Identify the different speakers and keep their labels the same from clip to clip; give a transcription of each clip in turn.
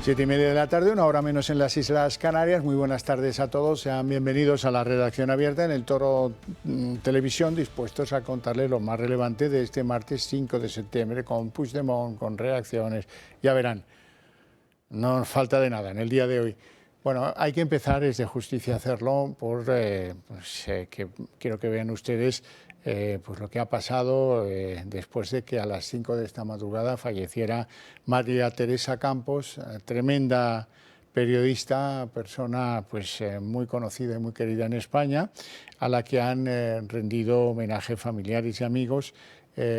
Speaker 1: 7:30 de la tarde, una hora menos en las Islas Canarias. Muy buenas tardes a todos, sean bienvenidos a la redacción abierta en el Toro Televisión, dispuestos a contarles lo más relevante de este martes 5 de septiembre, con Puigdemont, con reacciones, ya verán, no falta de nada en el día de hoy. Bueno, hay que empezar, es de justicia hacerlo, por que quiero que vean ustedes pues lo que ha pasado después de que a las 5 de esta madrugada falleciera María Teresa Campos, tremenda periodista, persona pues muy conocida y muy querida en España, a la que han rendido homenaje familiares y amigos,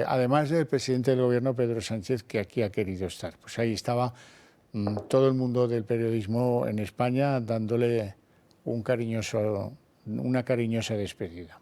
Speaker 1: además del presidente del gobierno, Pedro Sánchez, que aquí ha querido estar. Pues ahí estaba todo el mundo del periodismo en España dándole una cariñosa despedida.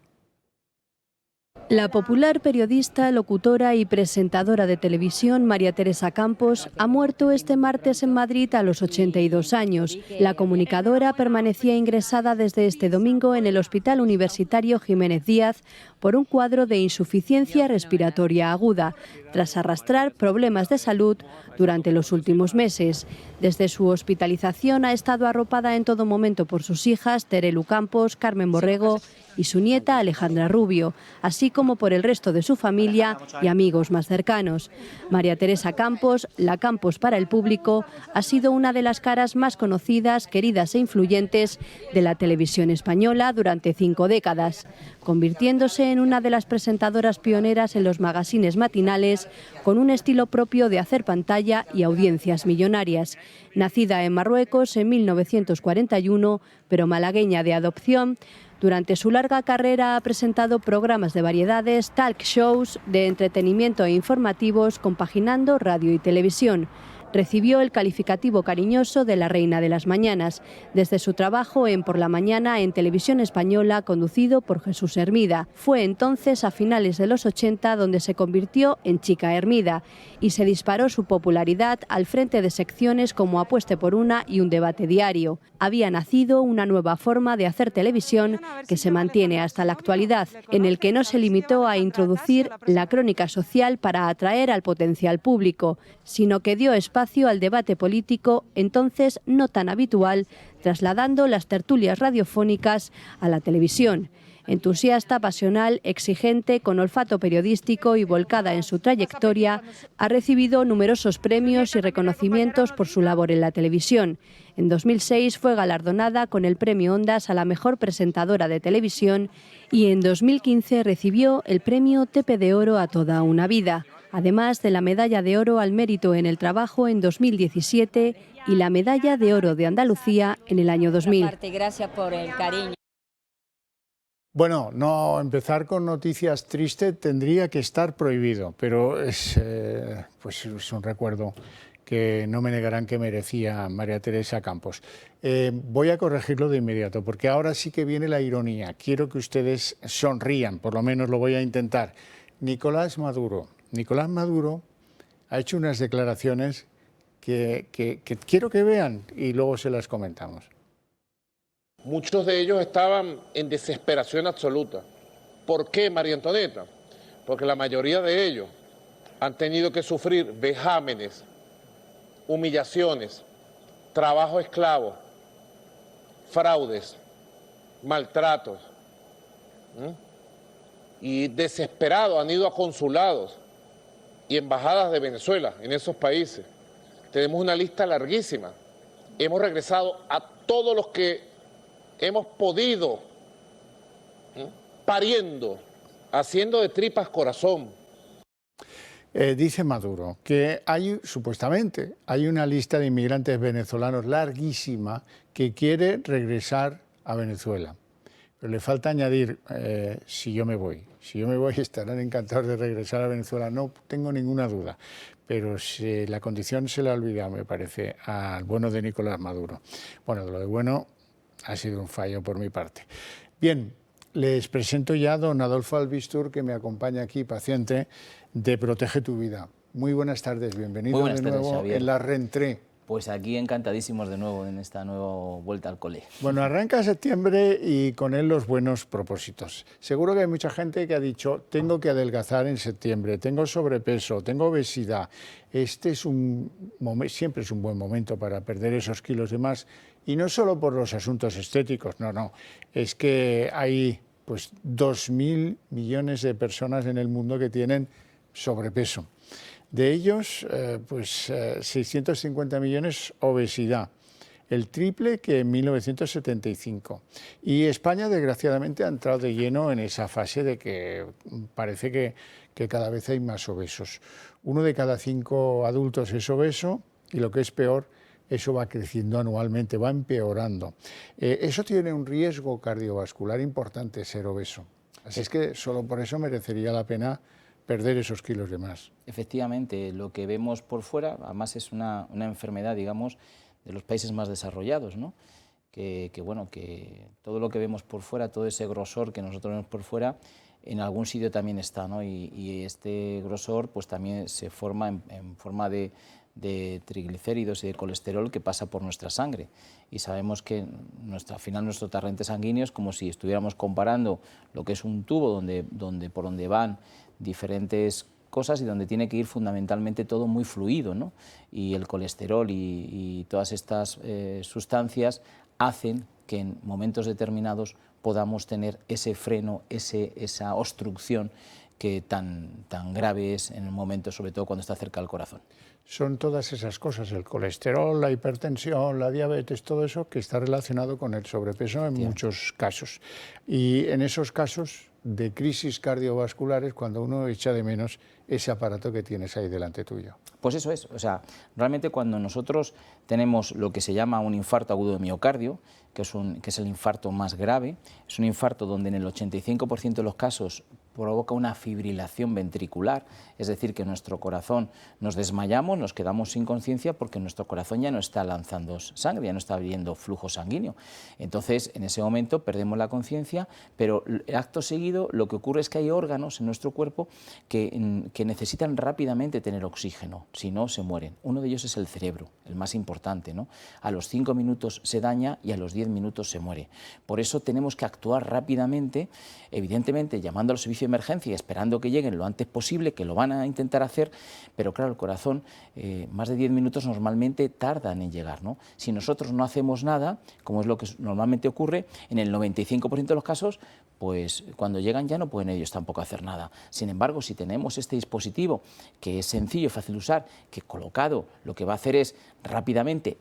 Speaker 2: La popular periodista, locutora y presentadora de televisión María Teresa Campos ha muerto este martes en Madrid a los 82 años. La comunicadora permanecía ingresada desde este domingo en el Hospital Universitario Jiménez Díaz por un cuadro de insuficiencia respiratoria aguda, tras arrastrar problemas de salud durante los últimos meses. Desde su hospitalización ha estado arropada en todo momento por sus hijas Terelu Campos, Carmen Borrego y su nieta Alejandra Rubio, así como por el resto de su familia y amigos más cercanos. María Teresa Campos, la Campos para el público, ha sido una de las caras más conocidas, queridas e influyentes de la televisión española durante 5 décadas, convirtiéndose en una de las presentadoras pioneras en los magazines matinales, con un estilo propio de hacer pantalla y audiencias millonarias. Nacida en Marruecos en 1941, pero malagueña de adopción, durante su larga carrera ha presentado programas de variedades, talk shows, de entretenimiento e informativos, compaginando radio y televisión. Recibió el calificativo cariñoso de la Reina de las Mañanas, desde su trabajo en Por la Mañana en Televisión Española, conducido por Jesús Hermida. Fue entonces, a finales de los 80, donde se convirtió en Chica Hermida y se disparó su popularidad al frente de secciones como Apueste por una y Un debate diario. Había nacido una nueva forma de hacer televisión que se mantiene hasta la actualidad, en el que no se limitó a introducir la crónica social para atraer al potencial público, sino que dio espacio al debate político, entonces no tan habitual, trasladando las tertulias radiofónicas a la televisión. Entusiasta, pasional, exigente, con olfato periodístico y volcada en su trayectoria, ha recibido numerosos premios y reconocimientos por su labor en la televisión. En 2006 fue galardonada con el Premio Ondas a la mejor presentadora de televisión y en 2015 recibió el Premio Tepe de Oro a toda una vida, además de la Medalla de Oro al Mérito en el Trabajo en 2017 y la Medalla de Oro de Andalucía en el año 2000.
Speaker 3: Gracias por el cariño.
Speaker 1: Bueno, no empezar con noticias tristes tendría que estar prohibido, pero es un recuerdo que no me negarán que merecía María Teresa Campos. Voy a corregirlo de inmediato, porque ahora sí que viene la ironía. Quiero que ustedes sonrían, por lo menos lo voy a intentar. Nicolás Maduro ha hecho unas declaraciones que quiero que vean y luego se las comentamos.
Speaker 4: Muchos de ellos estaban en desesperación absoluta. ¿Por qué, María Antonieta? Porque la mayoría de ellos han tenido que sufrir vejámenes, humillaciones, trabajo esclavo, fraudes, maltratos. Y desesperados han ido a consulados y embajadas de Venezuela en esos países. Tenemos una lista larguísima. Hemos regresado a todos los que hemos podido, pariendo, haciendo de tripas corazón.
Speaker 1: Dice Maduro que supuestamente hay una lista de inmigrantes venezolanos larguísima que quiere regresar a Venezuela. Pero le falta añadir, si yo me voy estarán encantados de regresar a Venezuela, no tengo ninguna duda. Pero la condición se le ha olvidado, me parece, al bueno de Nicolás Maduro. Bueno, de lo de bueno ha sido un fallo por mi parte. Bien, les presento ya a don Adolfo Albistur, que me acompaña aquí, paciente de Protege tu Vida. Muy buenas tardes, bienvenido de nuevo en la Rentré.
Speaker 3: Pues aquí encantadísimos de nuevo en esta nueva vuelta al cole.
Speaker 1: Bueno, arranca septiembre y con él los buenos propósitos. Seguro que hay mucha gente que ha dicho, tengo que adelgazar en septiembre, tengo sobrepeso, tengo obesidad. Este es siempre es un buen momento para perder esos kilos de más, y no solo por los asuntos estéticos, no, es que hay pues 2.000 millones de personas en el mundo que tienen sobrepeso. De ellos, 650 millones obesidad, el triple que en 1975. Y España, desgraciadamente, ha entrado de lleno en esa fase de que parece que cada vez hay más obesos. 1 de cada 5 adultos es obeso y, lo que es peor, eso va creciendo anualmente, va empeorando. Eso tiene un riesgo cardiovascular importante, ser obeso. Así es que solo por eso merecería la pena perder esos kilos de más.
Speaker 3: Efectivamente, lo que vemos por fuera, además es una enfermedad, digamos, de los países más desarrollados, ¿no? Que todo lo que vemos por fuera, todo ese grosor que nosotros vemos por fuera, en algún sitio también está, ¿no? Y este grosor pues también se forma en forma de triglicéridos y de colesterol que pasa por nuestra sangre, y sabemos que al final nuestro torrente sanguíneo es como si estuviéramos comparando lo que es un tubo por donde van diferentes cosas y donde tiene que ir fundamentalmente todo muy fluido, ¿no? Y el colesterol y todas estas sustancias hacen que en momentos determinados podamos tener ese freno, esa obstrucción que tan grave es en el momento, sobre todo cuando está cerca del corazón.
Speaker 1: Son todas esas cosas, el colesterol, la hipertensión, la diabetes, todo eso que está relacionado con el sobrepeso en muchos casos. Y en esos casos de crisis cardiovasculares, cuando uno echa de menos ese aparato que tienes ahí delante tuyo.
Speaker 3: Pues eso es, o sea, realmente cuando nosotros tenemos lo que se llama un infarto agudo de miocardio, que es el infarto más grave, es un infarto donde en el 85% de los casos provoca una fibrilación ventricular, es decir, que nuestro corazón nos desmayamos, nos quedamos sin conciencia porque nuestro corazón ya no está lanzando sangre, ya no está abriendo flujo sanguíneo. Entonces, en ese momento perdemos la conciencia, pero acto seguido lo que ocurre es que hay órganos en nuestro cuerpo que necesitan rápidamente tener oxígeno, si no se mueren. Uno de ellos es el cerebro, el más importante, ¿no? A los 5 minutos se daña y a los 10 minutos se muere. Por eso tenemos que actuar rápidamente, evidentemente llamando al servicio de emergencia y esperando que lleguen lo antes posible, que lo van a intentar hacer, pero claro, el corazón más de 10 minutos normalmente tardan en llegar, ¿no? Si nosotros no hacemos nada, como es lo que normalmente ocurre, en el 95% de los casos, pues cuando llegan ya no pueden ellos tampoco hacer nada. Sin embargo, si tenemos este dispositivo, que es sencillo y fácil de usar, que colocado lo que va a hacer es rápidamente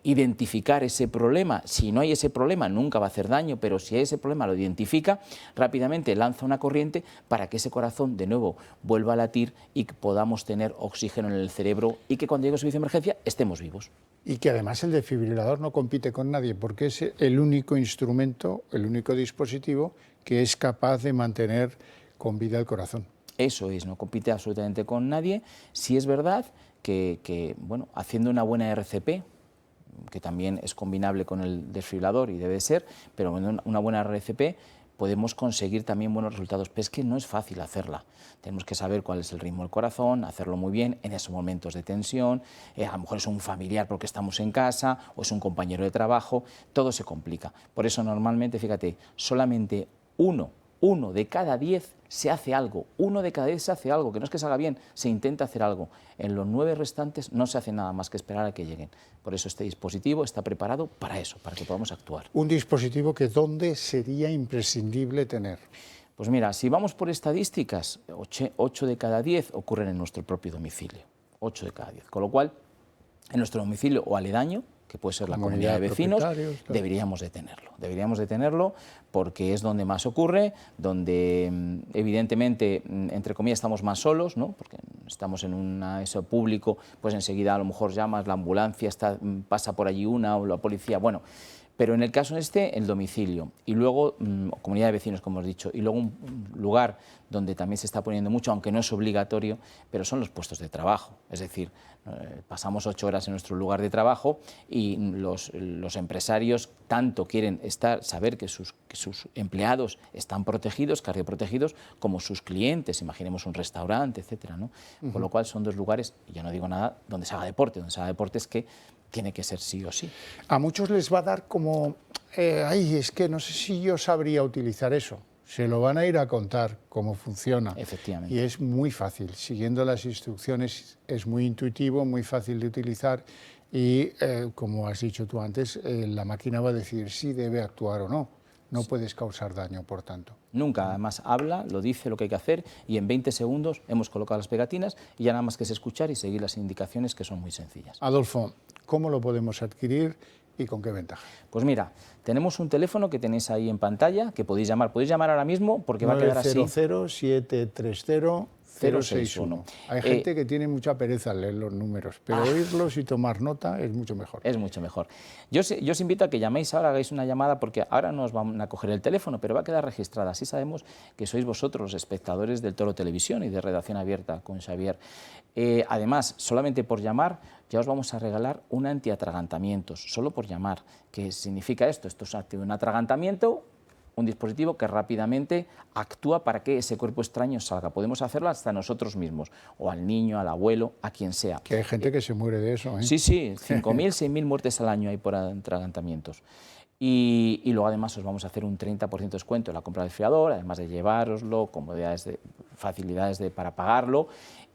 Speaker 3: identificar ese problema. Si no hay ese problema nunca va a hacer daño, pero si hay ese problema lo identifica, rápidamente lanza una corriente para que ese corazón de nuevo vuelva a latir y que podamos tener oxígeno en el cerebro y que cuando llegue el servicio de emergencia estemos vivos.
Speaker 1: Y que además el desfibrilador no compite con nadie, porque es el único instrumento, el único dispositivo que es capaz de mantener con vida el corazón.
Speaker 3: Eso es, no compite absolutamente con nadie. Sí es verdad que bueno, haciendo una buena RCP, que también es combinable con el desfibrilador y debe ser, pero una buena RCP podemos conseguir también buenos resultados, pero es que no es fácil hacerla. Tenemos que saber cuál es el ritmo del corazón, hacerlo muy bien en esos momentos de tensión, a lo mejor es un familiar porque estamos en casa o es un compañero de trabajo, todo se complica. Por eso normalmente, fíjate, solamente uno de cada 10 se hace algo, 1 de cada 10 se hace algo, que no es que se haga bien, se intenta hacer algo. En los 9 restantes no se hace nada más que esperar a que lleguen. Por eso este dispositivo está preparado para eso, para que podamos actuar.
Speaker 1: Un dispositivo que ¿dónde sería imprescindible tener?
Speaker 3: Pues mira, si vamos por estadísticas, 8 de cada 10 ocurren en nuestro propio domicilio, 8 de cada 10, con lo cual en nuestro domicilio o aledaño, que puede ser la comunidad de vecinos, deberíamos de tenerlo porque es donde más ocurre, donde evidentemente, entre comillas, estamos más solos, ¿no? Porque estamos en eso público, pues enseguida a lo mejor llamas, la ambulancia pasa por allí o la policía, bueno. Pero en el caso el domicilio y luego comunidad de vecinos, como hemos dicho, y luego un lugar donde también se está poniendo mucho, aunque no es obligatorio, pero son los puestos de trabajo. Es decir, pasamos 8 horas en nuestro lugar de trabajo y los empresarios tanto quieren saber que sus empleados están protegidos, cardioprotegidos, como sus clientes, imaginemos un restaurante, etcétera, ¿no? Con lo cual son 2 lugares, y yo no digo nada, donde se haga deporte. Donde se haga deporte es que tiene que ser sí o sí.
Speaker 1: A muchos les va a dar como, ay, es que no sé si yo sabría utilizar eso. Se lo van a ir a contar cómo funciona.
Speaker 3: Efectivamente.
Speaker 1: Y es muy fácil, siguiendo las instrucciones es muy intuitivo, muy fácil de utilizar y, como has dicho tú antes, la máquina va a decidir si debe actuar o no. No puedes causar daño, por tanto.
Speaker 3: Nunca, además habla, lo dice lo que hay que hacer y en 20 segundos hemos colocado las pegatinas y ya nada más que es escuchar y seguir las indicaciones que son muy sencillas.
Speaker 1: Adolfo, ¿cómo lo podemos adquirir y con qué ventaja?
Speaker 3: Pues mira, tenemos un teléfono que tenéis ahí en pantalla que podéis llamar ahora mismo porque va a quedar así.
Speaker 1: 900-730-061. Hay gente que tiene mucha pereza al leer los números, pero oírlos y tomar nota es mucho mejor.
Speaker 3: Es mucho mejor. Yo os invito a que llaméis ahora, hagáis una llamada, porque ahora no os van a coger el teléfono, pero va a quedar registrada. Así sabemos que sois vosotros los espectadores del Toro Televisión y de Redacción Abierta con Xavier. Además, solamente por llamar, ya os vamos a regalar un antiatragantamientos, solo por llamar. ¿Qué significa esto? Esto es un atragantamiento, un dispositivo que rápidamente actúa para que ese cuerpo extraño salga. Podemos hacerlo hasta nosotros mismos, o al niño, al abuelo, a quien sea.
Speaker 1: Que hay gente que se muere de eso, ¿eh?
Speaker 3: Sí, 5.000, 6.000 muertes al año hay por atragantamientos. Y luego además os vamos a hacer un 30% de descuento en la compra del fiador, además de llevároslo, comodidades, facilidades para pagarlo.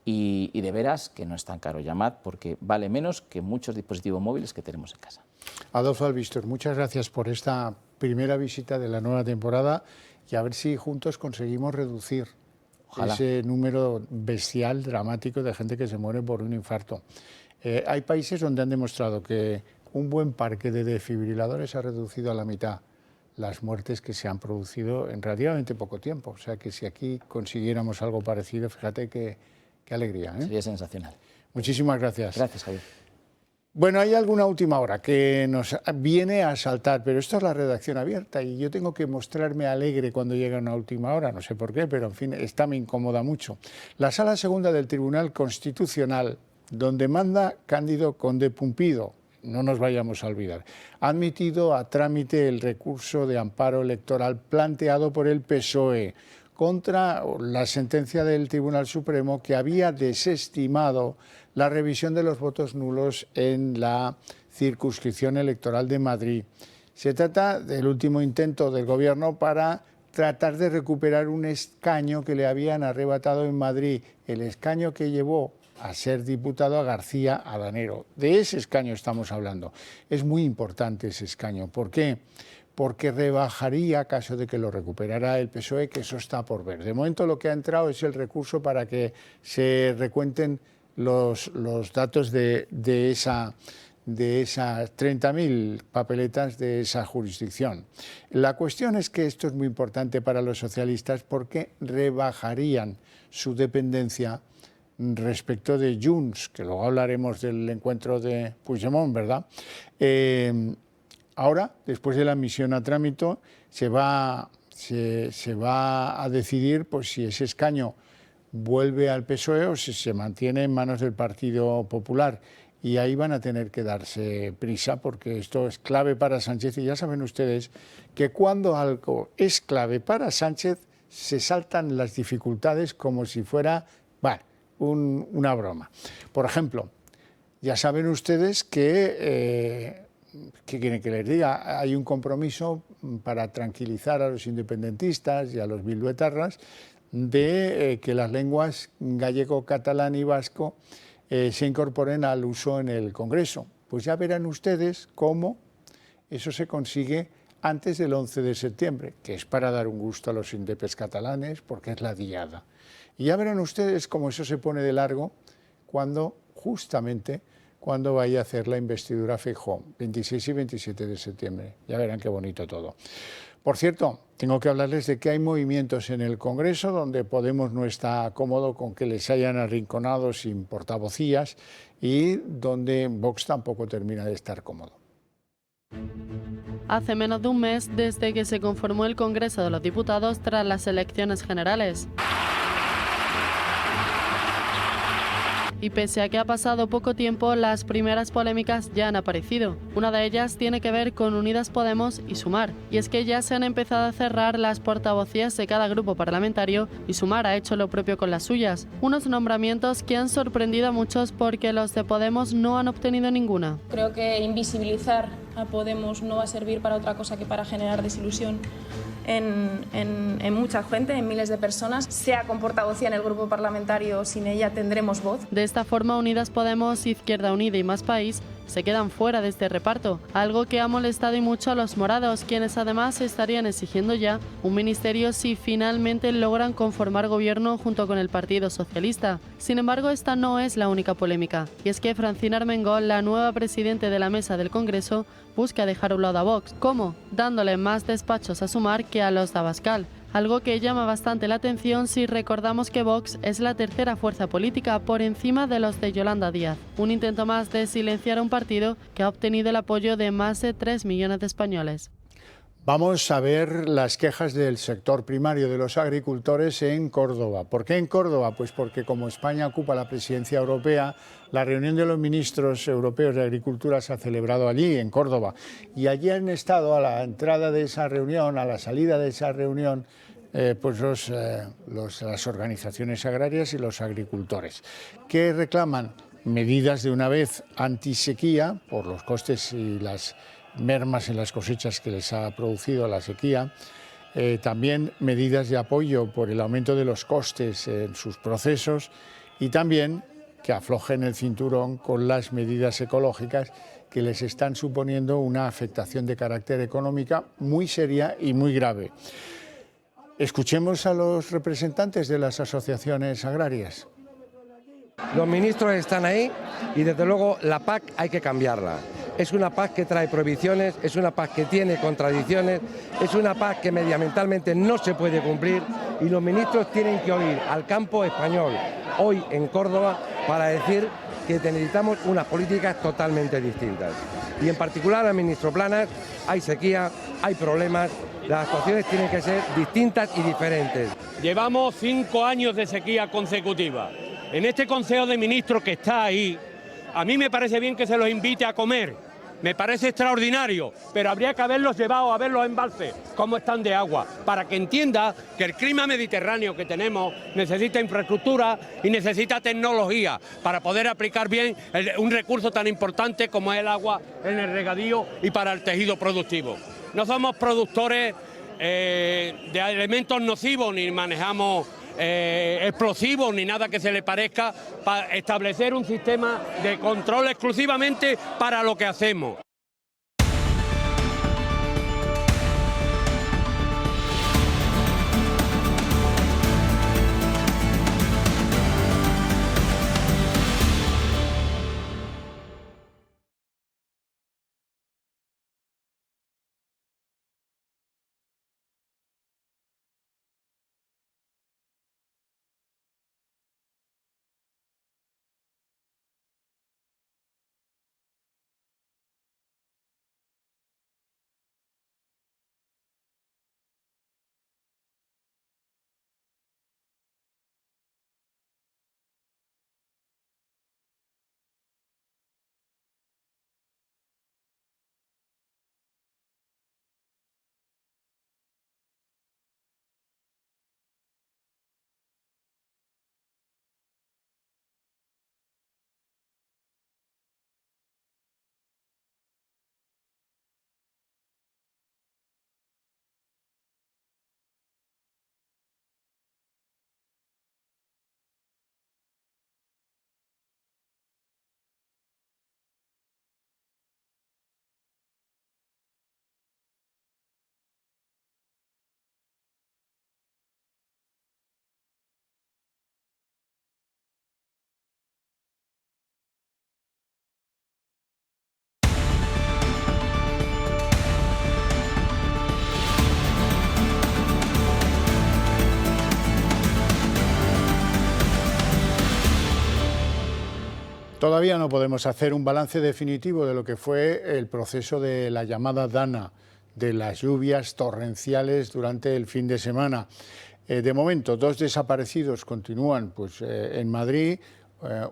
Speaker 3: Y de veras que no es tan caro. Llamad porque vale menos que muchos dispositivos móviles que tenemos en casa.
Speaker 1: Adolfo Albistor, muchas gracias por esta primera visita de la nueva temporada y a ver si juntos conseguimos reducir ese número bestial, dramático de gente que se muere por un infarto. Hay países donde han demostrado que un buen parque de desfibriladores ha reducido a la mitad las muertes que se han producido en relativamente poco tiempo. O sea que si aquí consiguiéramos algo parecido, fíjate qué alegría, ¿eh?
Speaker 3: Sería sensacional.
Speaker 1: Muchísimas gracias.
Speaker 3: Gracias, Javier.
Speaker 1: Bueno, hay alguna última hora que nos viene a saltar, pero esto es la redacción abierta y yo tengo que mostrarme alegre cuando llega una última hora, no sé por qué, pero en fin, esta me incomoda mucho. La Sala Segunda del Tribunal Constitucional, donde manda Cándido Conde Pumpido, no nos vayamos a olvidar, ha admitido a trámite el recurso de amparo electoral planteado por el PSOE contra la sentencia del Tribunal Supremo que había desestimado la revisión de los votos nulos en la circunscripción electoral de Madrid. Se trata del último intento del Gobierno para tratar de recuperar un escaño que le habían arrebatado en Madrid, el escaño que llevó a ser diputado a García Adanero. De ese escaño estamos hablando. Es muy importante ese escaño. ¿Por qué? Porque rebajaría, caso de que lo recuperara el PSOE, que eso está por ver. De momento lo que ha entrado es el recurso para que se recuenten los datos de esas 30.000 papeletas de esa jurisdicción. La cuestión es que esto es muy importante para los socialistas porque rebajarían su dependencia respecto de Junts, que luego hablaremos del encuentro de Puigdemont, ¿verdad? Ahora, después de la admisión a trámite, se va a decidir pues, si ese escaño vuelve al PSOE o si se mantiene en manos del Partido Popular. Y ahí van a tener que darse prisa porque esto es clave para Sánchez. Y ya saben ustedes que cuando algo es clave para Sánchez, se saltan las dificultades como si fuera una broma. Por ejemplo, ya saben ustedes que... ¿Qué quieren que les diga? Hay un compromiso para tranquilizar a los independentistas y a los bilduetarras de que las lenguas gallego, catalán y vasco se incorporen al uso en el Congreso. Pues ya verán ustedes cómo eso se consigue antes del 11 de septiembre, que es para dar un gusto a los indepes catalanes, porque es la diada. Y ya verán ustedes cómo eso se pone de largo justamente cuando vaya a hacer la investidura Feijóo, 26 y 27 de septiembre. Ya verán qué bonito todo. Por cierto, tengo que hablarles de que hay movimientos en el Congreso donde Podemos no está cómodo con que les hayan arrinconado sin portavocías y donde Vox tampoco termina de estar cómodo.
Speaker 5: Hace menos de un mes desde que se conformó el Congreso de los Diputados tras las elecciones generales. Y pese a que ha pasado poco tiempo, las primeras polémicas ya han aparecido. Una de ellas tiene que ver con Unidas Podemos y Sumar. Y es que ya se han empezado a cerrar las portavocías de cada grupo parlamentario y Sumar ha hecho lo propio con las suyas. Unos nombramientos que han sorprendido a muchos porque los de Podemos no han obtenido ninguna.
Speaker 6: Creo que invisibilizar a Podemos no va a servir para otra cosa que para generar desilusión en mucha gente, en miles de personas. Sea con portavocía en el grupo parlamentario, sin ella tendremos voz.
Speaker 5: De esta forma, Unidas Podemos, Izquierda Unida y Más País se quedan fuera de este reparto, algo que ha molestado y mucho a los morados, quienes además estarían exigiendo ya un ministerio si finalmente logran conformar gobierno junto con el Partido Socialista. Sin embargo, esta no es la única polémica, y es que Francina Armengol, la nueva presidenta de la mesa del Congreso, busca dejar a un lado a Vox. ¿Cómo? Dándole más despachos a Sumar que a los de Abascal. Algo que llama bastante la atención si recordamos que Vox es la tercera fuerza política por encima de los de Yolanda Díaz. Un intento más de silenciar a un partido que ha obtenido el apoyo de más de 3 millones de españoles.
Speaker 1: Vamos a ver las quejas del sector primario de los agricultores en Córdoba. ¿Por qué en Córdoba? Pues porque como España ocupa la presidencia europea, la reunión de los ministros europeos de Agricultura se ha celebrado allí, en Córdoba. Y allí han estado a la entrada de esa reunión, a la salida de esa reunión, pues las organizaciones agrarias y los agricultores, que reclaman medidas de una vez antisequía por los costes y las mermas en las cosechas que les ha producido la sequía, también medidas de apoyo por el aumento de los costes en sus procesos y también que aflojen el cinturón con las medidas ecológicas que les están suponiendo una afectación de carácter económica muy seria y muy grave. Escuchemos a los representantes de las asociaciones agrarias.
Speaker 7: Los ministros están ahí y desde luego la PAC hay que cambiarla. Es una PAC que trae prohibiciones, es una PAC que tiene contradicciones, es una PAC que medioambientalmente no se puede cumplir y los ministros tienen que oír al campo español hoy en Córdoba para decir que necesitamos unas políticas totalmente distintas. Y en particular al ministro Planas, hay sequía, hay problemas, las actuaciones tienen que ser distintas y diferentes.
Speaker 8: Llevamos 5 años de sequía consecutiva. En este Consejo de Ministros que está ahí, a mí me parece bien que se los invite a comer, me parece extraordinario, pero habría que haberlos llevado a ver los embalses, cómo están de agua, para que entienda que el clima mediterráneo que tenemos necesita infraestructura y necesita tecnología para poder aplicar bien un recurso tan importante como es el agua en el regadío y para el tejido productivo. No somos productores de elementos nocivos ni manejamos explosivos ni nada que se le parezca, para establecer un sistema de control exclusivamente para lo que hacemos.
Speaker 1: Todavía no podemos hacer un balance definitivo de lo que fue el proceso de la llamada Dana, de las lluvias torrenciales durante el fin de semana. De momento, 2 desaparecidos continúan en Madrid,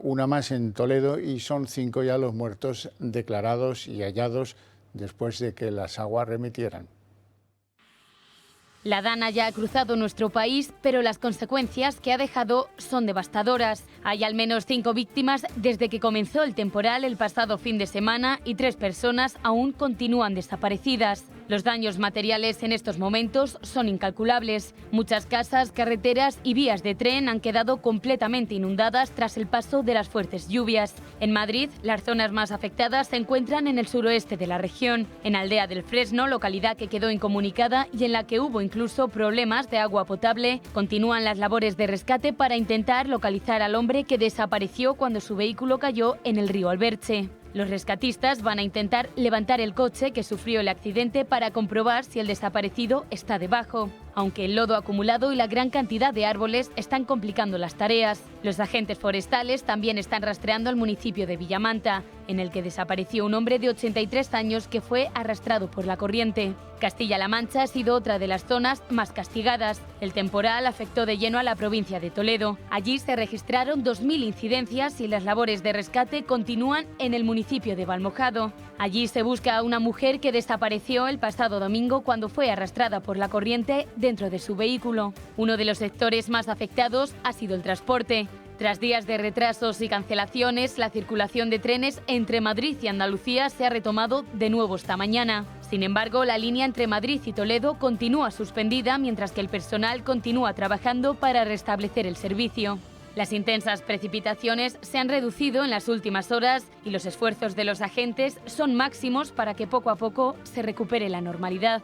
Speaker 1: una más en Toledo y son 5 ya los muertos declarados y hallados después de que las aguas remitieran.
Speaker 9: La Dana ya ha cruzado nuestro país, pero las consecuencias que ha dejado son devastadoras. Hay al menos 5 víctimas desde que comenzó el temporal el pasado fin de semana y 3 personas aún continúan desaparecidas. Los daños materiales en estos momentos son incalculables. Muchas casas, carreteras y vías de tren han quedado completamente inundadas tras el paso de las fuertes lluvias. En Madrid, las zonas más afectadas se encuentran en el suroeste de la región, en Aldea del Fresno, localidad que quedó incomunicada y en la que hubo incluso problemas de agua potable. Continúan las labores de rescate para intentar localizar al hombre que desapareció cuando su vehículo cayó en el río Alberche. Los rescatistas van a intentar levantar el coche que sufrió el accidente para comprobar si el desaparecido está debajo, aunque el lodo acumulado y la gran cantidad de árboles están complicando las tareas. Los agentes forestales también están rastreando al municipio de Villamanta, en el que desapareció un hombre de 83 años que fue arrastrado por la corriente. Castilla-La Mancha ha sido otra de las zonas más castigadas. El temporal afectó de lleno a la provincia de Toledo. Allí se registraron 2.000 incidencias y las labores de rescate continúan en el municipio de Valmojado. Allí se busca a una mujer que desapareció el pasado domingo cuando fue arrastrada por la corriente dentro de su vehículo. Uno de los sectores más afectados ha sido el transporte. Tras días de retrasos y cancelaciones, la circulación de trenes entre Madrid y Andalucía se ha retomado de nuevo esta mañana. Sin embargo, la línea entre Madrid y Toledo continúa suspendida mientras que el personal continúa trabajando para restablecer el servicio. Las intensas precipitaciones se han reducido en las últimas horas y los esfuerzos de los agentes son máximos para que poco a poco se recupere la normalidad.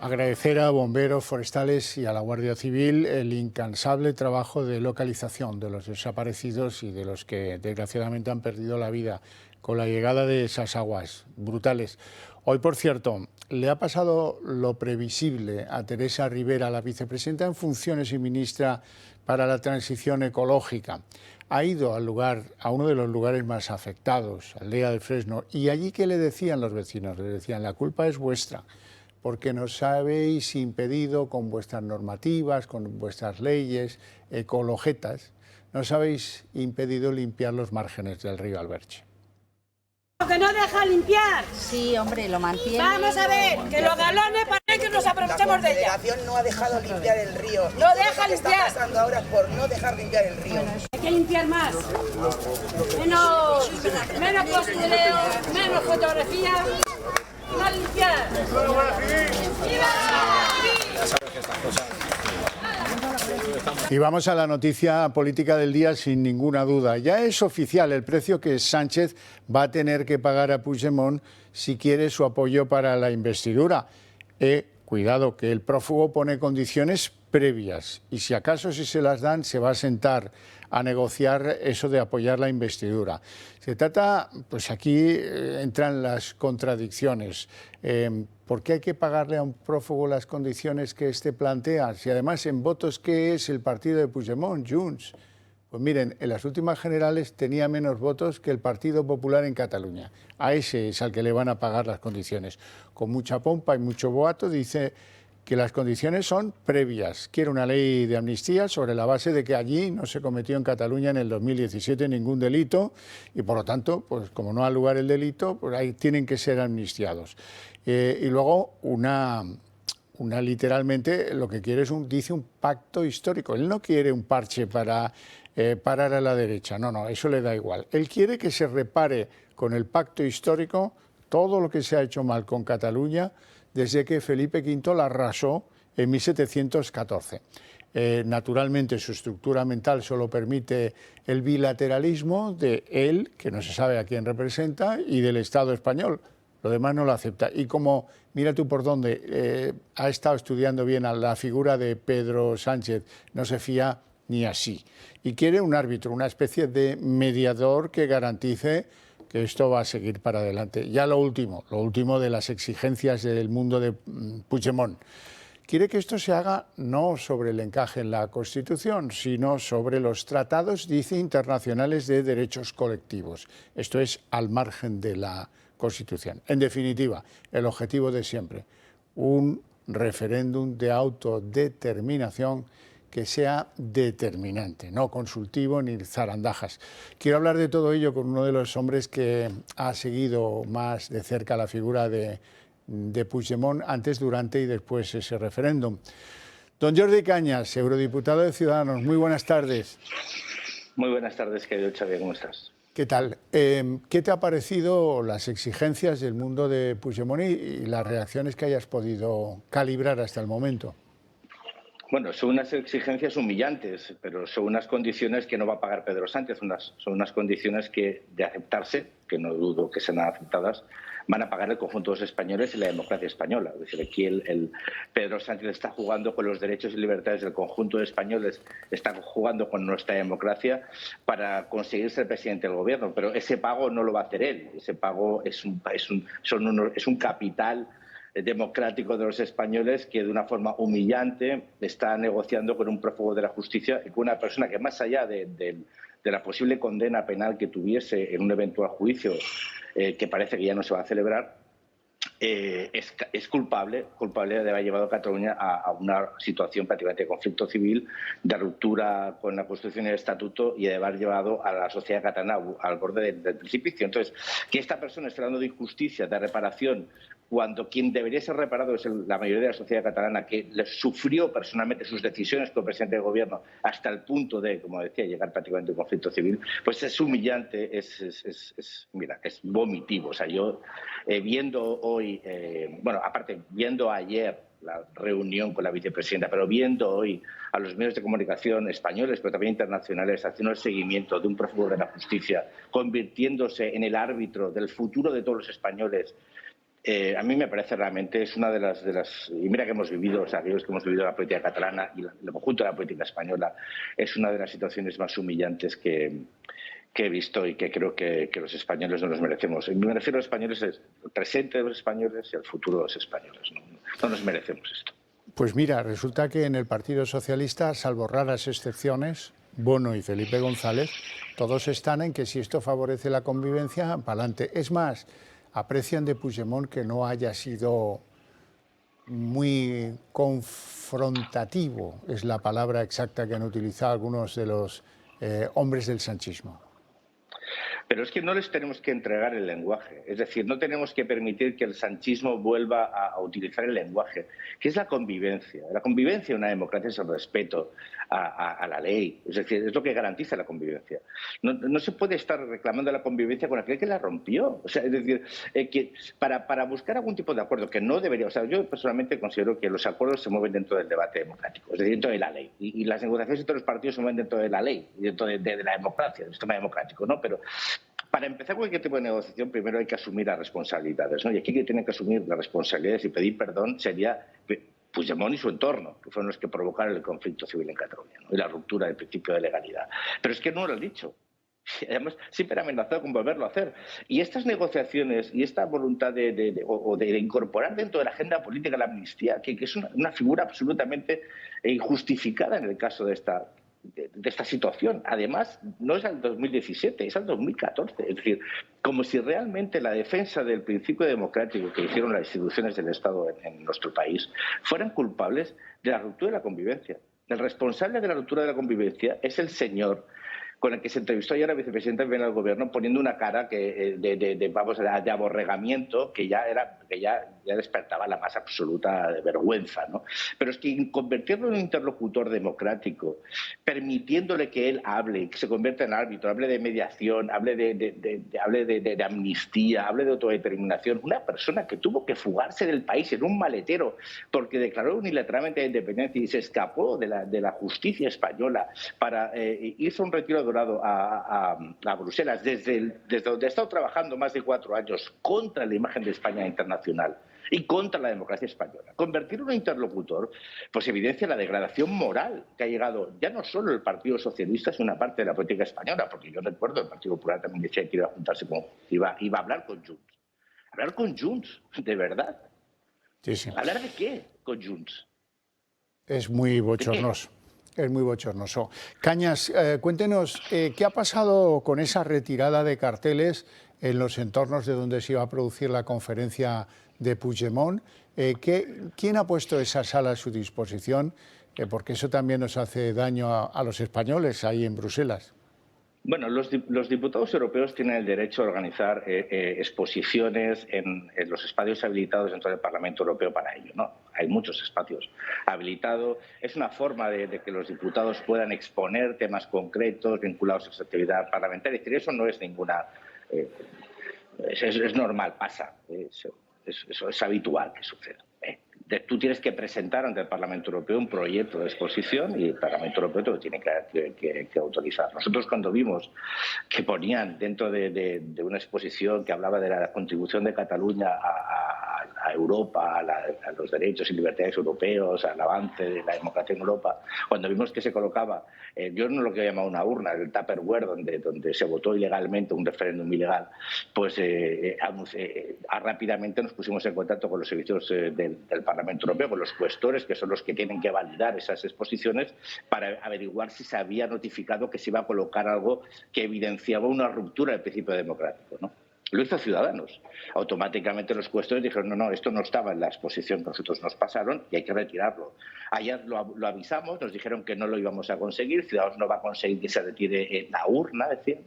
Speaker 1: Agradecer a bomberos forestales y a la Guardia Civil el incansable trabajo de localización de los desaparecidos y de los que desgraciadamente han perdido la vida con la llegada de esas aguas brutales. Hoy, por cierto, le ha pasado lo previsible a Teresa Rivera, la vicepresidenta en funciones y ministra para la transición ecológica. Ha ido al lugar, a uno de los lugares más afectados, Aldea del Fresno, y allí ¿qué le decían los vecinos? Le decían, la culpa es vuestra, porque nos habéis impedido con vuestras normativas, con vuestras leyes ecologetas, nos habéis impedido limpiar los márgenes del río Alberche.
Speaker 10: Que no deja limpiar.
Speaker 11: Sí, hombre, lo mantiene.
Speaker 10: Vamos a ver, que los galones para que nos aprovechemos de ella.
Speaker 12: La delegación no ha dejado limpiar el río.
Speaker 10: No deja limpiar.
Speaker 12: Lo que está pasando ahora es por no dejar limpiar el río.
Speaker 10: Hay que limpiar más. Menos postureo, menos fotografía. Más limpiar.
Speaker 1: Y vamos a la noticia política del día sin ninguna duda. Ya es oficial el precio que Sánchez va a tener que pagar a Puigdemont si quiere su apoyo para la investidura. Cuidado, que el prófugo pone condiciones previas y si acaso si se las dan se va a sentar a negociar eso de apoyar la investidura. Se trata, pues aquí entran las contradicciones. ¿Por qué hay que pagarle a un prófugo las condiciones que éste plantea? Si además en votos, ¿qué es el partido de Puigdemont, Junts? Pues miren, en las últimas generales tenía menos votos que el Partido Popular en Cataluña. A ese es al que le van a pagar las condiciones. Con mucha pompa y mucho boato dice que las condiciones son previas. Quiere una ley de amnistía sobre la base de que allí no se cometió en Cataluña en el 2017 ningún delito y por lo tanto, pues como no ha lugar el delito, pues ahí tienen que ser amnistiados. Y luego una literalmente lo que quiere es dice un pacto histórico. Él no quiere un parche para parar a la derecha, no, eso le da igual. Él quiere que se repare con el pacto histórico todo lo que se ha hecho mal con Cataluña desde que Felipe V la arrasó en 1714. Naturalmente su estructura mental solo permite el bilateralismo de él, que no se sabe a quién representa, y del Estado español. Lo demás no lo acepta. Y como, mira tú por dónde, ha estado estudiando bien a la figura de Pedro Sánchez, no se fía ni así. Y quiere un árbitro, una especie de mediador que garantice que esto va a seguir para adelante. Ya lo último de las exigencias del mundo de Puigdemont. Quiere que esto se haga no sobre el encaje en la Constitución, sino sobre los tratados, dice, internacionales de derechos colectivos. Esto es al margen de la Constitución. En definitiva, el objetivo de siempre, un referéndum de autodeterminación que sea determinante, no consultivo ni zarandajas. Quiero hablar de todo ello con uno de los hombres que ha seguido más de cerca la figura de Puigdemont antes, durante y después ese referéndum. Don Jordi Cañas, eurodiputado de Ciudadanos, muy buenas tardes.
Speaker 11: Muy buenas tardes, querido Xavier, ¿cómo estás?
Speaker 1: ¿Qué tal? ¿Qué te ha parecido las exigencias del mundo de Puigdemont y las reacciones que hayas podido calibrar hasta el momento?
Speaker 11: Bueno, son unas exigencias humillantes, pero son unas condiciones que no va a pagar Pedro Sánchez, son unas condiciones que, de aceptarse, que no dudo que sean aceptadas, van a pagar el conjunto de los españoles y la democracia española. Es decir, aquí el Pedro Sánchez está jugando con los derechos y libertades del conjunto de españoles, está jugando con nuestra democracia para conseguir ser presidente del gobierno, pero ese pago no lo va a hacer él, ese pago es un capital democrático de los españoles que de una forma humillante está negociando con un prófugo de la justicia y con una persona que, más allá de la posible condena penal que tuviese en un eventual juicio que parece que ya no se va a celebrar, es culpable de haber llevado a Cataluña a una situación prácticamente de conflicto civil, de ruptura con la Constitución y el Estatuto y de haber llevado a la sociedad catalana al borde del precipicio. Entonces, que esta persona esté hablando de injusticia, de reparación, cuando quien debería ser reparado es la mayoría de la sociedad catalana, que sufrió personalmente sus decisiones como presidente del gobierno hasta el punto de, como decía, llegar prácticamente a un conflicto civil, pues es humillante, es vomitivo. O sea, yo viendo hoy, viendo ayer la reunión con la vicepresidenta, pero viendo hoy a los medios de comunicación españoles, pero también internacionales, haciendo el seguimiento de un prófugo de la justicia, convirtiéndose en el árbitro del futuro de todos los españoles, a mí me parece realmente, es una de las y mira que hemos vivido, o sea, aquellos que hemos vivido la política catalana y el conjunto de la política española, es una de las situaciones más humillantes que he visto y que creo que los españoles no nos merecemos. Y me refiero a los españoles, el presente de los españoles y el futuro de los españoles. No nos merecemos esto.
Speaker 1: Pues mira, resulta que en el Partido Socialista, salvo raras excepciones, Bono y Felipe González, todos están en que si esto favorece la convivencia, para adelante. Es más, aprecian de Puigdemont que no haya sido muy confrontativo, es la palabra exacta que han utilizado algunos de los hombres del sanchismo.
Speaker 11: Pero es que no les tenemos que entregar el lenguaje, es decir, no tenemos que permitir que el sanchismo vuelva a utilizar el lenguaje, que es la convivencia. La convivencia en una democracia es el respeto a la ley, es decir, es lo que garantiza la convivencia. No se puede estar reclamando la convivencia con aquel que la rompió. O sea, es decir, que para buscar algún tipo de acuerdo, que no debería, o sea, yo personalmente considero que los acuerdos se mueven dentro del debate democrático, es decir, dentro de la ley, y las negociaciones entre los partidos se mueven dentro de la ley, dentro de la democracia, del sistema democrático, ¿no? Pero para empezar cualquier tipo de negociación, primero hay que asumir las responsabilidades, ¿no? Y aquí que tienen que asumir las responsabilidades y pedir perdón sería Puigdemont y su entorno, que fueron los que provocaron el conflicto civil en Cataluña, ¿no? Y la ruptura del principio de legalidad. Pero es que no lo han dicho. Además, siempre han amenazado con volverlo a hacer. Y estas negociaciones y esta voluntad de incorporar dentro de la agenda política la amnistía, que es una figura absolutamente injustificada en el caso de esta situación. Además, no es al 2017, es al 2014. Es decir, como si realmente la defensa del principio democrático que hicieron las instituciones del Estado en nuestro país fueran culpables de la ruptura de la convivencia. El responsable de la ruptura de la convivencia es el señor con el que se entrevistó ayer la vicepresidenta del Gobierno, poniendo una cara de aborregamiento que ya despertaba la más absoluta de ¿no? Pero es que convertirlo en un interlocutor democrático, permitiéndole que él hable, que se convierta en árbitro, hable de mediación, hable de amnistía, hable de autodeterminación, una persona que tuvo que fugarse del país en un maletero porque declaró unilateralmente la independencia y se escapó de la justicia española hizo un retiro dorado a Bruselas, desde donde ha estado trabajando más de 4 años contra la imagen de España internacional y contra la democracia española. Convertir en un interlocutor pues evidencia la degradación moral que ha llegado ya no solo el Partido Socialista, sino una parte de la política española, porque yo recuerdo el Partido Popular también decía que iba a juntarse iba a hablar con Junts. ¿Hablar con Junts? ¿De verdad?
Speaker 1: Sí, sí.
Speaker 11: ¿Hablar de qué con Junts?
Speaker 1: Es muy bochornoso. Es muy bochornoso. Cañas, cuéntenos, ¿qué ha pasado con esa retirada de carteles en los entornos de donde se iba a producir la conferencia de Puigdemont? ¿Quién ha puesto esa sala a su disposición? porque eso también nos hace daño a los españoles ahí en Bruselas.
Speaker 11: Bueno, los diputados europeos tienen el derecho a organizar exposiciones en los espacios habilitados dentro del Parlamento Europeo para ello, ¿no? Hay muchos espacios habilitados. Es una forma de que los diputados puedan exponer temas concretos vinculados a su actividad parlamentaria. Es decir, eso no es ninguna... es normal, pasa. Eso es habitual que suceda. Tú tienes que presentar ante el Parlamento Europeo un proyecto de exposición y el Parlamento Europeo te lo tiene que autorizar. Nosotros cuando vimos que ponían dentro de una exposición que hablaba de la contribución de Cataluña a Europa, a los derechos y libertades europeos, al avance de la democracia en Europa, cuando vimos que se colocaba, yo no lo que he llamado una urna, el Tupperware, donde se votó ilegalmente un referéndum ilegal, pues rápidamente nos pusimos en contacto con los servicios del Parlamento Europeo, con los cuestores, que son los que tienen que validar esas exposiciones, para averiguar si se había notificado que se iba a colocar algo que evidenciaba una ruptura del principio democrático, ¿no? Lo hizo Ciudadanos. Automáticamente los cuestores dijeron, no, esto no estaba en la exposición que nosotros nos pasaron y hay que retirarlo. Ayer lo avisamos, nos dijeron que no lo íbamos a conseguir, Ciudadanos no va a conseguir que se retire en la urna, decían.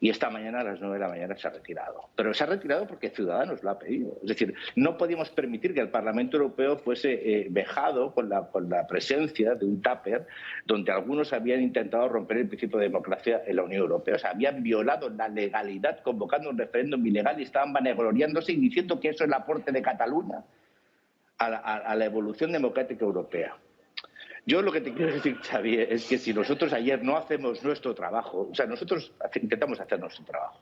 Speaker 11: Y esta mañana a las 9 de la mañana se ha retirado. Pero se ha retirado porque Ciudadanos lo ha pedido. Es decir, no podíamos permitir que el Parlamento Europeo fuese vejado con la presencia de un tupper donde algunos habían intentado romper el principio de democracia en la Unión Europea. O sea, habían violado la legalidad convocando un referéndum ilegal y estaban vanagloriándose y diciendo que eso es el aporte de Cataluña a la evolución democrática europea. Yo lo que te quiero decir, Xavi, es que si nosotros ayer no hacemos nuestro trabajo, o sea, nosotros intentamos hacer nuestro trabajo.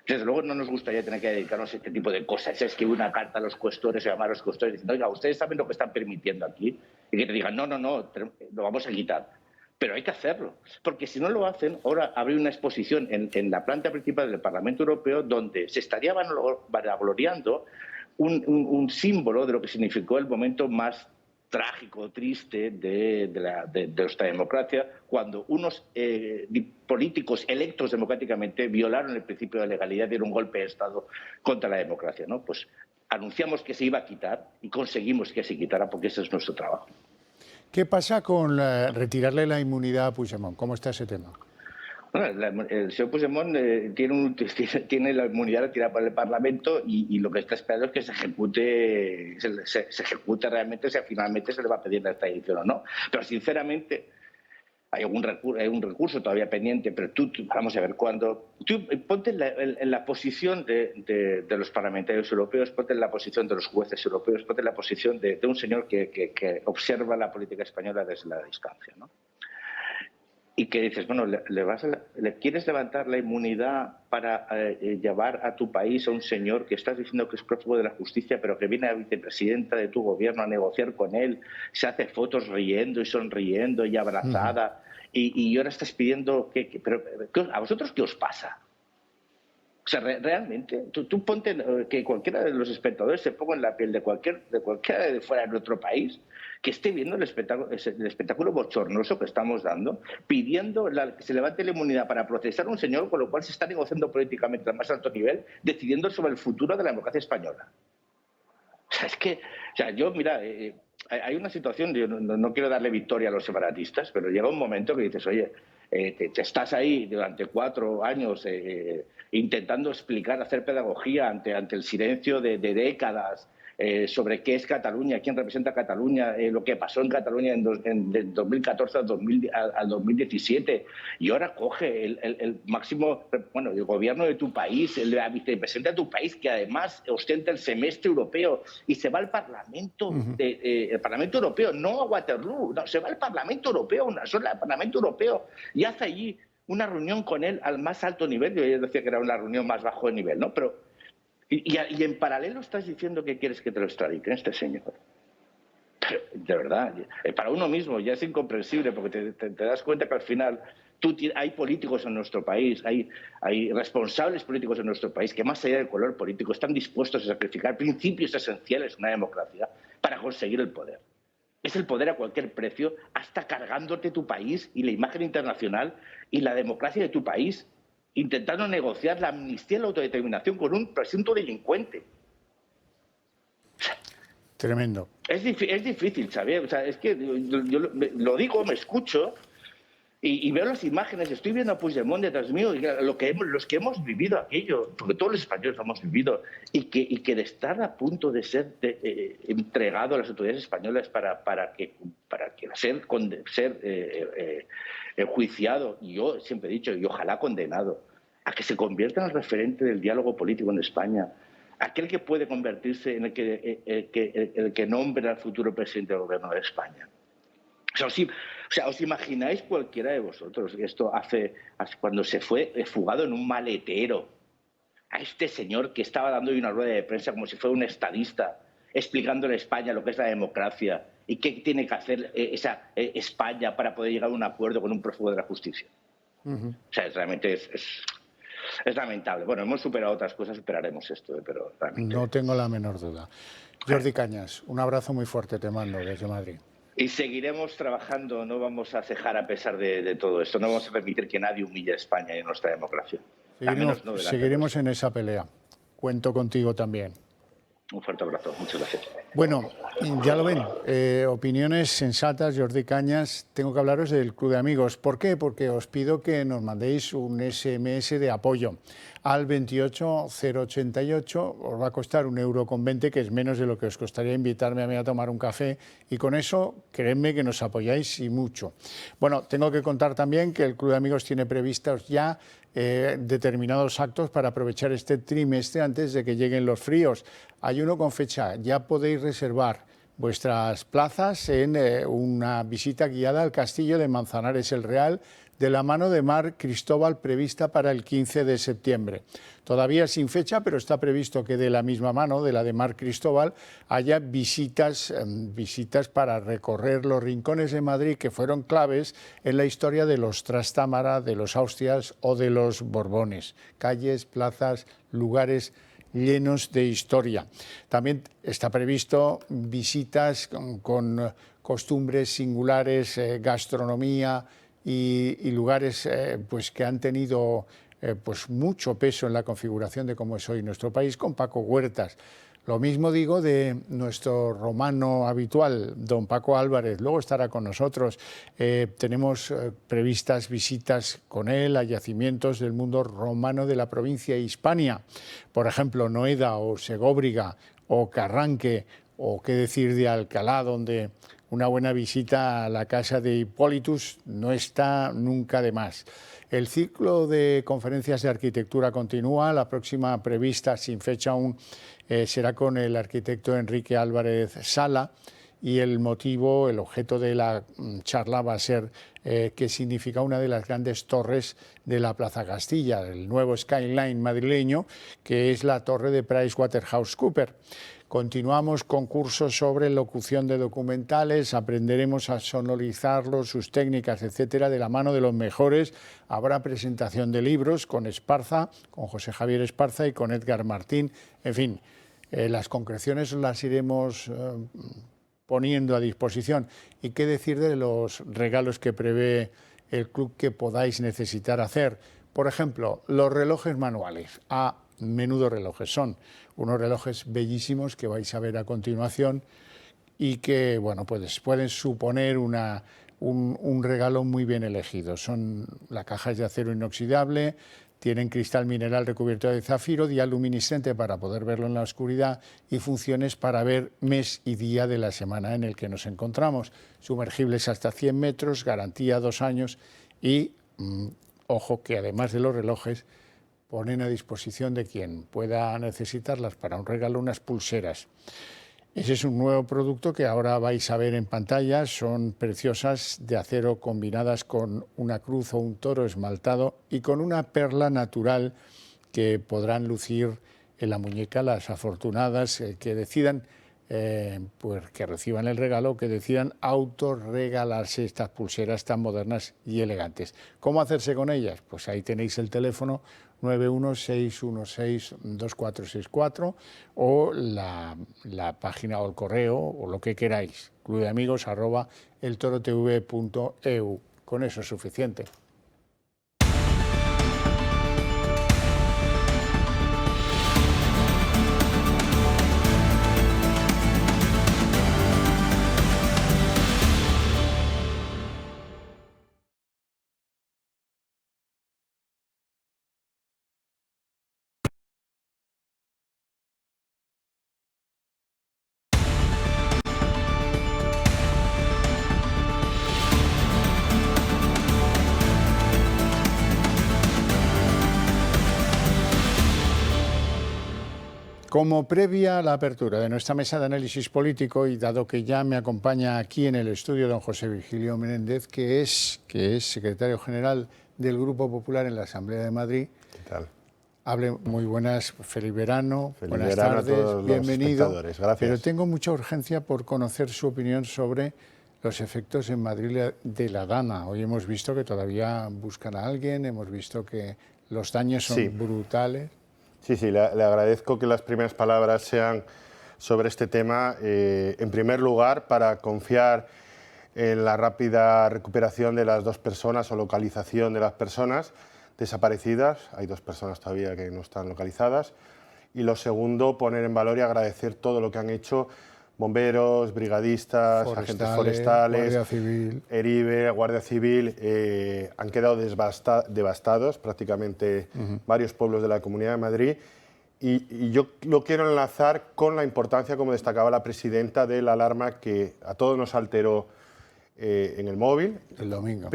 Speaker 11: Desde luego no nos gustaría tener que dedicarnos a este tipo de cosas. Es que una carta a los cuestores, llamar a los cuestores diciendo, oiga, ustedes saben lo que están permitiendo aquí, y que te digan, no, lo vamos a quitar. Pero hay que hacerlo, porque si no lo hacen, ahora habrá una exposición en la planta principal del Parlamento Europeo donde se estaría vanagloriando un símbolo de lo que significó el momento más trágico, triste de nuestra democracia, cuando unos políticos electos democráticamente violaron el principio de legalidad y dieron un golpe de Estado contra la democracia, ¿no? Pues anunciamos que se iba a quitar y conseguimos que se quitara porque ese es nuestro trabajo.
Speaker 1: ¿Qué pasa con retirarle la inmunidad a Puigdemont? ¿Cómo está ese tema?
Speaker 11: Bueno, el señor Puigdemont tiene la inmunidad retirada por el Parlamento y lo que está esperando es que se ejecute realmente, si finalmente se le va a pedir la extradición o no. Pero sinceramente hay un recurso todavía pendiente, pero vamos a ver, cuando tú ponte en la posición de los parlamentarios europeos, ponte en la posición de los jueces europeos, ponte en la posición de un señor que observa la política española desde la distancia, ¿no? Y que dices, bueno, ¿le quieres levantar la inmunidad para llevar a tu país a un señor que estás diciendo que es prófugo de la justicia, pero que viene a vicepresidenta de tu gobierno a negociar con él, se hace fotos riendo y sonriendo y abrazada, y ahora estás pidiendo pero ¿a vosotros qué os pasa? O sea, realmente, tú ponte que cualquiera de los espectadores se ponga en la piel de cualquiera de fuera de nuestro país que esté viendo el espectáculo bochornoso que estamos dando, pidiendo que se levante la inmunidad para procesar a un señor con lo cual se está negociando políticamente al más alto nivel, decidiendo sobre el futuro de la democracia española. O sea, es que, yo, mira, hay una situación, yo no quiero darle victoria a los separatistas, pero llega un momento que dices, oye, te estás ahí durante 4 años intentando explicar, hacer pedagogía ante el silencio de décadas sobre qué es Cataluña, quién representa Cataluña, lo que pasó en Cataluña del 2014 al 2017, y ahora coge el máximo, bueno, el gobierno de tu país, la vicepresidenta de tu país, que además ostenta el semestre europeo, y se va al Parlamento, el Parlamento Europeo, no a Waterloo, no, se va al Parlamento Europeo, una sola al Parlamento Europeo, y hace allí una reunión con él al más alto nivel. Yo decía que era una reunión más bajo de nivel, ¿no? Pero y en paralelo estás diciendo que quieres que te lo extraditen este señor. Pero, de verdad, para uno mismo ya es incomprensible, porque te das cuenta que al final hay políticos en nuestro país, hay responsables políticos en nuestro país que más allá del color político están dispuestos a sacrificar principios esenciales en una democracia para conseguir el poder. Es el poder a cualquier precio, hasta cargándote tu país y la imagen internacional y la democracia de tu país, intentando negociar la amnistía y la autodeterminación con un presunto delincuente.
Speaker 1: Tremendo.
Speaker 11: Es difícil, Xavier. O sea, es que yo lo digo, me escucho y veo las imágenes. Estoy viendo a Puigdemont detrás mío y los que hemos vivido aquello, porque todos los españoles lo hemos vivido, y que de estar a punto de ser entregado a las autoridades españolas para ser enjuiciado, y yo siempre he dicho, y ojalá condenado, a que se convierta en el referente del diálogo político en España, aquel que puede convertirse en el que nombre al futuro presidente del gobierno de España. ¿Os imagináis cualquiera de vosotros esto cuando se fue fugado en un maletero a este señor que estaba dando una rueda de prensa como si fuera un estadista, explicándole a España lo que es la democracia y qué tiene que hacer España para poder llegar a un acuerdo con un prófugo de la justicia? O sea, realmente es lamentable. Bueno, hemos superado otras cosas, superaremos esto, pero realmente...
Speaker 1: No tengo la menor duda. Jordi Cañas, un abrazo muy fuerte te mando desde Madrid.
Speaker 11: Y seguiremos trabajando, no vamos a cejar a pesar de todo esto, no vamos a permitir que nadie humille a España y a nuestra democracia.
Speaker 1: Seguiremos en esa pelea. Cuento contigo también.
Speaker 11: Un fuerte abrazo, muchas gracias.
Speaker 1: Bueno, ya lo ven, opiniones sensatas, Jordi Cañas. Tengo que hablaros del Club de Amigos. ¿Por qué? Porque os pido que nos mandéis un SMS de apoyo al 28088. Os va a costar 1,20 €, que es menos de lo que os costaría invitarme a mí a tomar un café. Y con eso, creedme que nos apoyáis y mucho. Bueno, tengo que contar también que el Club de Amigos tiene previstos ya determinados actos para aprovechar este trimestre antes de que lleguen los fríos. Hay uno con fecha, ya podéis reservar vuestras plazas en una visita guiada al castillo de Manzanares el Real de la mano de Mar Cristóbal, prevista para el 15 de septiembre. Todavía sin fecha, pero está previsto que de la misma mano, de la de Mar Cristóbal, haya visitas para recorrer los rincones de Madrid que fueron claves en la historia de los Trastámara, de los Austrias o de los Borbones. Calles, plazas, lugares llenos de historia. También está previsto visitas con costumbres singulares, gastronomía y lugares pues que han tenido pues mucho peso en la configuración de cómo es hoy nuestro país, con Paco Huertas. Lo mismo digo de nuestro romano habitual, don Paco Álvarez. Luego estará con nosotros. Tenemos previstas visitas con él a yacimientos del mundo romano de la provincia de Hispania. Por ejemplo, Noeda o Segóbriga o Carranque, o qué decir de Alcalá, donde una buena visita a la casa de Hipólitus no está nunca de más. El ciclo de conferencias de arquitectura continúa. La próxima prevista, sin fecha aún, será con el arquitecto Enrique Álvarez Sala, y el objeto de la charla va a ser qué significa una de las grandes torres de la Plaza Castilla, el nuevo skyline madrileño, que es la torre de PricewaterhouseCoopers. Continuamos con cursos sobre locución de documentales, aprenderemos a sonorizarlos, sus técnicas, etcétera, de la mano de los mejores. Habrá presentación de libros con Esparza, con José Javier Esparza y con Edgar Martín. En fin, las concreciones las iremos poniendo a disposición. ¿Y qué decir de los regalos que prevé el club que podáis necesitar hacer? Por ejemplo, los relojes manuales. Menudo relojes son, unos relojes bellísimos que vais a ver a continuación y que, bueno, pues pueden suponer un regalo muy bien elegido. La caja es de acero inoxidable, tienen cristal mineral recubierto de zafiro, dial luminiscente para poder verlo en la oscuridad y funciones para ver mes y día de la semana en el que nos encontramos. Sumergibles hasta 100 metros, garantía 2 años y, ojo, que además de los relojes, ponen a disposición de quien pueda necesitarlas para un regalo unas pulseras. Ese es un nuevo producto que ahora vais a ver en pantalla. Son preciosas, de acero, combinadas con una cruz o un toro esmaltado y con una perla natural que podrán lucir en la muñeca las afortunadas que decidan pues que reciban el regalo o que decidan autorregalarse estas pulseras tan modernas y elegantes. ¿Cómo hacerse con ellas? Pues ahí tenéis el teléfono 916162464 o la página o el correo o lo que queráis, clubdeamigos@eltorotv.eu. Con eso es suficiente. Como previa a la apertura de nuestra mesa de análisis político, y dado que ya me acompaña aquí en el estudio don José Virgilio Menéndez, que es secretario general del Grupo Popular en la Asamblea de Madrid.
Speaker 13: ¿Qué tal?
Speaker 1: Hable muy buenas, feliz verano,
Speaker 13: Feliz
Speaker 1: buenas
Speaker 13: verano
Speaker 1: tardes,
Speaker 13: a todos
Speaker 1: bienvenido.
Speaker 13: los espectadores.
Speaker 1: Pero tengo mucha urgencia por conocer su opinión sobre los efectos en Madrid de la Dana. Hoy hemos visto que todavía buscan a alguien, hemos visto que los daños son brutales.
Speaker 13: Sí, le agradezco que las primeras palabras sean sobre este tema. En primer lugar, para confiar en la rápida recuperación de las 2 personas o localización de las personas desaparecidas. Hay 2 personas todavía que no están localizadas. Y lo segundo, poner en valor y agradecer todo lo que han hecho bomberos, brigadistas, agentes forestales,
Speaker 1: Guardia Civil,
Speaker 13: ERIBE, Guardia Civil. Han quedado devastados prácticamente varios pueblos de la Comunidad de Madrid. Y yo lo quiero enlazar con la importancia, como destacaba la presidenta, de la alarma que a todos nos alteró en el móvil.
Speaker 1: El domingo.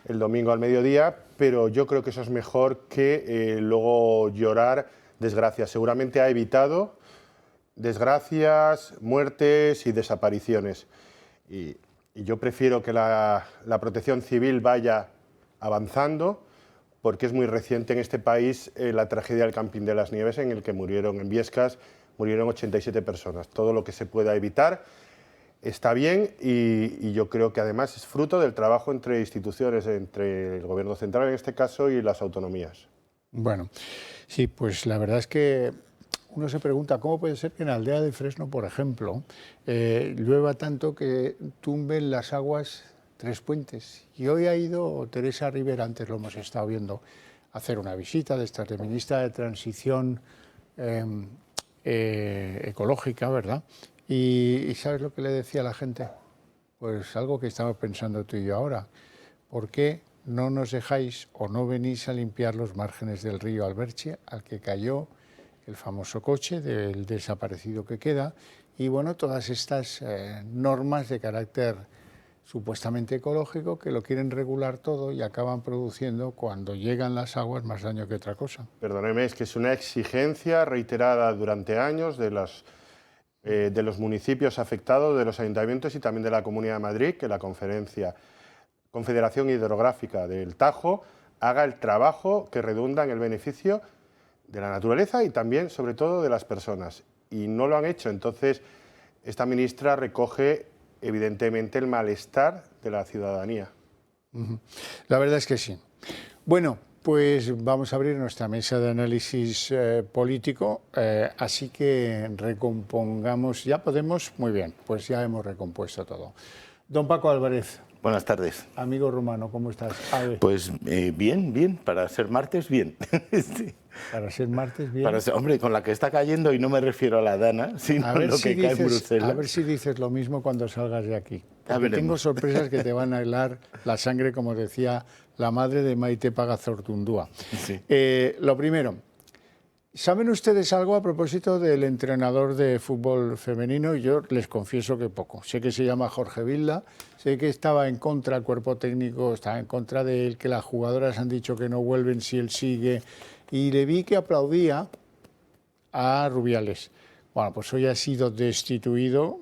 Speaker 13: El domingo al mediodía, pero yo creo que eso es mejor que luego llorar desgracias. Seguramente ha evitado desgracias, muertes y desapariciones. Y yo prefiero que la protección civil vaya avanzando, porque es muy reciente en este país la tragedia del Camping de las Nieves, en el que en Biescas murieron 87 personas. Todo lo que se pueda evitar está bien, y yo creo que además es fruto del trabajo entre instituciones, entre el Gobierno central en este caso y las autonomías.
Speaker 1: Bueno, sí, pues la verdad es que uno se pregunta cómo puede ser que en la aldea de Fresno, por ejemplo, llueva tanto que tumben las aguas 3 puentes. Y hoy ha ido Teresa Rivera, antes lo hemos estado viendo, a hacer una visita de esta ministra de Transición Ecológica, ¿verdad? Y ¿sabes lo que le decía a la gente? Pues algo que estamos pensando tú y yo ahora. ¿Por qué no nos dejáis o no venís a limpiar los márgenes del río Alberche, al que cayó el famoso coche del desaparecido que queda? Y bueno, todas estas normas de carácter supuestamente ecológico que lo quieren regular todo y acaban produciendo, cuando llegan las aguas, más daño que otra cosa.
Speaker 13: Perdóneme, es que es una exigencia reiterada durante años de los municipios afectados, de los ayuntamientos y también de la Comunidad de Madrid, que la Confederación Hidrográfica del Tajo haga el trabajo que redunda en el beneficio de la naturaleza y también, sobre todo, de las personas. Y no lo han hecho. Entonces, esta ministra recoge, evidentemente, el malestar de la ciudadanía.
Speaker 1: La verdad es que sí. Bueno, pues vamos a abrir nuestra mesa de análisis político, así que recompongamos. ¿Ya podemos? Muy bien, pues ya hemos recompuesto todo. Don Paco Álvarez.
Speaker 14: Buenas tardes.
Speaker 1: Amigo rumano, ¿cómo estás?
Speaker 14: Pues bien, para ser martes, bien.
Speaker 1: Sí. Para ser martes, bien.
Speaker 14: Hombre, con la que está cayendo, y no me refiero a la Dana, sino a lo que cae en Bruselas.
Speaker 1: A ver si dices lo mismo cuando salgas de aquí. Tengo sorpresas que te van a helar la sangre, como decía la madre de Maite Pagazortundúa.
Speaker 14: Sí.
Speaker 1: Lo primero, ¿saben ustedes algo a propósito del entrenador de fútbol femenino? Yo les confieso que poco. Sé que se llama Jorge Vilda, sé que estaba en contra, el cuerpo técnico estaba en contra de él, que las jugadoras han dicho que no vuelven si él sigue, y le vi que aplaudía a Rubiales. Bueno, pues hoy ha sido destituido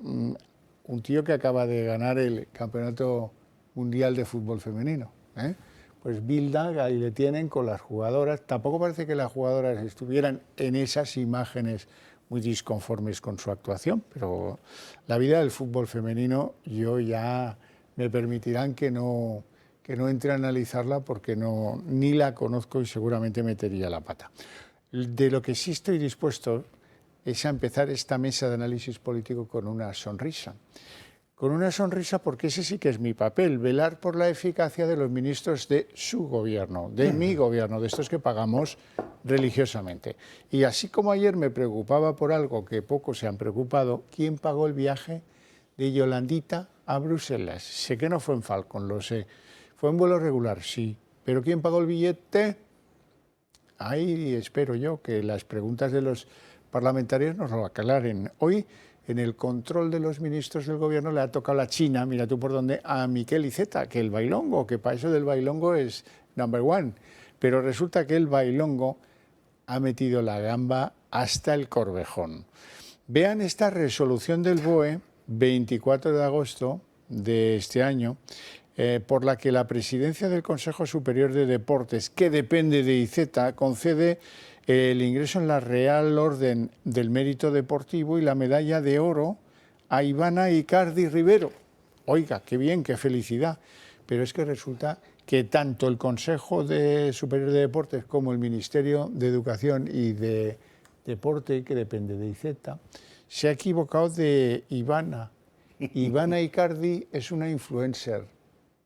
Speaker 1: un tío que acaba de ganar el Campeonato Mundial de Fútbol Femenino, ¿eh? Pues Vilda, ahí le tienen con las jugadoras. Tampoco parece que las jugadoras estuvieran en esas imágenes muy disconformes con su actuación, pero la vida del fútbol femenino, yo ya me permitirán que no entre a analizarla, porque ni la conozco y seguramente metería la pata. De lo que sí estoy dispuesto es a empezar esta mesa de análisis político con una sonrisa. Con una sonrisa, porque ese sí que es mi papel, velar por la eficacia de los ministros de su gobierno, de mi gobierno, de estos que pagamos religiosamente. Y así como ayer me preocupaba por algo que pocos se han preocupado, ¿quién pagó el viaje de Yolandita a Bruselas? Sé que no fue en Falcon, lo sé. Fue en vuelo regular, sí. ¿Pero quién pagó el billete? Ahí espero yo que las preguntas de los parlamentarios nos lo aclaren. Hoy, en el control de los ministros del gobierno, le ha tocado la China, mira tú por dónde, a Miquel Iceta, que el bailongo, que para eso del bailongo es number one. Pero resulta que el bailongo ha metido la gamba hasta el Corvejón. Vean esta resolución del BOE, 24 de agosto de este año, por la que la presidencia del Consejo Superior de Deportes, que depende de IZ, concede el ingreso en la Real Orden del Mérito Deportivo y la medalla de oro a Ivana Icardi Rivero. Oiga, qué bien, qué felicidad. Pero es que resulta que tanto el Consejo Superior de Deportes como el Ministerio de Educación y de Deporte, que depende de IZ, se ha equivocado de Ivana. Ivana Icardi es una influencer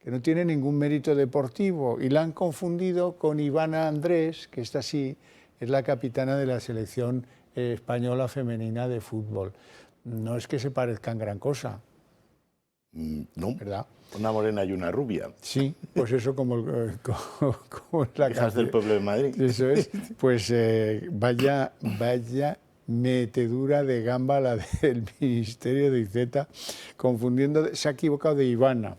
Speaker 1: que no tiene ningún mérito deportivo y la han confundido con Ivana Andrés, que esta sí es la capitana de la selección española femenina de fútbol. No es que se parezcan gran cosa.
Speaker 14: No,
Speaker 1: ¿verdad?
Speaker 14: Una morena y una rubia.
Speaker 1: Sí, pues eso como la
Speaker 14: hijas del pueblo de Madrid.
Speaker 1: Eso es. Pues vaya metedura de gamba la del Ministerio de IZ, confundiendo, se ha equivocado de Ivana.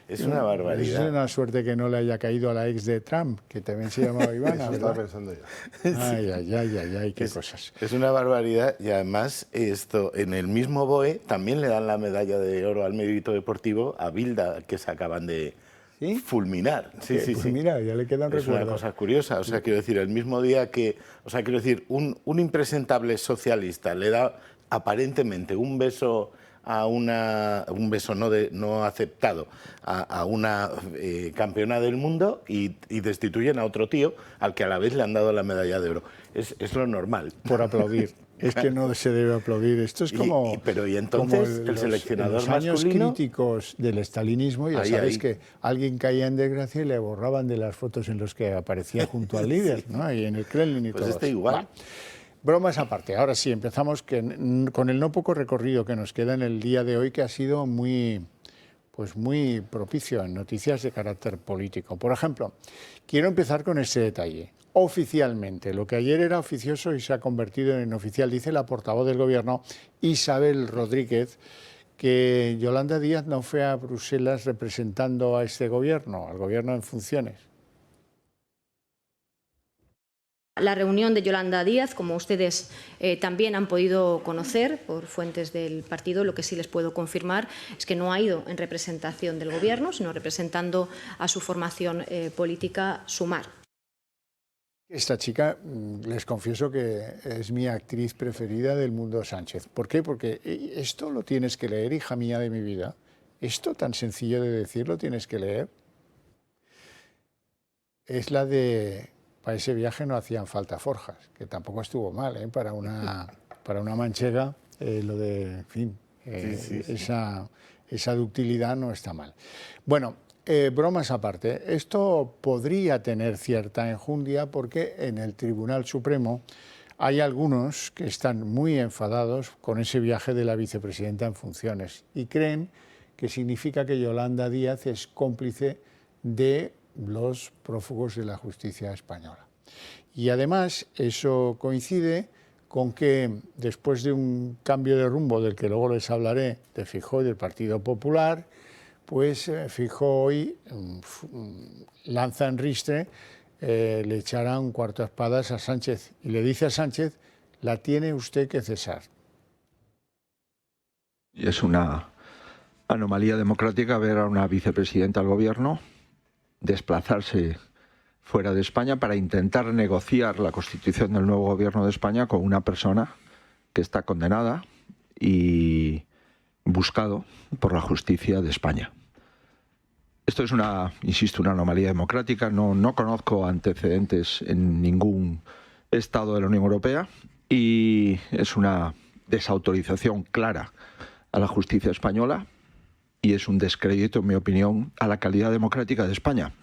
Speaker 14: Es una barbaridad.
Speaker 1: Es una suerte que no le haya caído a la ex de Trump, que también se llamaba Ivana.
Speaker 13: Estaba pensando yo.
Speaker 1: Ay, qué cosas.
Speaker 14: Es una barbaridad y además esto en el mismo BOE también le dan la medalla de oro al mérito deportivo a Bilda, que se acaban de fulminar. Sí.
Speaker 1: Mira, ya le quedan recuerdos.
Speaker 14: Es una cosa curiosa, o sea, quiero decir, el mismo día que, o sea, quiero decir, un impresentable socialista le da aparentemente un beso a un beso no aceptado a una campeona del mundo y destituyen a otro tío al que a la vez le han dado la medalla de oro. Es lo normal.
Speaker 1: Por aplaudir. Es que no se debe aplaudir. Esto es como...
Speaker 14: Pero y entonces el seleccionador
Speaker 1: en los años
Speaker 14: masculino,
Speaker 1: críticos del estalinismo, ya sabes que alguien caía en desgracia y le borraban de las fotos en las que aparecía junto al líder, ¿no? Y en el Kremlin y todo.
Speaker 14: Pues está igual.
Speaker 1: Bromas aparte, ahora sí, empezamos con el no poco recorrido que nos queda en el día de hoy, que ha sido muy propicio en noticias de carácter político. Por ejemplo, quiero empezar con este detalle. Oficialmente, lo que ayer era oficioso y se ha convertido en oficial, dice la portavoz del Gobierno, Isabel Rodríguez, que Yolanda Díaz no fue a Bruselas representando a este Gobierno, al Gobierno en funciones.
Speaker 15: La reunión de Yolanda Díaz, como ustedes también han podido conocer por fuentes del partido, lo que sí les puedo confirmar es que no ha ido en representación del Gobierno, sino representando a su formación política, Sumar.
Speaker 1: Esta chica, les confieso que es mi actriz preferida del mundo Sánchez. ¿Por qué? Porque esto lo tienes que leer, hija mía de mi vida. Esto tan sencillo de decir lo tienes que leer. Es la de... Para ese viaje no hacían falta forjas, que tampoco estuvo mal, ¿eh? Para una manchega, lo de, en fin, esa ductilidad no está mal. Bueno, bromas aparte, esto podría tener cierta enjundia porque en el Tribunal Supremo hay algunos que están muy enfadados con ese viaje de la vicepresidenta en funciones y creen que significa que Yolanda Díaz es cómplice de los prófugos de la justicia española. Y además eso coincide con que después de un cambio de rumbo del que luego les hablaré de Feijóo y del Partido Popular, pues Feijóo hoy lanza en ristre, le echará un cuarto de espadas a Sánchez y le dice a Sánchez, la tiene usted que cesar.
Speaker 16: Y es una anomalía democrática ver a una vicepresidenta del Gobierno desplazarse fuera de España para intentar negociar la constitución del nuevo Gobierno de España con una persona que está condenada y buscado por la justicia de España. Esto es una anomalía democrática. No conozco antecedentes en ningún Estado de la Unión Europea y es una desautorización clara a la justicia española y es un descrédito, en mi opinión, a la calidad democrática de España.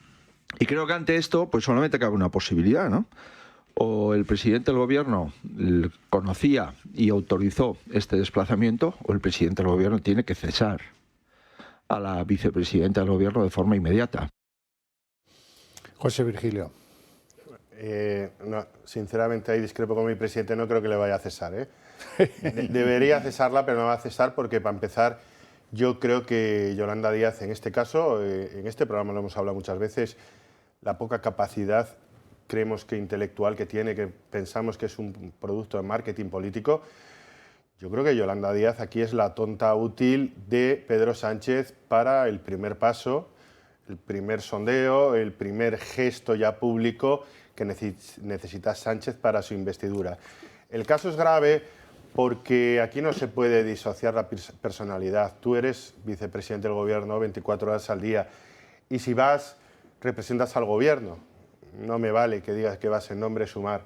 Speaker 16: Y creo que ante esto, pues solamente cabe una posibilidad, ¿no? O el presidente del Gobierno conocía y autorizó este desplazamiento, o el presidente del Gobierno tiene que cesar a la vicepresidenta del Gobierno de forma inmediata.
Speaker 1: José Virgilio.
Speaker 13: No, sinceramente, ahí discrepo con mi presidente, no creo que le vaya a cesar, ¿eh? Debería cesarla, pero no va a cesar porque, para empezar, yo creo que Yolanda Díaz, en este caso, en este programa lo hemos hablado muchas veces, la poca capacidad creemos que intelectual que tiene, que pensamos que es un producto de marketing político. Yo creo que Yolanda Díaz aquí es la tonta útil de Pedro Sánchez para el primer paso, el primer sondeo, el primer gesto ya público que necesita Sánchez para su investidura. El caso es grave porque aquí no se puede disociar la personalidad. Tú eres vicepresidente del Gobierno 24 horas al día y si vas, representas al Gobierno. No me vale que digas que vas en nombre Sumar.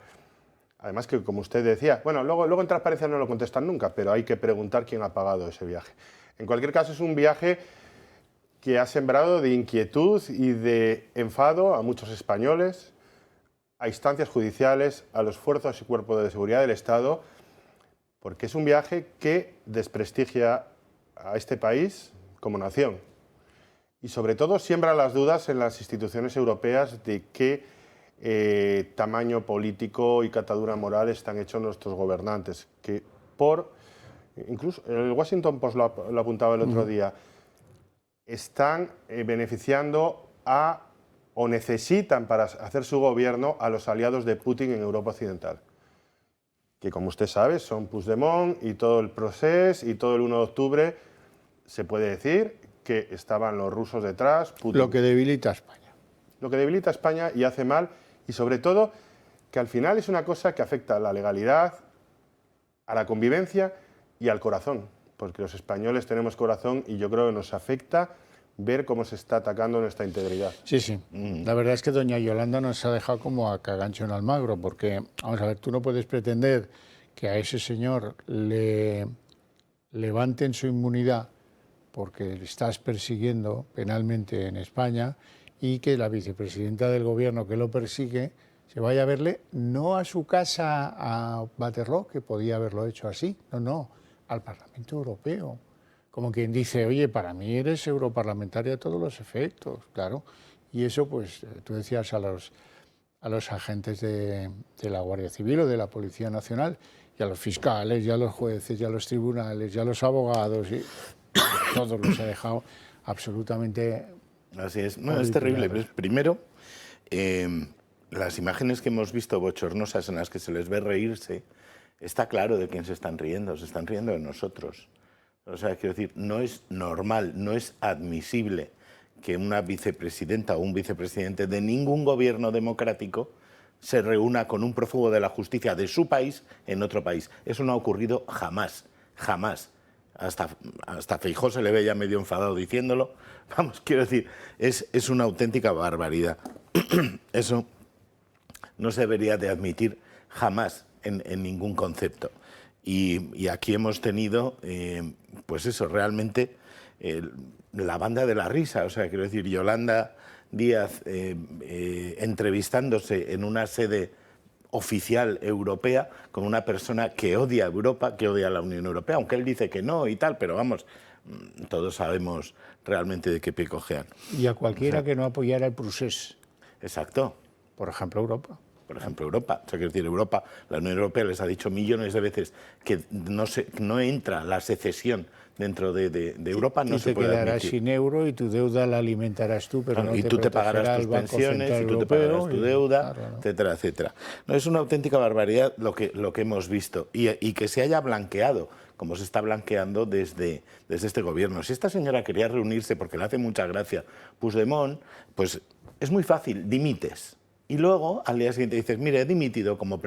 Speaker 13: Además que, como usted decía, bueno, luego en transparencia no lo contestan nunca, pero hay que preguntar quién ha pagado ese viaje. En cualquier caso, es un viaje que ha sembrado de inquietud y de enfado a muchos españoles, a instancias judiciales, a los fuerzas y cuerpos de seguridad del Estado, porque es un viaje que desprestigia a este país como nación. Y sobre todo siembra las dudas en las instituciones europeas de qué tamaño político y catadura moral están hechos nuestros gobernantes, que incluso el Washington Post lo apuntaba el otro día, están beneficiando o necesitan para hacer su gobierno a los aliados de Putin en Europa Occidental, que como usted sabe son Puigdemont y todo el proceso y todo el 1 de octubre se puede decir que estaban los rusos detrás. Putin.
Speaker 1: Lo que debilita a España.
Speaker 13: Lo que debilita a España y hace mal, y sobre todo que al final es una cosa que afecta a la legalidad, a la convivencia y al corazón, porque los españoles tenemos corazón y yo creo que nos afecta ver cómo se está atacando nuestra integridad.
Speaker 1: Sí, sí. La verdad es que doña Yolanda nos ha dejado como a cagancho en Almagro, porque, vamos a ver, tú no puedes pretender que a ese señor le levanten su inmunidad porque le estás persiguiendo penalmente en España y que la vicepresidenta del Gobierno que lo persigue se vaya a verle no a su casa a Waterloo, que podía haberlo hecho así, no, al Parlamento Europeo. Como quien dice, oye, para mí eres europarlamentaria a todos los efectos, claro. Y eso, pues, tú decías a los agentes de la Guardia Civil o de la Policía Nacional, y a los fiscales, y a los jueces, y a los tribunales, y a los abogados, y todos los ha dejado absolutamente...
Speaker 14: Así es, no, es terrible. Primero, las imágenes que hemos visto bochornosas en las que se les ve reírse, está claro de quién se están riendo de nosotros. O sea, quiero decir, no es normal, no es admisible que una vicepresidenta o un vicepresidente de ningún gobierno democrático se reúna con un prófugo de la justicia de su país en otro país. Eso no ha ocurrido jamás, jamás. Hasta Feijóo se le ve ya medio enfadado diciéndolo. Vamos, quiero decir, es una auténtica barbaridad. Eso no se debería de admitir jamás en ningún concepto. Y aquí hemos tenido, pues eso, realmente la banda de la risa. O sea, quiero decir, Yolanda Díaz entrevistándose en una sede oficial europea con una persona que odia a Europa, que odia a la Unión Europea, aunque él dice que no y tal, pero vamos, todos sabemos realmente de qué pie cojean.
Speaker 1: Y a cualquiera que no apoyara el procés.
Speaker 14: Exacto.
Speaker 1: Por ejemplo, Europa.
Speaker 14: Por ejemplo, Europa. O sea, quiero decir, Europa, la Unión Europea les ha dicho millones de veces que no entra la secesión dentro de Europa, no se puede admitir.
Speaker 1: Y te quedarás sin euro y tu deuda la alimentarás tú, pero no
Speaker 14: y tú te pagarás tus pensiones, y tú te pagarás tu deuda, etcétera, etcétera. No, es una auténtica barbaridad lo que hemos visto y que se haya blanqueado, como se está blanqueando desde este gobierno. Si esta señora quería reunirse porque le hace mucha gracia Puigdemont, pues es muy fácil, dimites. Y luego, al día siguiente dices, mire, he dimitido como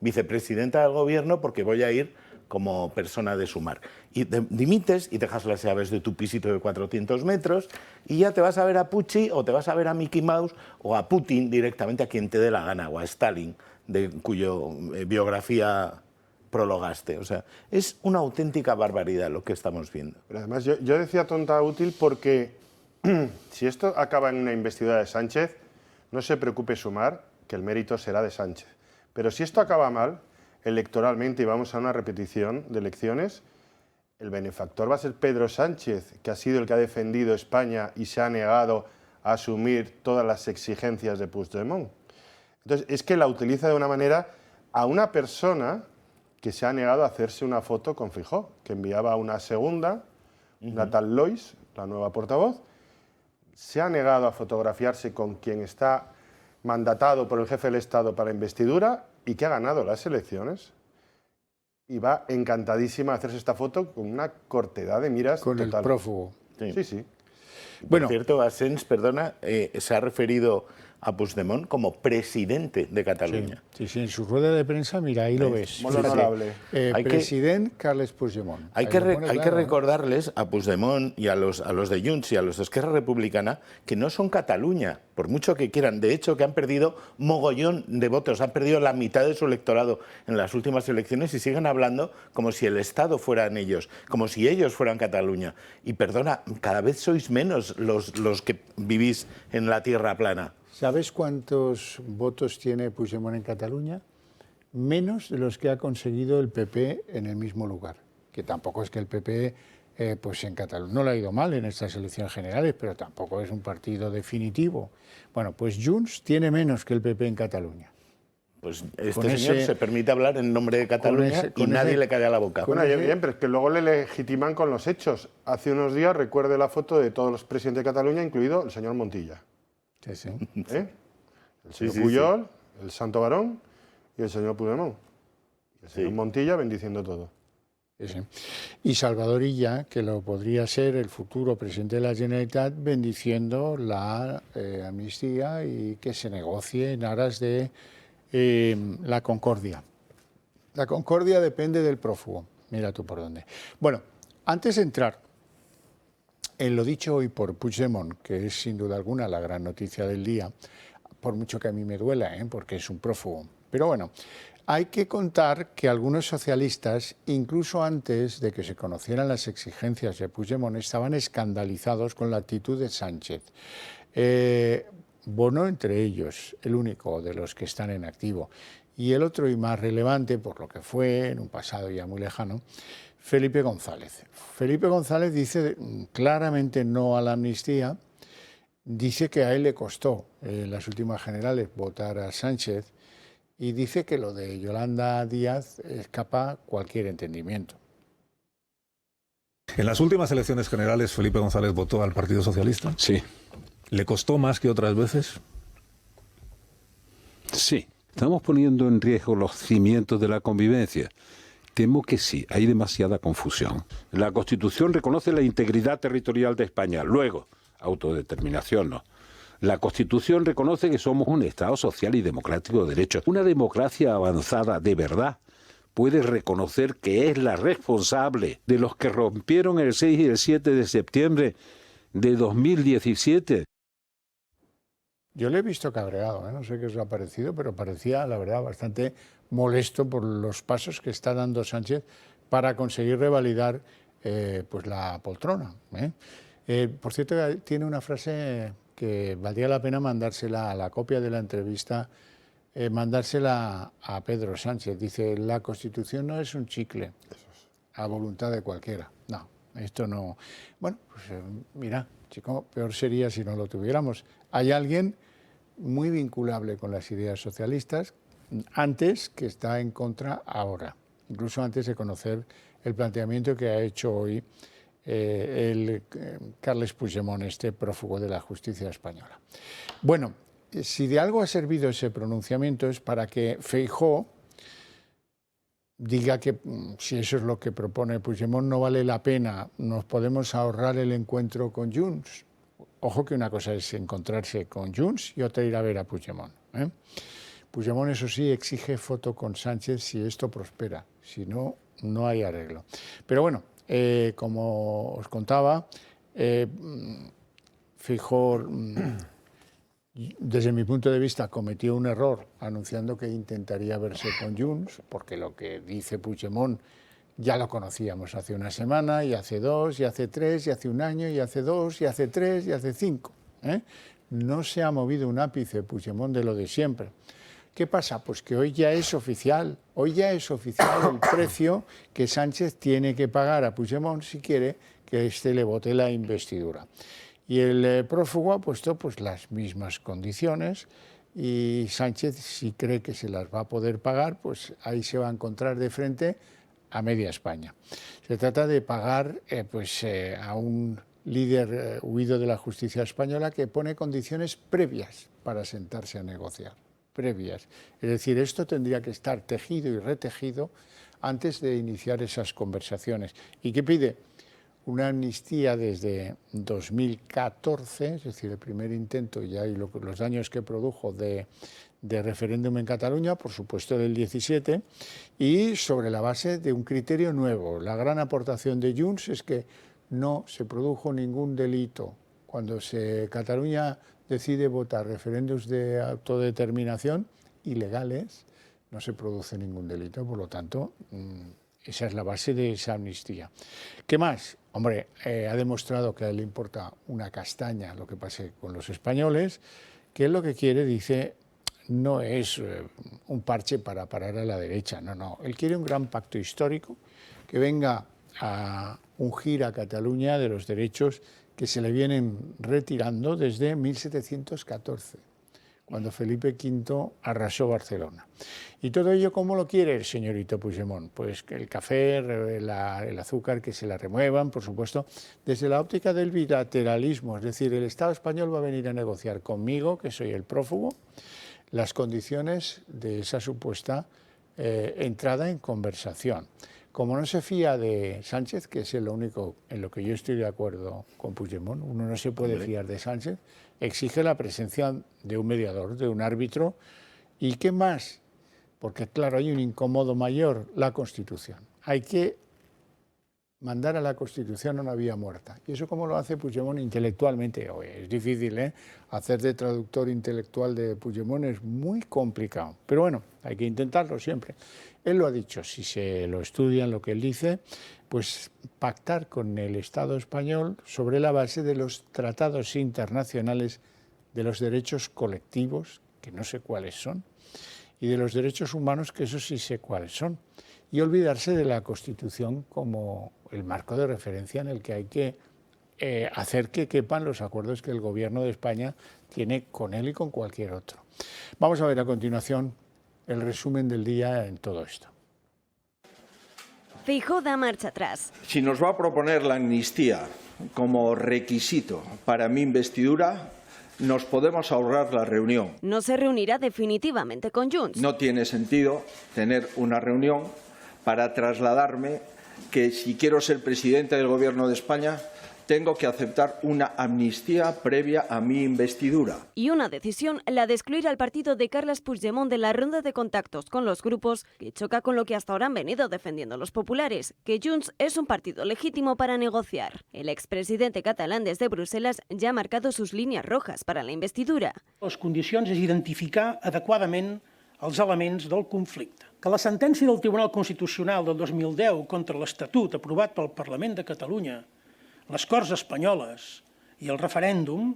Speaker 14: vicepresidenta del gobierno porque voy a ir como persona de Sumar. Y dimites y dejas las llaves de tu pisito de 400 metros y ya te vas a ver a Pucci o te vas a ver a Mickey Mouse o a Putin directamente, a quien te dé la gana, o a Stalin, de cuyo biografía prologaste. O sea, es una auténtica barbaridad lo que estamos viendo.
Speaker 13: Pero además, yo decía tonta útil porque si esto acaba en una investidura de Sánchez, no se preocupe Sumar, que el mérito será de Sánchez. Pero si esto acaba mal, electoralmente, y vamos a una repetición de elecciones, el benefactor va a ser Pedro Sánchez, que ha sido el que ha defendido España y se ha negado a asumir todas las exigencias de Puigdemont. Entonces, es que la utiliza de una manera a una persona que se ha negado a hacerse una foto con Feijóo, que enviaba una segunda, una tal Lois, la nueva portavoz, se ha negado a fotografiarse con quien está mandatado por el jefe del Estado para investidura y que ha ganado las elecciones. Y va encantadísima a hacerse esta foto con una cortedad de miras
Speaker 1: con
Speaker 13: total.
Speaker 1: El prófugo.
Speaker 13: Sí, sí.
Speaker 14: Bueno, por cierto, Asens, perdona, se ha referido a Puigdemont como presidente de Cataluña.
Speaker 1: Sí, sí, en su rueda de prensa, mira, ahí lo ves.
Speaker 13: Muy honorable.
Speaker 1: Presidente Carles Puigdemont.
Speaker 14: Hay que recordarles a Puigdemont y a los de Junts y a los de Esquerra Republicana que no son Cataluña, por mucho que quieran. De hecho, que han perdido mogollón de votos, han perdido la mitad de su electorado en las últimas elecciones y siguen hablando como si el Estado fueran ellos, como si ellos fueran Cataluña. Y perdona, cada vez sois menos los que vivís en la tierra plana.
Speaker 1: ¿Sabes cuántos votos tiene Puigdemont en Cataluña? Menos de los que ha conseguido el PP en el mismo lugar. Que tampoco es que el PP pues en Cataluña no le ha ido mal en estas elecciones generales, pero tampoco es un partido definitivo. Bueno, pues Junts tiene menos que el PP en Cataluña.
Speaker 14: Pues este señor se permite hablar en nombre de Cataluña y nadie le cae a la boca.
Speaker 13: Bueno, bien, pero es que luego le legitiman con los hechos. Hace unos días recuerde la foto de todos los presidentes de Cataluña, incluido el señor Montilla.
Speaker 1: Sí, sí.
Speaker 13: El señor Pujol, el Santo Varón y el señor Puigdemont. Y el señor Montilla bendiciendo todo.
Speaker 1: Sí. Y Salvador Illa, que lo podría ser el futuro presidente de la Generalitat, bendiciendo la amnistía y que se negocie en aras de la concordia. La concordia depende del prófugo. Mira tú por dónde. Bueno, antes de entrar en lo dicho hoy por Puigdemont, que es sin duda alguna la gran noticia del día, por mucho que a mí me duela, porque es un prófugo. Pero bueno, hay que contar que algunos socialistas, incluso antes de que se conocieran las exigencias de Puigdemont, estaban escandalizados con la actitud de Sánchez. Bono entre ellos, el único de los que están en activo. Y el otro y más relevante, por lo que fue en un pasado ya muy lejano, Felipe González. Felipe González dice claramente no a la amnistía, dice que a él le costó en las últimas generales votar a Sánchez y dice que lo de Yolanda Díaz escapa cualquier entendimiento.
Speaker 17: En las últimas elecciones generales, Felipe González votó al Partido Socialista.
Speaker 18: Sí.
Speaker 17: ¿Le costó más que otras veces?
Speaker 18: Sí. Estamos poniendo en riesgo los cimientos de la convivencia. Temo que sí, hay demasiada confusión. La Constitución reconoce la integridad territorial de España. Luego, autodeterminación no. La Constitución reconoce que somos un Estado social y democrático de derecho. Una democracia avanzada de verdad puede reconocer que es la responsable de los que rompieron el 6 y el 7 de septiembre de 2017.
Speaker 1: Yo le he visto cabreado, no sé qué os ha parecido, pero parecía, la verdad, bastante molesto por los pasos que está dando Sánchez para conseguir revalidar pues la poltrona. Por cierto, tiene una frase que valdría la pena mandársela a la copia de la entrevista, mandársela a Pedro Sánchez. Dice, la Constitución no es un chicle a voluntad de cualquiera. No, esto no... Bueno, pues mira, chico, peor sería si no lo tuviéramos. Hay alguien muy vinculable con las ideas socialistas, antes que está en contra ahora, incluso antes de conocer el planteamiento que ha hecho hoy Carles Puigdemont, este prófugo de la justicia española. Bueno, si de algo ha servido ese pronunciamiento es para que Feijóo diga que si eso es lo que propone Puigdemont no vale la pena, nos podemos ahorrar el encuentro con Junts. Ojo que una cosa es encontrarse con Junts y otra ir a ver a Puigdemont. Puigdemont, eso sí, exige foto con Sánchez si esto prospera, si no, no hay arreglo. Pero bueno, como os contaba, Feijóo, desde mi punto de vista, cometió un error anunciando que intentaría verse con Junts, porque lo que dice Puigdemont ya lo conocíamos hace una semana, y hace 2, y hace 3, y hace un año, y hace 2, y hace 3, y hace 5. No se ha movido un ápice Puigdemont de lo de siempre. ¿Qué pasa? Pues que hoy ya es oficial el precio que Sánchez tiene que pagar a Puigdemont si quiere que éste le vote la investidura. Y el prófugo ha puesto pues las mismas condiciones y Sánchez, si cree que se las va a poder pagar, pues ahí se va a encontrar de frente a media España. Se trata de pagar a un líder huido de la justicia española que pone condiciones previas para sentarse a negociar, previas. Es decir, esto tendría que estar tejido y retejido antes de iniciar esas conversaciones. ¿Y qué pide? Una amnistía desde 2014, es decir, el primer intento ya y los daños que produjo de referéndum en Cataluña, por supuesto del 17, y sobre la base de un criterio nuevo. La gran aportación de Junts es que no se produjo ningún delito. Cuando Cataluña decide votar referéndums de autodeterminación ilegales, no se produce ningún delito, por lo tanto, esa es la base de esa amnistía. ¿Qué más? Hombre, ha demostrado que a él le importa una castaña lo que pase con los españoles, que él lo que quiere, dice, no es un parche para parar a la derecha, no. Él quiere un gran pacto histórico que venga a ungir a Cataluña de los derechos que se le vienen retirando desde 1714, cuando Felipe V arrasó Barcelona. ¿Y todo ello cómo lo quiere el señorito Puigdemont? Pues que el café, el azúcar, que se la remuevan, por supuesto, desde la óptica del bilateralismo, es decir, el Estado español va a venir a negociar conmigo, que soy el prófugo, las condiciones de esa supuesta entrada en conversación. Como no se fía de Sánchez, que es lo único en lo que yo estoy de acuerdo con Puigdemont, uno no se puede fiar de Sánchez, exige la presencia de un mediador, de un árbitro. ¿Y qué más? Porque, claro, hay un incómodo mayor, la Constitución. Hay que mandar a la Constitución a una vía muerta. ¿Y eso cómo lo hace Puigdemont intelectualmente? Es difícil, ¿eh? Hacer de traductor intelectual de Puigdemont es muy complicado. Pero bueno, hay que intentarlo siempre. Él lo ha dicho, si se lo estudian lo que él dice, pues pactar con el Estado español sobre la base de los tratados internacionales de los derechos colectivos, que no sé cuáles son, y de los derechos humanos, que eso sí sé cuáles son, y olvidarse de la Constitución como el marco de referencia en el que hay que hacer que quepan los acuerdos que el Gobierno de España tiene con él y con cualquier otro. Vamos a ver a continuación el resumen del día en todo esto.
Speaker 19: Feijóo da marcha atrás.
Speaker 16: Si nos va a proponer la amnistía como requisito para mi investidura, nos podemos ahorrar la reunión.
Speaker 19: No se reunirá definitivamente con Junts.
Speaker 16: No tiene sentido tener una reunión para trasladarme que si quiero ser presidente del Gobierno de España tengo que aceptar una amnistía previa a mi investidura.
Speaker 19: Y una decisión, la de excluir al partido de Carles Puigdemont de la ronda de contactos con los grupos, que choca con lo que hasta ahora han venido defendiendo los populares, que Junts es un partido legítimo para negociar. El expresidente catalán desde Bruselas ya ha marcado sus líneas rojas para la investidura.
Speaker 20: Les condicions és identificar adequadament els elements del conflicte. Que la sentència del Tribunal Constitucional del 2010 contra l'Estatut aprovat pel Parlament de Catalunya, les Corts Espanyoles i el referèndum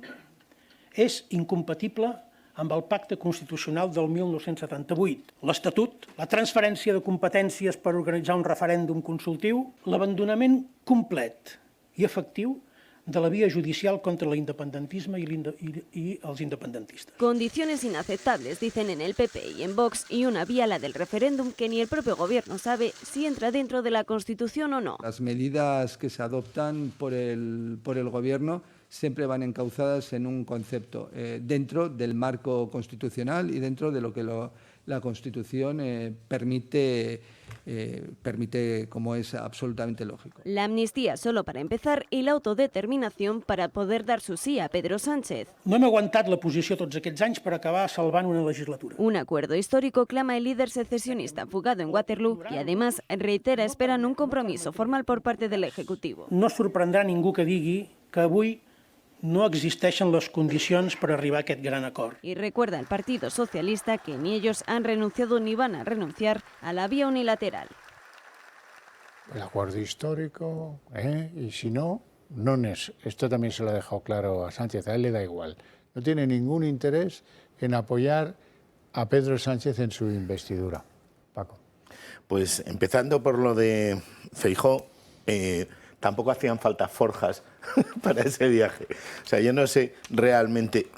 Speaker 20: és incompatible amb el Pacte Constitucional del 1978. L'Estatut, la transferència de competències per organitzar un referèndum consultiu, l'abandonament complet i efectiu de la vía judicial contra el independentismo y los independentistas.
Speaker 19: Condiciones inaceptables, dicen en el PP y en Vox, y una vía, la del referéndum, que ni el propio gobierno sabe si entra dentro de la Constitución o no.
Speaker 21: Las medidas que se adoptan por el gobierno siempre van encauzadas en un concepto dentro del marco constitucional y dentro de lo que la Constitución permite, como es absolutamente lógico.
Speaker 19: La amnistía solo para empezar y la autodeterminación para poder dar su sí a Pedro Sánchez.
Speaker 20: No hem aguantat la posició tots aquests anys per acabar salvant una legislatura.
Speaker 19: Un acuerdo histórico clama el líder secesionista fugado en Waterloo y además reitera esperan un compromiso formal por parte del Ejecutivo.
Speaker 20: No sorprendrà ningú que digui que avui no existeixen les condicions per arribar a aquest gran acord.
Speaker 19: Y recuerda al Partido Socialista que ni ellos han renunciado ni van a renunciar a la vía unilateral.
Speaker 1: El acuerdo histórico, y si no, no es. Esto también se lo ha dejado claro a Sánchez, a él le da igual. No tiene ningún interés en apoyar a Pedro Sánchez en su investidura. Paco.
Speaker 14: Pues empezando por lo de Feijóo, tampoco hacían falta forjas para ese viaje. O sea, yo no sé realmente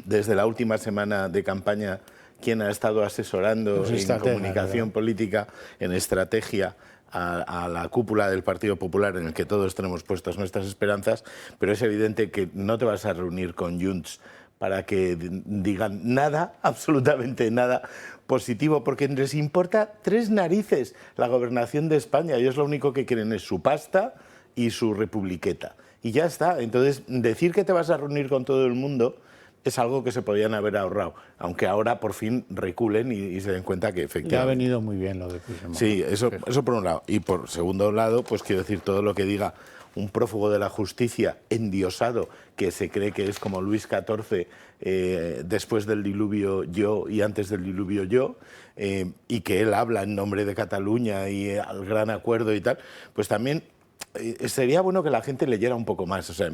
Speaker 14: desde la última semana de campaña quién ha estado asesorando en comunicación política, en estrategia, a la cúpula del Partido Popular en el que todos tenemos puestas nuestras esperanzas, pero es evidente que no te vas a reunir con Junts para que digan nada, absolutamente nada positivo, porque les importa 3 narices la gobernación de España. Ellos lo único que quieren es su pasta y su republiqueta. Y ya está. Entonces, decir que te vas a reunir con todo el mundo es algo que se podían haber ahorrado, aunque ahora por fin reculen y se den cuenta que efectivamente...
Speaker 1: Le ha venido muy bien lo de Puigdemont.
Speaker 14: Sí, eso por un lado. Y por segundo lado, pues quiero decir, todo lo que diga un prófugo de la justicia endiosado, que se cree que es como Luis XIV, después del diluvio yo y antes del diluvio yo, y que él habla en nombre de Cataluña y al gran acuerdo y tal, pues también... sería bueno que la gente leyera un poco más. O sea,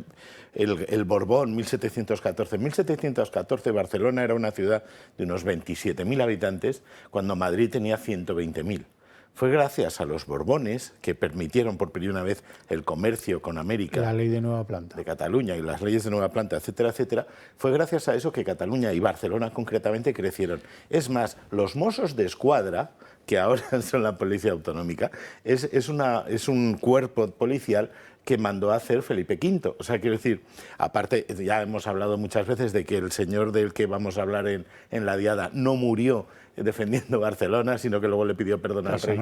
Speaker 14: el Borbón, 1714. 1714 Barcelona era una ciudad de unos 27.000 habitantes, cuando Madrid tenía 120.000. Fue gracias a los Borbones, que permitieron por primera vez el comercio con América.
Speaker 1: La ley de nueva planta.
Speaker 14: De Cataluña y las leyes de nueva planta, etcétera, etcétera. Fue gracias a eso que Cataluña y Barcelona concretamente crecieron. Es más, los Mossos de Escuadra, que ahora son la policía autonómica, es un cuerpo policial que mandó a hacer Felipe V. O sea, quiero decir, aparte, ya hemos hablado muchas veces de que el señor del que vamos a hablar en la diada no murió defendiendo Barcelona, sino que luego le pidió perdón al rey.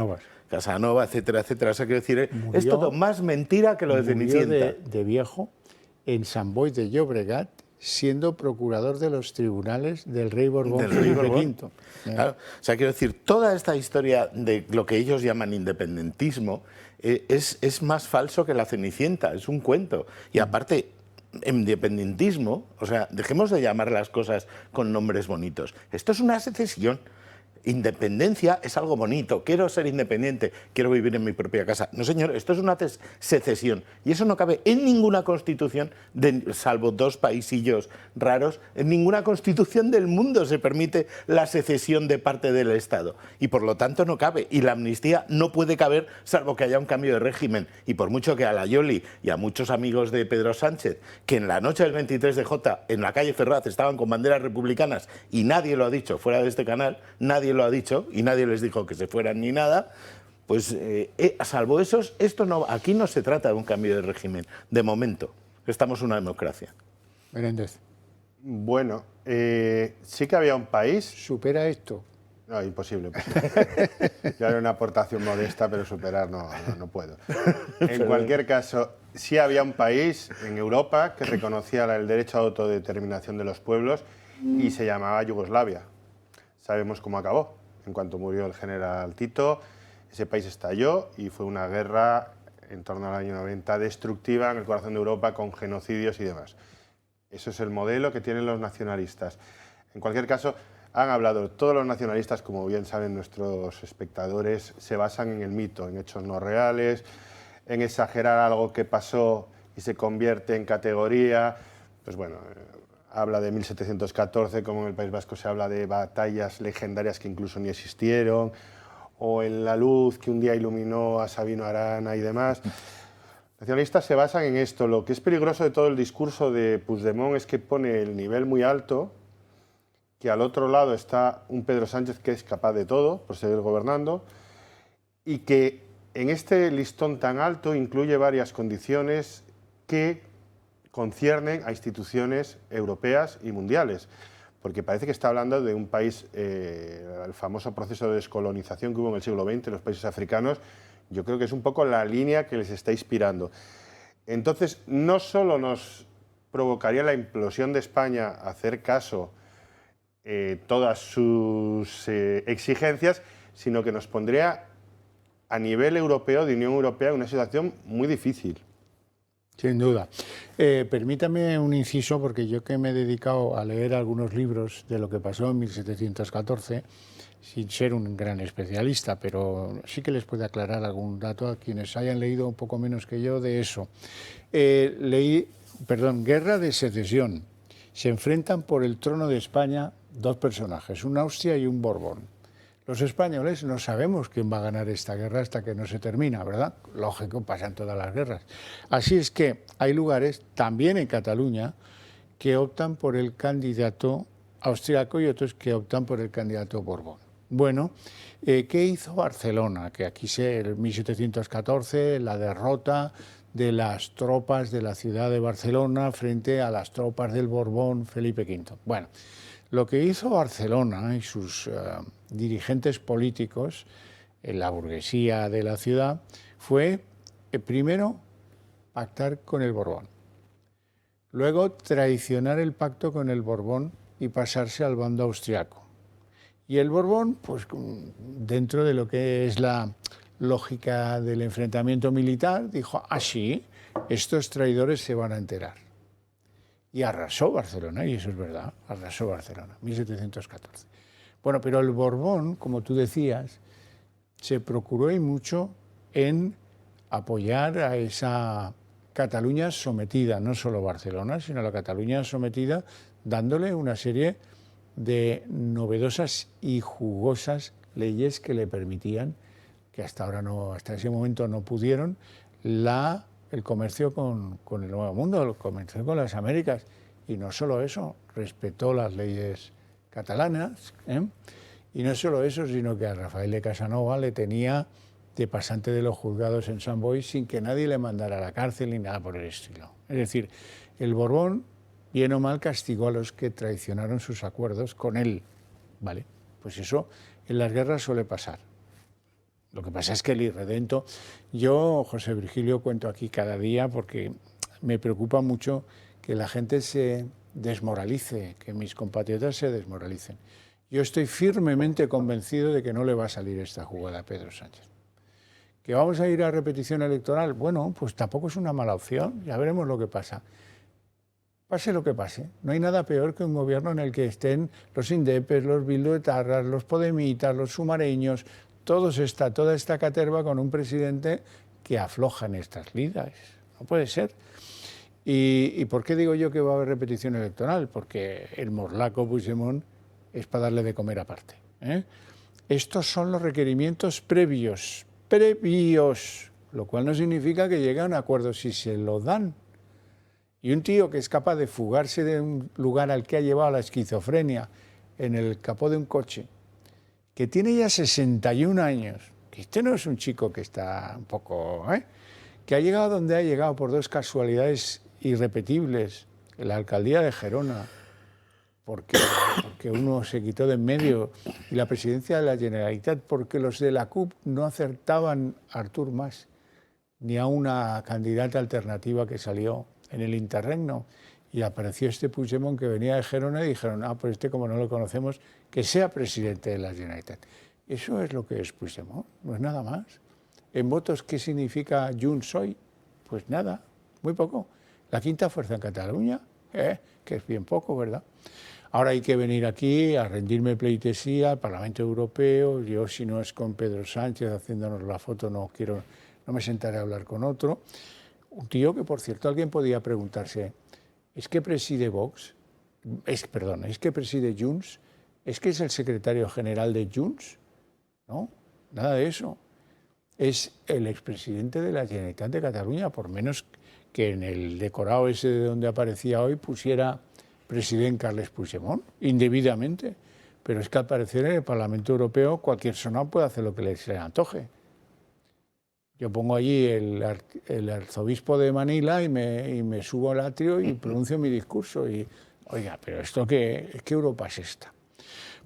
Speaker 14: Casanova, etcétera, etcétera. O sea, quiero decir, es todo más mentira que lo de Cenicienta.
Speaker 1: De viejo en Sant Boi de Llobregat, siendo procurador de los tribunales del rey Borbón, Felipe V.
Speaker 14: Claro. O sea, quiero decir, toda esta historia de lo que ellos llaman independentismo es más falso que la Cenicienta, es un cuento. Y aparte, independentismo, o sea, dejemos de llamar las cosas con nombres bonitos. Esto es una secesión. Independencia es algo bonito, quiero ser independiente, quiero vivir en mi propia casa. No, señor, esto es una secesión y eso no cabe en ninguna constitución, salvo 2 paisillos raros, en ninguna constitución del mundo se permite la secesión de parte del Estado y por lo tanto no cabe. Y la amnistía no puede caber salvo que haya un cambio de régimen. Y por mucho que a la Yoli y a muchos amigos de Pedro Sánchez, que en la noche del 23 de Jota en la calle Ferraz estaban con banderas republicanas y nadie lo ha dicho fuera de este canal, nadie lo ha dicho y nadie les dijo que se fueran ni nada, pues salvo esos, aquí no se trata de un cambio de régimen, de momento. Estamos en una democracia.
Speaker 1: Menéndez.
Speaker 13: Bueno, sí que había un país...
Speaker 1: ¿Supera esto?
Speaker 13: No, imposible. Yo haré una aportación modesta, pero superar no puedo. En cualquier caso, sí había un país en Europa que reconocía el derecho a autodeterminación de los pueblos y se llamaba Yugoslavia. Sabemos cómo acabó. En cuanto murió el general Tito, ese país estalló y fue una guerra en torno al año 90 destructiva en el corazón de Europa con genocidios y demás. Eso es el modelo que tienen los nacionalistas. En cualquier caso, han hablado, todos los nacionalistas, como bien saben nuestros espectadores, se basan en el mito, en hechos no reales, en exagerar algo que pasó y se convierte en categoría. Pues bueno, habla de 1714, como en el País Vasco se habla de batallas legendarias que incluso ni existieron, o en la luz que un día iluminó a Sabino Arana y demás. Nacionalistas se basan en esto. Lo que es peligroso de todo el discurso de Puigdemont es que pone el nivel muy alto, que al otro lado está un Pedro Sánchez que es capaz de todo por seguir gobernando, y que en este listón tan alto incluye varias condiciones que conciernen a instituciones europeas y mundiales, porque parece que está hablando de un país, el famoso proceso de descolonización que hubo en el siglo XX en los países africanos. Yo creo que es un poco la línea que les está inspirando. Entonces, no solo nos provocaría la implosión de España hacer caso todas sus exigencias, sino que nos pondría a nivel europeo, de Unión Europea, en una situación muy difícil.
Speaker 1: Sin duda. Permítame un inciso, porque yo que me he dedicado a leer algunos libros de lo que pasó en 1714, sin ser un gran especialista, pero sí que les puede aclarar algún dato a quienes hayan leído un poco menos que yo de eso. Guerra de secesión. Se enfrentan por el trono de España 2 personajes, un Austria y un Borbón. Los españoles no sabemos quién va a ganar esta guerra hasta que no se termina, ¿verdad? Lógico, pasan todas las guerras. Así es que hay lugares, también en Cataluña, que optan por el candidato austriaco y otros que optan por el candidato Borbón. Bueno, ¿qué hizo Barcelona? Que aquí en 1714, la derrota de las tropas de la ciudad de Barcelona frente a las tropas del Borbón Felipe V. Bueno, lo que hizo Barcelona y sus dirigentes políticos, en la burguesía de la ciudad, fue primero pactar con el Borbón, luego traicionar el pacto con el Borbón y pasarse al bando austriaco. Y el Borbón, pues dentro de lo que es la lógica del enfrentamiento militar, dijo, sí, estos traidores se van a enterar. Y arrasó Barcelona, y eso es verdad, arrasó Barcelona, 1714. Bueno, pero el Borbón, como tú decías, se procuró y mucho en apoyar a esa Cataluña sometida, no solo Barcelona, sino a la Cataluña sometida, dándole una serie de novedosas y jugosas leyes que le permitían, que hasta ahora no, hasta ese momento no pudieron, el comercio con el Nuevo Mundo, el comercio con las Américas. Y no solo eso, respetó las leyes catalanas, y no solo eso, sino que a Rafael de Casanova le tenía de pasante de los juzgados en Sant Boi sin que nadie le mandara a la cárcel ni nada por el estilo. Es decir, el Borbón, bien o mal, castigó a los que traicionaron sus acuerdos con él. ¿Vale? Pues eso en las guerras suele pasar. Lo que pasa es que el irredento, yo, José Virgilio, cuento aquí cada día porque me preocupa mucho que la gente se desmoralice, que mis compatriotas se desmoralicen. Yo estoy firmemente convencido de que no le va a salir esta jugada a Pedro Sánchez. ¿Que vamos a ir a repetición electoral? Bueno, pues tampoco es una mala opción, ya veremos lo que pasa. Pase lo que pase, no hay nada peor que un gobierno en el que estén los indepes, los bilduetarras, los podemitas, los sumareños, toda esta caterva con un presidente que afloja en estas lides. No puede ser. ¿Y por qué digo yo que va a haber repetición electoral? Porque el morlaco Puigdemont es para darle de comer aparte. Estos son los requerimientos previos, lo cual no significa que llegue a un acuerdo si se lo dan. Y un tío que es capaz de fugarse de un lugar al que ha llevado la esquizofrenia en el capó de un coche, que tiene ya 61 años, que este no es un chico que está un poco... que ha llegado donde ha llegado por dos casualidades irrepetibles, en la alcaldía de Gerona, porque uno se quitó de en medio, y la presidencia de la Generalitat, porque los de la CUP no acertaban a Artur Mas, ni a una candidata alternativa que salió en el interregno, y apareció este Puigdemont que venía de Gerona y dijeron, pues este como no lo conocemos, que sea presidente de la Generalitat. Eso es lo que es Puigdemont, no es nada más. En votos, ¿qué significa Junts hoy? Pues nada, muy poco. La quinta fuerza en Cataluña, que es bien poco, ¿verdad? Ahora hay que venir aquí a rendirme pleitesía al Parlamento Europeo. Yo, si no es con Pedro Sánchez haciéndonos la foto, no me sentaré a hablar con otro. Un tío que, por cierto, alguien podía preguntarse, ¿es que preside Vox? ¿Es que preside Junts? ¿Es que es el secretario general de Junts? No, nada de eso. Es el expresidente de la Generalitat de Cataluña, por menos que en el decorado ese de donde aparecía hoy pusiera presidente Carles Puigdemont, indebidamente. Pero es que al parecer en el Parlamento Europeo cualquier sonado puede hacer lo que se le antoje. Yo pongo allí el arzobispo de Manila y me subo al atrio y pronuncio mi discurso. Y, oiga, pero ¿esto qué Europa es esta?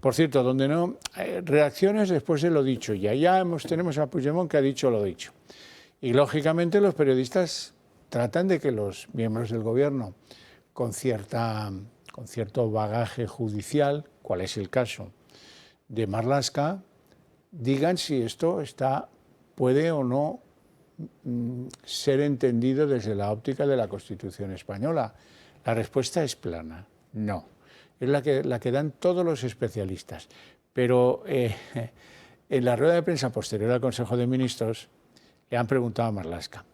Speaker 1: Por cierto, donde no... reacciones después de lo dicho. Ya tenemos a Puigdemont que ha dicho lo dicho. Y, lógicamente, los periodistas tratan de que los miembros del gobierno, con cierto bagaje judicial, cuál es el caso de Marlaska, digan si esto puede o no ser entendido desde la óptica de la Constitución española. La respuesta es plana, no. Es la que dan todos los especialistas. Pero en la rueda de prensa posterior al Consejo de Ministros le han preguntado a Marlaska.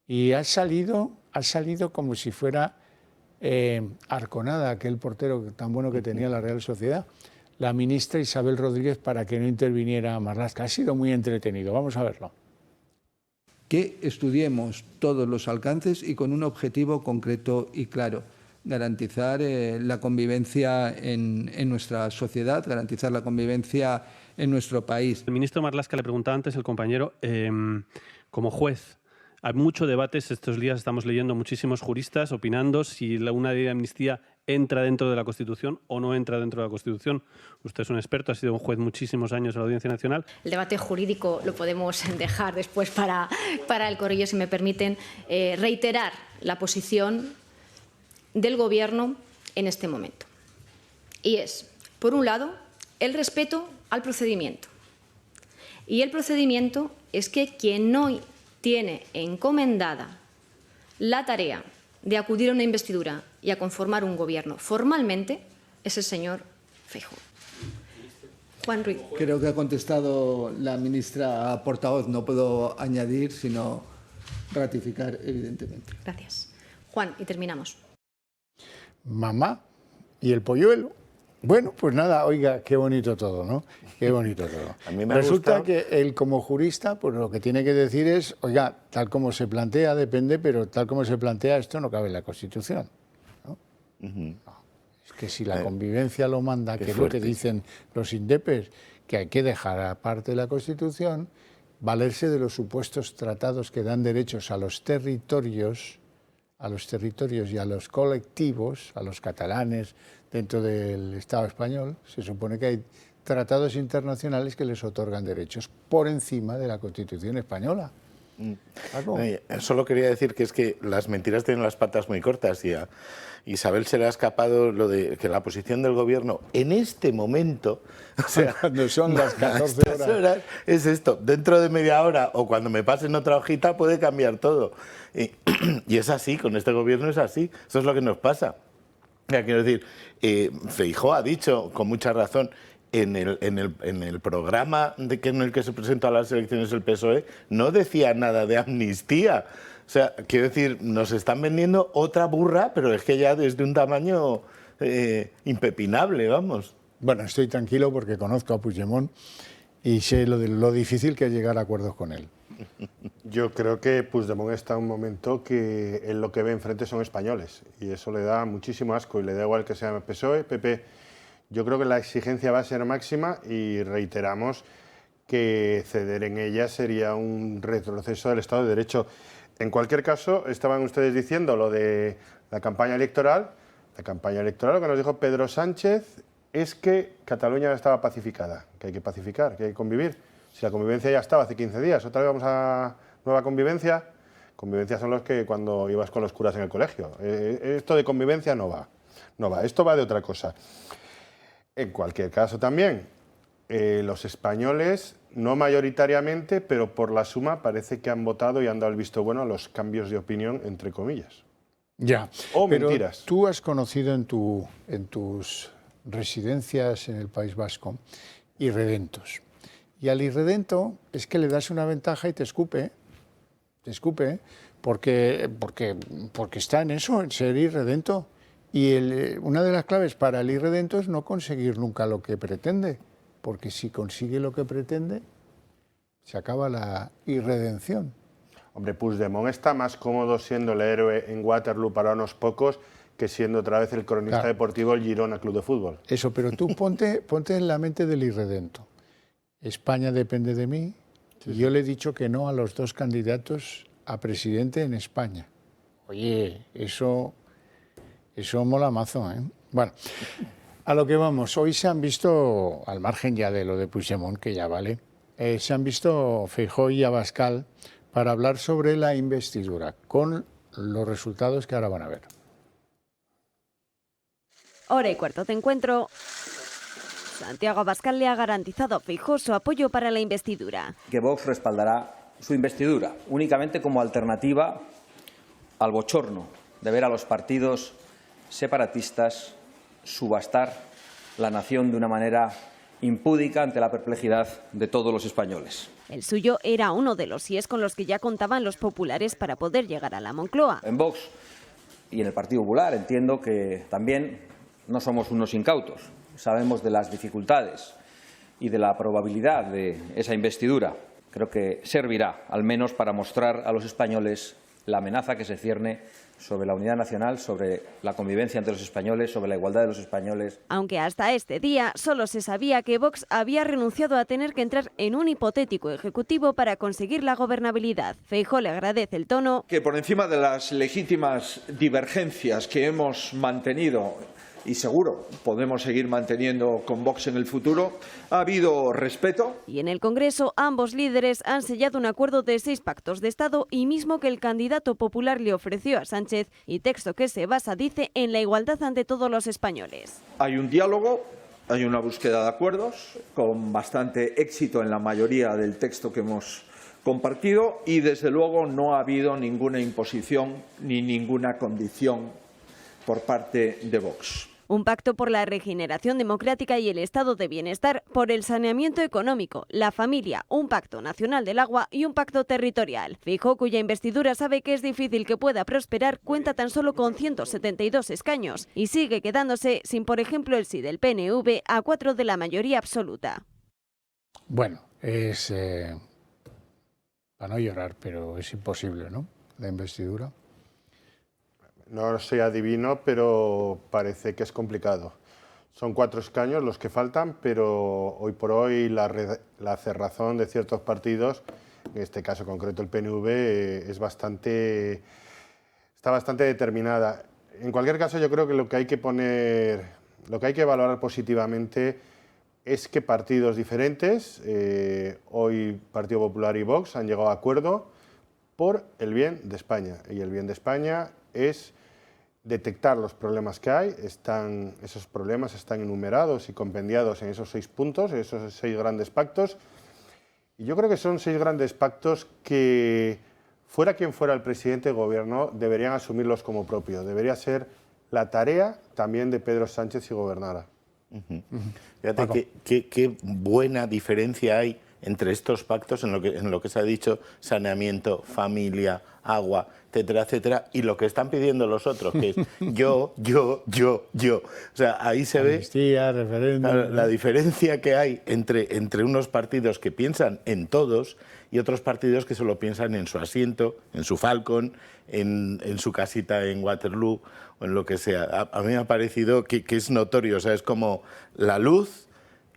Speaker 1: Y ha salido como si fuera Arconada, aquel portero tan bueno que tenía la Real Sociedad, la ministra Isabel Rodríguez, para que no interviniera Marlaska. Ha sido muy entretenido. Vamos a verlo.
Speaker 21: Que estudiemos todos los alcances y con un objetivo concreto y claro. Garantizar la convivencia en nuestra sociedad, garantizar la convivencia en nuestro país.
Speaker 2: El ministro Marlaska le preguntaba antes, el compañero, como juez, Hay mucho debate, estos días estamos leyendo muchísimos juristas opinando si una ley de amnistía entra dentro de la Constitución o no entra dentro de la Constitución. Usted es un experto, ha sido un juez muchísimos años en la Audiencia Nacional.
Speaker 15: El debate jurídico lo podemos dejar después para el corrillo, si me permiten. Reiterar la posición del Gobierno en este momento. Y es, por un lado, el respeto al procedimiento. Y el procedimiento es que quien no tiene encomendada la tarea de acudir a una investidura y a conformar un gobierno formalmente es el señor Feijóo. Juan Ruiz.
Speaker 21: Creo que ha contestado la ministra portavoz. No puedo añadir, sino ratificar, evidentemente.
Speaker 15: Gracias. Juan, y terminamos.
Speaker 1: Mamá y el polluelo. Bueno, pues nada, oiga, qué bonito todo, ¿no? Qué bonito todo.
Speaker 14: A mí me
Speaker 1: Resulta
Speaker 14: gusta
Speaker 1: que él como jurista, pues lo que tiene que decir es, oiga, tal como se plantea, depende, pero tal como se plantea esto no cabe en la Constitución, ¿no? No. Es que si la convivencia lo manda, que es lo que dicen los indepes, que hay que dejar aparte de la Constitución, valerse de los supuestos tratados que dan derechos a los territorios y a los colectivos, a los catalanes dentro del Estado español. Se supone que hay tratados internacionales que les otorgan derechos por encima de la Constitución española.
Speaker 14: Solo quería decir que es que las mentiras tienen las patas muy cortas y a Isabel se le ha escapado lo de que la posición del Gobierno en este momento, o sea,
Speaker 1: cuando son las 14
Speaker 14: horas, es esto. Dentro de media hora o cuando me pasen otra hojita puede cambiar todo. Y es así, con este Gobierno es así. Eso es lo que nos pasa. Quiero decir, Feijóo ha dicho con mucha razón en el programa en el que se presentó a las elecciones el PSOE, no decía nada de amnistía. O sea, quiero decir, nos están vendiendo otra burra, pero es que ya desde un tamaño impepinable, vamos.
Speaker 1: Bueno, estoy tranquilo porque conozco a Puigdemont y sé lo difícil que es llegar a acuerdos con él.
Speaker 13: Yo creo que Puigdemont está en un momento que él lo que ve enfrente son españoles y eso le da muchísimo asco y le da igual que sea PSOE, PP. Yo creo que la exigencia va a ser máxima y reiteramos que ceder en ella sería un retroceso del Estado de Derecho. En cualquier caso, estaban ustedes diciendo lo de la campaña electoral. La campaña electoral, lo que nos dijo Pedro Sánchez es que Cataluña estaba pacificada, que hay que pacificar, que hay que convivir. Si la convivencia ya estaba hace 15 días, otra vez vamos a nueva convivencia. Convivencia son los que cuando ibas con los curas en el colegio. Esto de convivencia no va. No va, esto va de otra cosa. En cualquier caso también, los españoles, no mayoritariamente, pero por la suma, parece que han votado y han dado el visto bueno a los cambios de opinión, entre comillas.
Speaker 1: Ya,
Speaker 13: o
Speaker 1: pero
Speaker 13: mentiras.
Speaker 1: Tú has conocido en tus residencias en el País Vasco irredentos. Y al irredento es que le das una ventaja y te escupe, porque está en eso, en ser irredento. Y una de las claves para el irredento es no conseguir nunca lo que pretende, porque si consigue lo que pretende, se acaba la irredención.
Speaker 13: Hombre, Puigdemont está más cómodo siendo el héroe en Waterloo para unos pocos que siendo otra vez el cronista deportivo del Girona Club de Fútbol.
Speaker 1: Eso, pero tú ponte en la mente del irredento. España depende de mí y yo le he dicho que no a los 2 candidatos a presidente en España. Oye, eso mola mazo, ¿eh? Bueno, a lo que vamos. Hoy se han visto, al margen ya de lo de Puigdemont, que ya vale, se han visto Feijóo y Abascal para hablar sobre la investidura, con los resultados que ahora van a ver.
Speaker 19: Hora y cuarto de encuentro. Santiago Abascal le ha garantizado a Feijóo su apoyo para la investidura.
Speaker 22: Que Vox respaldará su investidura, únicamente como alternativa al bochorno de ver a los partidos separatistas subastar la nación de una manera impúdica ante la perplejidad de todos los españoles.
Speaker 19: El suyo era uno de los síes con los que ya contaban los populares para poder llegar a la Moncloa.
Speaker 22: En Vox y en el Partido Popular entiendo que también no somos unos incautos. Sabemos de las dificultades y de la probabilidad de esa investidura. Creo que servirá, al menos, para mostrar a los españoles la amenaza que se cierne sobre la unidad nacional, sobre la convivencia entre los españoles, sobre la igualdad de los españoles.
Speaker 19: Aunque hasta este día solo se sabía que Vox había renunciado a tener que entrar en un hipotético ejecutivo para conseguir la gobernabilidad. Feijóo le agradece el tono.
Speaker 16: Que por encima de las legítimas divergencias que hemos mantenido y seguro podemos seguir manteniendo con Vox en el futuro, ha habido respeto.
Speaker 19: Y en el Congreso ambos líderes han sellado un acuerdo de 6 pactos de Estado y mismo que el candidato popular le ofreció a Sánchez, y texto que se basa, dice, en la igualdad ante todos los españoles.
Speaker 16: Hay un diálogo, hay una búsqueda de acuerdos, con bastante éxito en la mayoría del texto que hemos compartido, y desde luego no ha habido ninguna imposición ni ninguna condición por parte de Vox.
Speaker 19: Un pacto por la regeneración democrática y el estado de bienestar, por el saneamiento económico, la familia, un pacto nacional del agua y un pacto territorial. Feijóo, cuya investidura sabe que es difícil que pueda prosperar, cuenta tan solo con 172 escaños y sigue quedándose sin, por ejemplo, el sí del PNV a 4 de la mayoría absoluta.
Speaker 1: Bueno, es para no llorar, pero es imposible, ¿no? La investidura.
Speaker 13: No soy adivino, pero parece que es complicado. Son 4 escaños los que faltan, pero hoy por hoy la cerrazón de ciertos partidos, en este caso concreto el PNV, está bastante determinada. En cualquier caso, yo creo que lo que hay que valorar positivamente es que partidos diferentes, hoy Partido Popular y Vox, han llegado a acuerdo por el bien de España. Y el bien de España es detectar los problemas que hay. Esos problemas están enumerados y compendiados en esos 6 puntos, en esos 6 grandes pactos. Y yo creo que son 6 grandes pactos que, fuera quien fuera el presidente de gobierno, deberían asumirlos como propios. Debería ser la tarea también de Pedro Sánchez si gobernara.
Speaker 14: Fíjate qué buena diferencia hay entre estos pactos en lo que se ha dicho, saneamiento, familia, agua, etcétera, etcétera, y lo que están pidiendo los otros, que es yo. O sea, ahí se ve la diferencia que hay entre unos partidos que piensan en todos y otros partidos que solo piensan en su asiento, en su Falcon, en su casita en Waterloo o en lo que sea. A mí me ha parecido que es notorio, o sea, es como la luz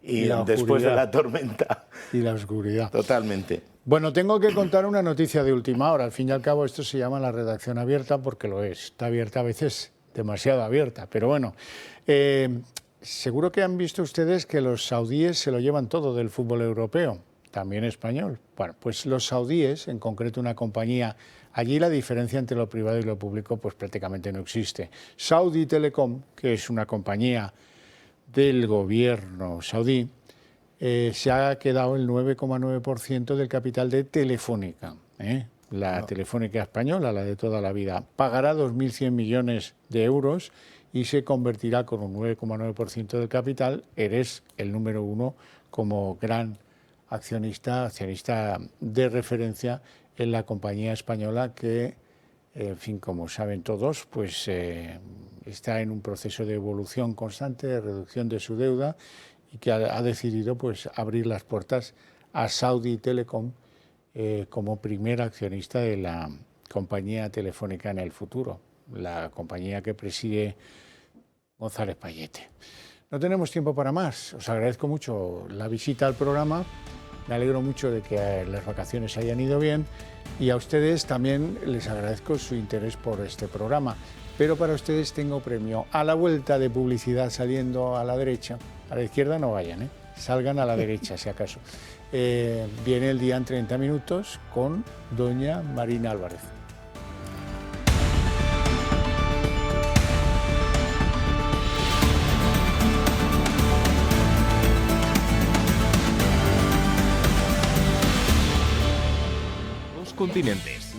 Speaker 14: y después de la tormenta.
Speaker 1: Y la oscuridad.
Speaker 14: Totalmente.
Speaker 1: Bueno, tengo que contar una noticia de última hora. Al fin y al cabo, esto se llama la redacción abierta porque lo es. Está abierta a veces, demasiado abierta. Pero bueno, seguro que han visto ustedes que los saudíes se lo llevan todo del fútbol europeo, también español. Bueno, pues los saudíes, en concreto una compañía, allí la diferencia entre lo privado y lo público pues prácticamente no existe. Saudi Telecom, que es una compañía del gobierno saudí, se ha quedado el 9,9% del capital de Telefónica, la Telefónica española, la de toda la vida. Pagará 2.100 millones de euros y se convertirá con un 9,9% del capital. Eres el número 1 como gran accionista de referencia en la compañía española que, en fin, como saben todos, pues está en un proceso de evolución constante, de reducción de su deuda, y que ha decidido pues abrir las puertas a Saudi Telecom como primer accionista de la compañía telefónica en el futuro, la compañía que preside González Payete. No tenemos tiempo para más. Os agradezco mucho la visita al programa. Me alegro mucho de que las vacaciones hayan ido bien y a ustedes también les agradezco su interés por este programa. Pero para ustedes tengo premio. A la vuelta de publicidad saliendo a la derecha, a la izquierda no vayan, salgan a la derecha si acaso. Viene el día en 30 minutos con doña Marina Álvarez.
Speaker 3: Dos continentes.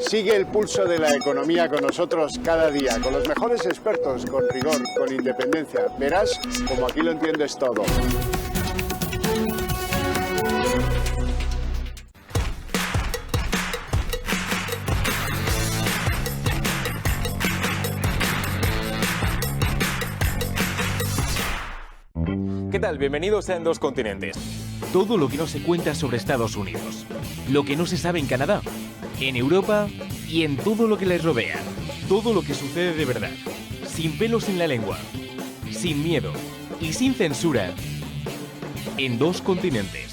Speaker 1: Sigue el pulso de la economía con nosotros cada día, con los mejores expertos, con rigor, con independencia. Verás como aquí lo entiendes todo.
Speaker 3: ¿Qué tal? Bienvenidos a En Dos Continentes. Todo lo que no se cuenta sobre Estados Unidos, lo que no se sabe en Canadá, en Europa y en todo lo que les rodea. Todo lo que sucede de verdad, sin pelos en la lengua, sin miedo y sin censura. En Dos Continentes.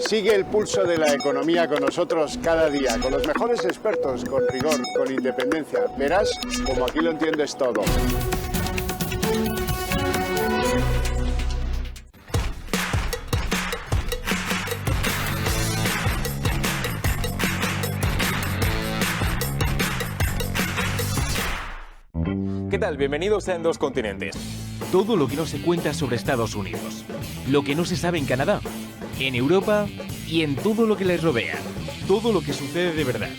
Speaker 1: Sigue el pulso de la economía con nosotros cada día, con los mejores expertos, con rigor, con independencia. Verás como aquí lo entiendes todo.
Speaker 3: ¿Qué tal? Bienvenidos a En Dos Continentes. Todo lo que no se cuenta sobre Estados Unidos, lo que no se sabe en Canadá, en Europa y en todo lo que les rodea. Todo lo que sucede de verdad,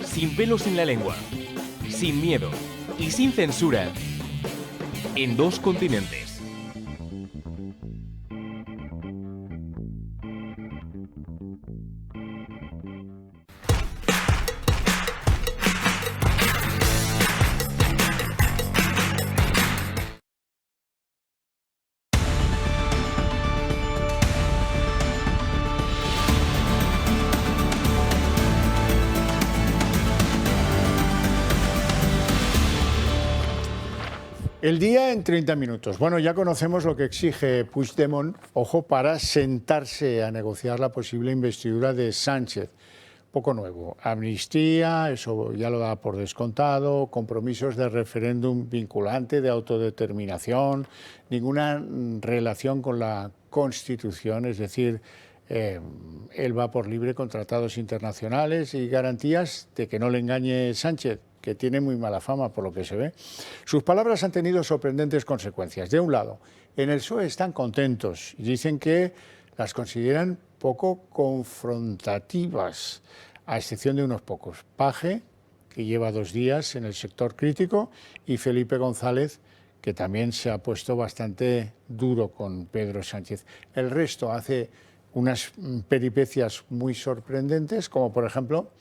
Speaker 3: sin pelos en la lengua, sin miedo y sin censura. En Dos Continentes.
Speaker 1: El día en 30 minutos. Bueno, ya conocemos lo que exige Puigdemont, ojo, para sentarse a negociar la posible investidura de Sánchez. Poco nuevo. Amnistía, eso ya lo da por descontado, compromisos de referéndum vinculante, de autodeterminación, ninguna relación con la Constitución, es decir, él va por libre con tratados internacionales y garantías de que no le engañe Sánchez, que tiene muy mala fama por lo que se ve. Sus palabras han tenido sorprendentes consecuencias. De un lado, en el PSOE están contentos y dicen que las consideran poco confrontativas, a excepción de unos pocos. Paje, que lleva 2 días en el sector crítico, y Felipe González, que también se ha puesto bastante duro con Pedro Sánchez. El resto hace unas peripecias muy sorprendentes, como por ejemplo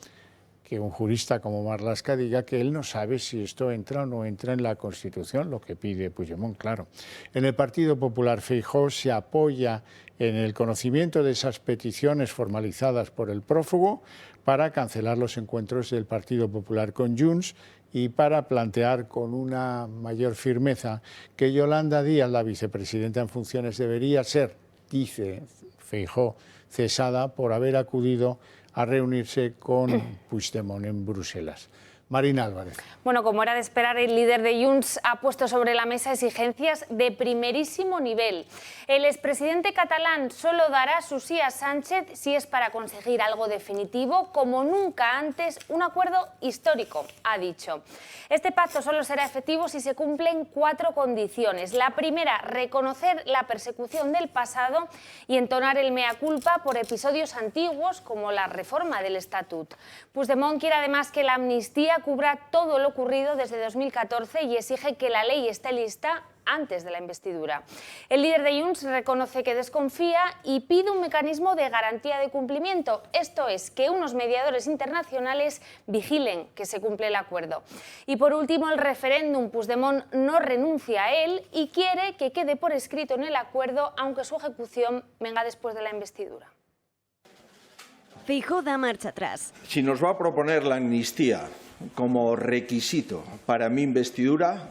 Speaker 1: que un jurista como Marlaska diga que él no sabe si esto entra o no entra en la Constitución, lo que pide Puigdemont, claro. En el Partido Popular, Feijóo se apoya en el conocimiento de esas peticiones formalizadas por el prófugo para cancelar los encuentros del Partido Popular con Junts y para plantear con una mayor firmeza que Yolanda Díaz, la vicepresidenta en funciones, debería ser, dice Feijóo, cesada por haber acudido a reunirse con Puigdemont en Bruselas. Marina Álvarez.
Speaker 4: Bueno, como era de esperar, el líder de Junts ha puesto sobre la mesa exigencias de primerísimo nivel. El expresidente catalán solo dará su sí a Sánchez si es para conseguir algo definitivo, como nunca antes, un acuerdo histórico, ha dicho. Este pacto solo será efectivo si se cumplen 4 condiciones. La primera, reconocer la persecución del pasado y entonar el mea culpa por episodios antiguos, como la reforma del Estatut. Puigdemont quiere además que la amnistía cubra todo lo ocurrido desde 2014 y exige que la ley esté lista antes de la investidura. El líder de Junts reconoce que desconfía y pide un mecanismo de garantía de cumplimiento, esto es, que unos mediadores internacionales vigilen que se cumple el acuerdo. Y por último, el referéndum. Puigdemont no renuncia a él y quiere que quede por escrito en el acuerdo, aunque su ejecución venga después de la investidura.
Speaker 19: Feijóo da marcha atrás.
Speaker 6: Si nos va a proponer la amnistía como requisito para mi investidura,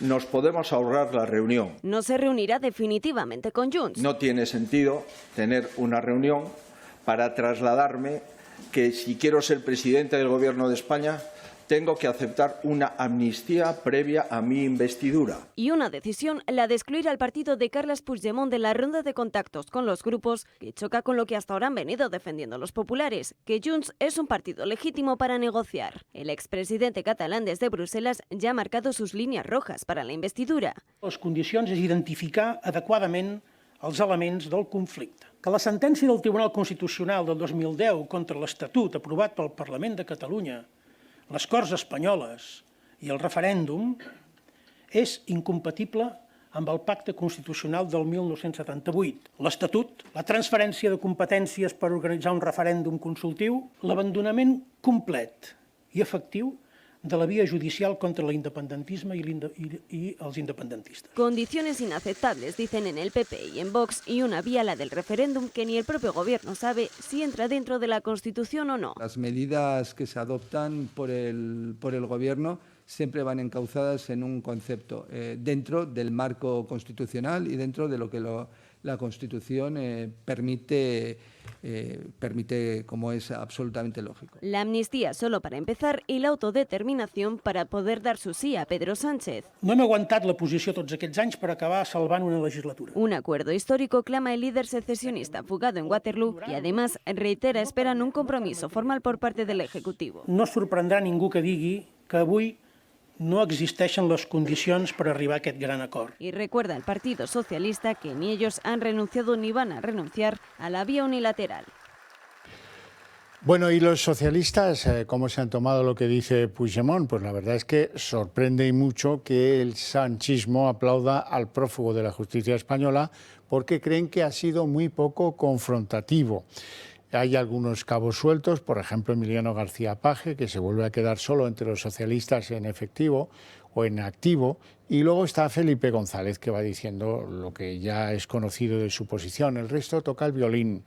Speaker 6: nos podemos ahorrar la reunión.
Speaker 19: No se reunirá definitivamente con Junts.
Speaker 6: No tiene sentido tener una reunión para trasladarme que si quiero ser presidente del Gobierno de España tengo que aceptar una amnistía previa a mi investidura.
Speaker 19: Y una decisión, la de excluir al partido de Carles Puigdemont de la ronda de contactos con los grupos, que choca con lo que hasta ahora han venido defendiendo los populares, que Junts es un partido legítimo para negociar. El expresidente catalán desde Bruselas ya ha marcado sus líneas rojas para la investidura.
Speaker 20: Les condicions és identificar adequadament els elements del conflicte. Que la sentència del Tribunal Constitucional del 2010 contra l'Estatut aprovat pel Parlament de Catalunya, les Corts Espanyoles i el referèndum és incompatible amb el Pacte Constitucional del 1978. L'Estatut, la transferència de competències per organitzar un referèndum consultiu, l'abandonament complet i efectiu de la vía judicial contra el independentismo y los independentistas.
Speaker 19: Condiciones inaceptables, dicen en el PP y en Vox, y una vía, la del referéndum, que ni el propio gobierno sabe si entra dentro de la Constitución o no.
Speaker 21: Las medidas que se adoptan por el gobierno siempre van encauzadas en un concepto dentro del marco constitucional y dentro de lo que la Constitución permite, como es absolutamente lógico.
Speaker 19: La amnistía solo para empezar y la autodeterminación para poder dar su sí a Pedro Sánchez.
Speaker 20: No hem aguantat la posició tots aquests anys per acabar salvant una legislatura.
Speaker 19: Un acuerdo histórico clama el líder secesionista fugado en Waterloo y además reitera esperan un compromiso formal por parte del Ejecutivo.
Speaker 20: No sorprendrà ningú que digui que avui no existeixen les condicions per arribar a aquest gran acord.
Speaker 19: Y recuerda el Partido Socialista que ni ellos han renunciado ni van a renunciar a la vía unilateral.
Speaker 1: Bueno, ¿y los socialistas cómo se han tomado lo que dice Puigdemont? Pues la verdad es que sorprende y mucho que el sanchismo aplauda al prófugo de la justicia española porque creen que ha sido muy poco confrontativo. Hay algunos cabos sueltos, por ejemplo Emiliano García Paje, que se vuelve a quedar solo entre los socialistas en efectivo o en activo, y luego está Felipe González, que va diciendo lo que ya es conocido de su posición. El resto toca el violín.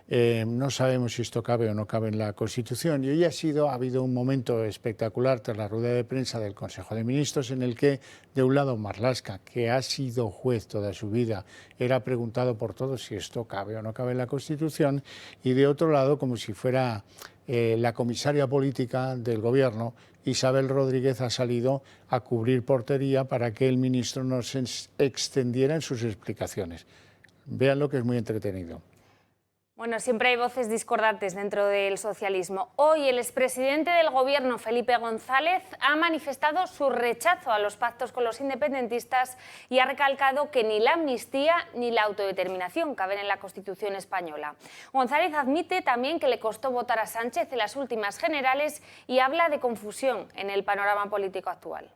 Speaker 1: No sabemos si esto cabe o no cabe en la Constitución. Y hoy ha habido un momento espectacular tras la rueda de prensa del Consejo de Ministros en el que, de un lado, Marlaska, que ha sido juez toda su vida, era preguntado por todos si esto cabe o no cabe en la Constitución, y de otro lado, como si fuera la comisaria política del Gobierno, Isabel Rodríguez ha salido a cubrir portería para que el ministro no se extendiera en sus explicaciones. Véanlo, que es muy entretenido.
Speaker 4: Bueno, siempre hay voces discordantes dentro del socialismo. Hoy el expresidente del Gobierno, Felipe González, ha manifestado su rechazo a los pactos con los independentistas y ha recalcado que ni la amnistía ni la autodeterminación caben en la Constitución española. González admite también que le costó votar a Sánchez en las últimas generales y habla de confusión en el panorama político actual.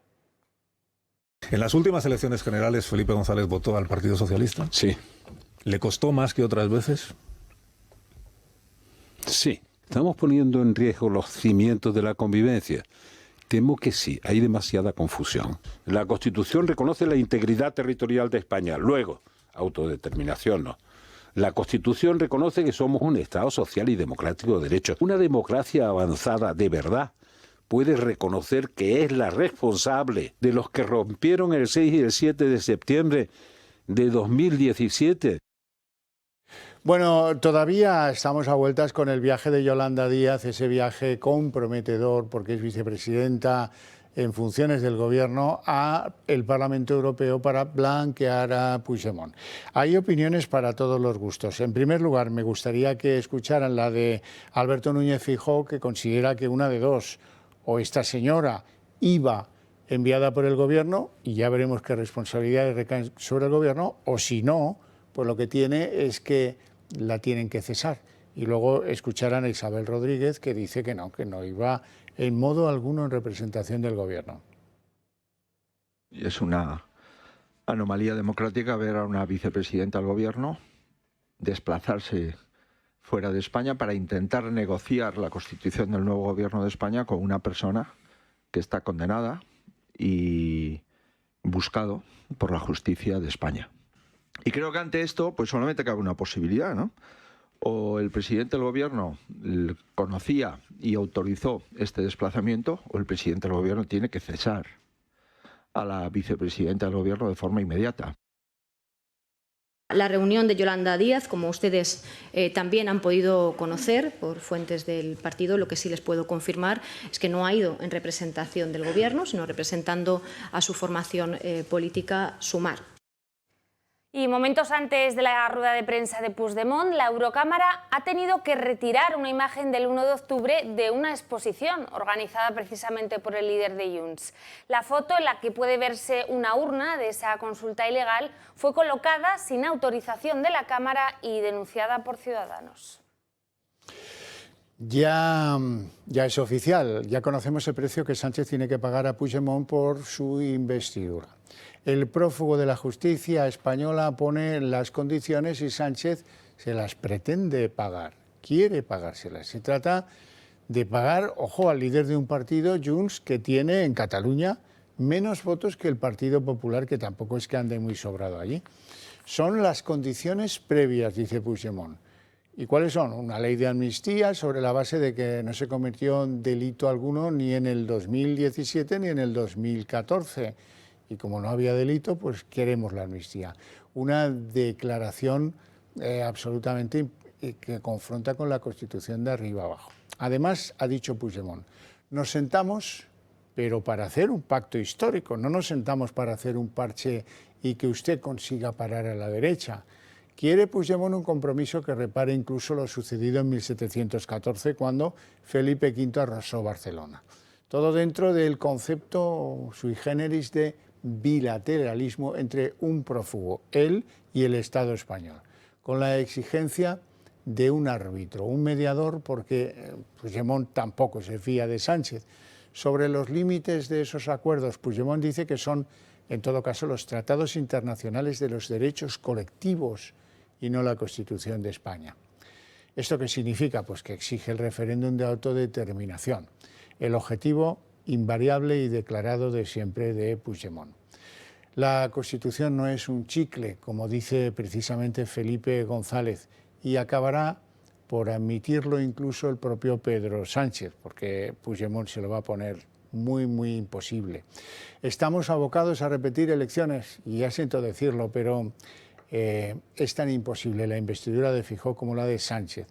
Speaker 17: En las últimas elecciones generales, Felipe González votó al Partido Socialista.
Speaker 18: Sí.
Speaker 17: ¿Le costó más que otras veces?
Speaker 18: Sí, estamos poniendo en riesgo los cimientos de la convivencia. Temo que sí, hay demasiada confusión. La Constitución reconoce la integridad territorial de España, luego, autodeterminación no. La Constitución reconoce que somos un Estado social y democrático de derecho. Una democracia avanzada de verdad puede reconocer que es la responsable de los que rompieron el 6 y el 7 de septiembre de 2017.
Speaker 1: Bueno, todavía estamos a vueltas con el viaje de Yolanda Díaz, ese viaje comprometedor porque es vicepresidenta en funciones del Gobierno a el Parlamento Europeo para blanquear a Puigdemont. Hay opiniones para todos los gustos. En primer lugar, me gustaría que escucharan la de Alberto Núñez Feijóo, que considera que una de dos, o esta señora iba enviada por el Gobierno, y ya veremos qué responsabilidades recaen sobre el Gobierno, o si no, pues lo que tiene es que la tienen que cesar. Y luego escucharán a Isabel Rodríguez, que dice que no iba en modo alguno en representación del Gobierno.
Speaker 16: Es una anomalía democrática ver a una vicepresidenta del Gobierno desplazarse fuera de España para intentar negociar la constitución del nuevo Gobierno de España con una persona que está condenada y buscado por la justicia de España. Y creo que ante esto pues solamente cabe una posibilidad, ¿no? O el presidente del Gobierno conocía y autorizó este desplazamiento, o el presidente del Gobierno tiene que cesar a la vicepresidenta del Gobierno de forma inmediata.
Speaker 15: La reunión de Yolanda Díaz, como ustedes también han podido conocer por fuentes del partido, lo que sí les puedo confirmar es que no ha ido en representación del Gobierno, sino representando a su formación política, Sumar.
Speaker 4: Y momentos antes de la rueda de prensa de Puigdemont, la Eurocámara ha tenido que retirar una imagen del 1 de octubre de una exposición organizada precisamente por el líder de Junts. La foto, en la que puede verse una urna de esa consulta ilegal, fue colocada sin autorización de la Cámara y denunciada por Ciudadanos.
Speaker 1: Ya es oficial, ya conocemos el precio que Sánchez tiene que pagar a Puigdemont por su investidura. El prófugo de la justicia española pone las condiciones y Sánchez se las pretende pagar, quiere pagárselas. Se trata de pagar, ojo, al líder de un partido, Junts, que tiene en Cataluña menos votos que el Partido Popular, que tampoco es que ande muy sobrado allí. Son las condiciones previas, dice Puigdemont. ¿Y cuáles son? Una ley de amnistía sobre la base de que no se cometió delito alguno ni en el 2017 ni en el 2014. Y como no había delito, pues queremos la amnistía. Una declaración absolutamente que confronta con la Constitución de arriba abajo. Además, ha dicho Puigdemont, nos sentamos, pero para hacer un pacto histórico, no nos sentamos para hacer un parche y que usted consiga parar a la derecha. Quiere Puigdemont un compromiso que repare incluso lo sucedido en 1714, cuando Felipe V arrasó Barcelona. Todo dentro del concepto sui generis de bilateralismo entre un prófugo, él y el Estado español, con la exigencia de un árbitro, un mediador, porque Puigdemont tampoco se fía de Sánchez. Sobre los límites de esos acuerdos, Puigdemont dice que son, en todo caso, los tratados internacionales de los derechos colectivos y no la Constitución de España. ¿Esto qué significa? Pues que exige el referéndum de autodeterminación, el objetivo invariable y declarado de siempre de Puigdemont. La Constitución no es un chicle, como dice precisamente Felipe González, y acabará por admitirlo incluso el propio Pedro Sánchez, porque Puigdemont se lo va a poner muy imposible. Estamos abocados a repetir elecciones, y ya siento decirlo, pero es tan imposible la investidura de Feijóo como la de Sánchez.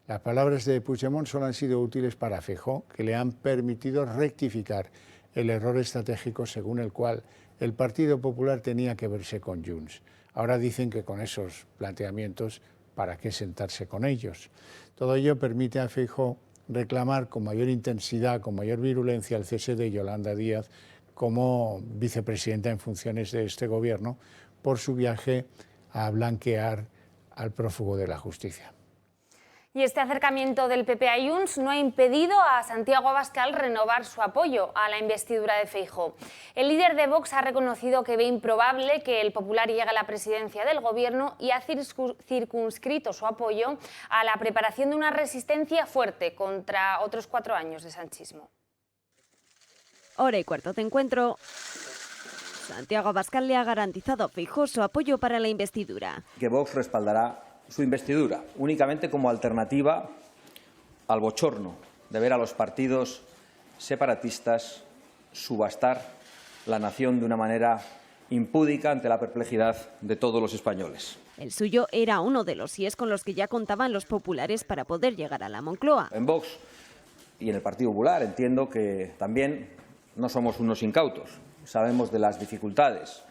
Speaker 1: Las palabras de Puigdemont solo han sido útiles para Feijóo, que le han permitido rectificar el error estratégico según el cual el Partido Popular tenía que verse con Junts. Ahora dicen que con esos planteamientos, ¿para qué sentarse con ellos? Todo ello permite a Feijóo reclamar con mayor intensidad, con mayor virulencia el cese de Yolanda Díaz como vicepresidenta en funciones de este Gobierno por su viaje a blanquear al prófugo de la justicia.
Speaker 4: Y este acercamiento del PP a Junts no ha impedido a Santiago Abascal renovar su apoyo a la investidura de Feijóo. El líder de Vox ha reconocido que ve improbable que el Popular llegue a la presidencia del Gobierno y ha circunscrito su apoyo a la preparación de una resistencia fuerte contra otros 4 años de sanchismo.
Speaker 19: Hora y cuarto de encuentro. Santiago Abascal le ha garantizado a Feijóo su apoyo para la investidura.
Speaker 22: Que Vox respaldará su investidura, únicamente como alternativa al bochorno de ver a los partidos separatistas subastar la nación de una manera impúdica ante la perplejidad de todos los españoles.
Speaker 19: El suyo era uno de los síes con los que ya contaban los populares para poder llegar a la Moncloa.
Speaker 22: En Vox y en el Partido Popular entiendo que también no somos unos incautos. Sabemos de las dificultades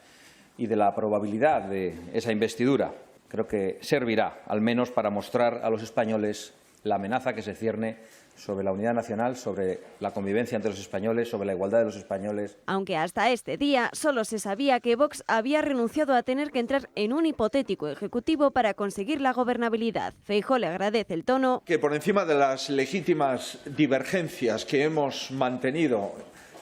Speaker 22: y de la probabilidad de esa investidura. Creo que servirá, al menos, para mostrar a los españoles la amenaza que se cierne sobre la unidad nacional, sobre la convivencia entre los españoles, sobre la igualdad de los españoles.
Speaker 19: Aunque hasta este día solo se sabía que Vox había renunciado a tener que entrar en un hipotético ejecutivo para conseguir la gobernabilidad. Feijóo le agradece el tono.
Speaker 6: Que por encima de las legítimas divergencias que hemos mantenido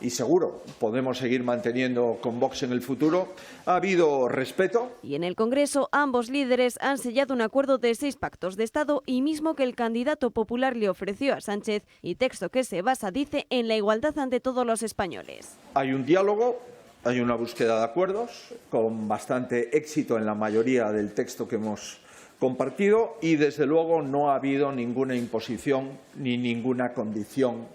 Speaker 6: y seguro podemos seguir manteniendo con Vox en el futuro, ha habido respeto.
Speaker 19: Y en el Congreso ambos líderes han sellado un acuerdo de 6 pactos de Estado y mismo que el candidato popular le ofreció a Sánchez, y texto que se basa, dice, en la igualdad ante todos los españoles.
Speaker 6: Hay un diálogo, hay una búsqueda de acuerdos, con bastante éxito en la mayoría del texto que hemos compartido, y desde luego no ha habido ninguna imposición ni ninguna condición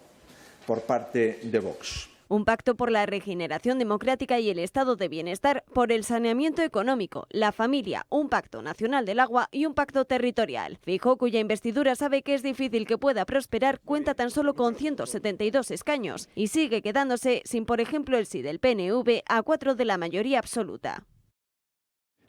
Speaker 6: por parte de Vox.
Speaker 19: Un pacto por la regeneración democrática y el estado de bienestar, por el saneamiento económico, la familia, un pacto nacional del agua y un pacto territorial. Feijóo, cuya investidura sabe que es difícil que pueda prosperar, cuenta tan solo con 172 escaños y sigue quedándose sin, por ejemplo, el sí del PNV a 4 de la mayoría absoluta.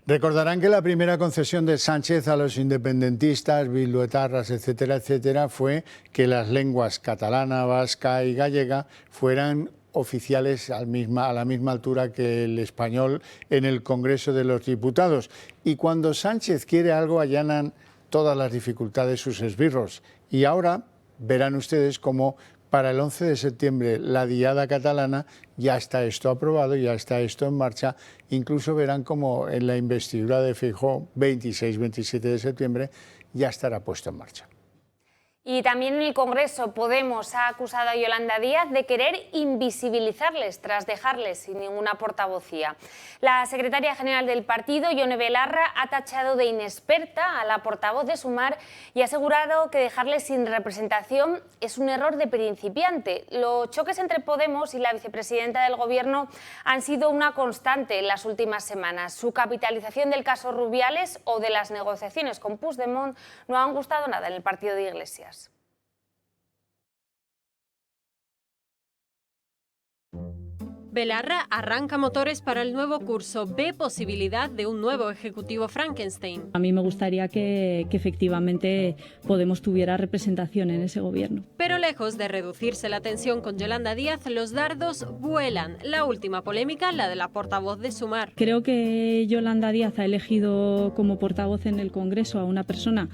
Speaker 1: Recordarán que la primera concesión de Sánchez a los independentistas, bilduetarras, etcétera, etcétera, fue que las lenguas catalana, vasca y gallega fueran oficiales a la misma altura que el español en el Congreso de los Diputados. Y cuando Sánchez quiere algo, allanan todas las dificultades sus esbirros. Y ahora verán ustedes cómo para el 11 de septiembre la diada catalana ya está esto aprobado, ya está esto en marcha. Incluso verán cómo en la investidura de Feijóo, 26-27 de septiembre, ya estará puesto en marcha.
Speaker 4: Y también en el Congreso Podemos ha acusado a Yolanda Díaz de querer invisibilizarles tras dejarles sin ninguna portavocía. La secretaria general del partido, Yone Belarra, ha tachado de inexperta a la portavoz de Sumar y ha asegurado que dejarles sin representación es un error de principiante. Los choques entre Podemos y la vicepresidenta del Gobierno han sido una constante en las últimas semanas. Su capitalización del caso Rubiales o de las negociaciones con Puigdemont no han gustado nada en el partido de Iglesias.
Speaker 5: Belarra arranca motores para el nuevo curso. Ve posibilidad de un nuevo ejecutivo Frankenstein.
Speaker 7: A mí me gustaría que efectivamente Podemos tuviera representación en ese gobierno.
Speaker 5: Pero lejos de reducirse la tensión con Yolanda Díaz, los dardos vuelan. La última polémica, la de la portavoz de Sumar.
Speaker 7: Creo que Yolanda Díaz ha elegido como portavoz en el Congreso a una persona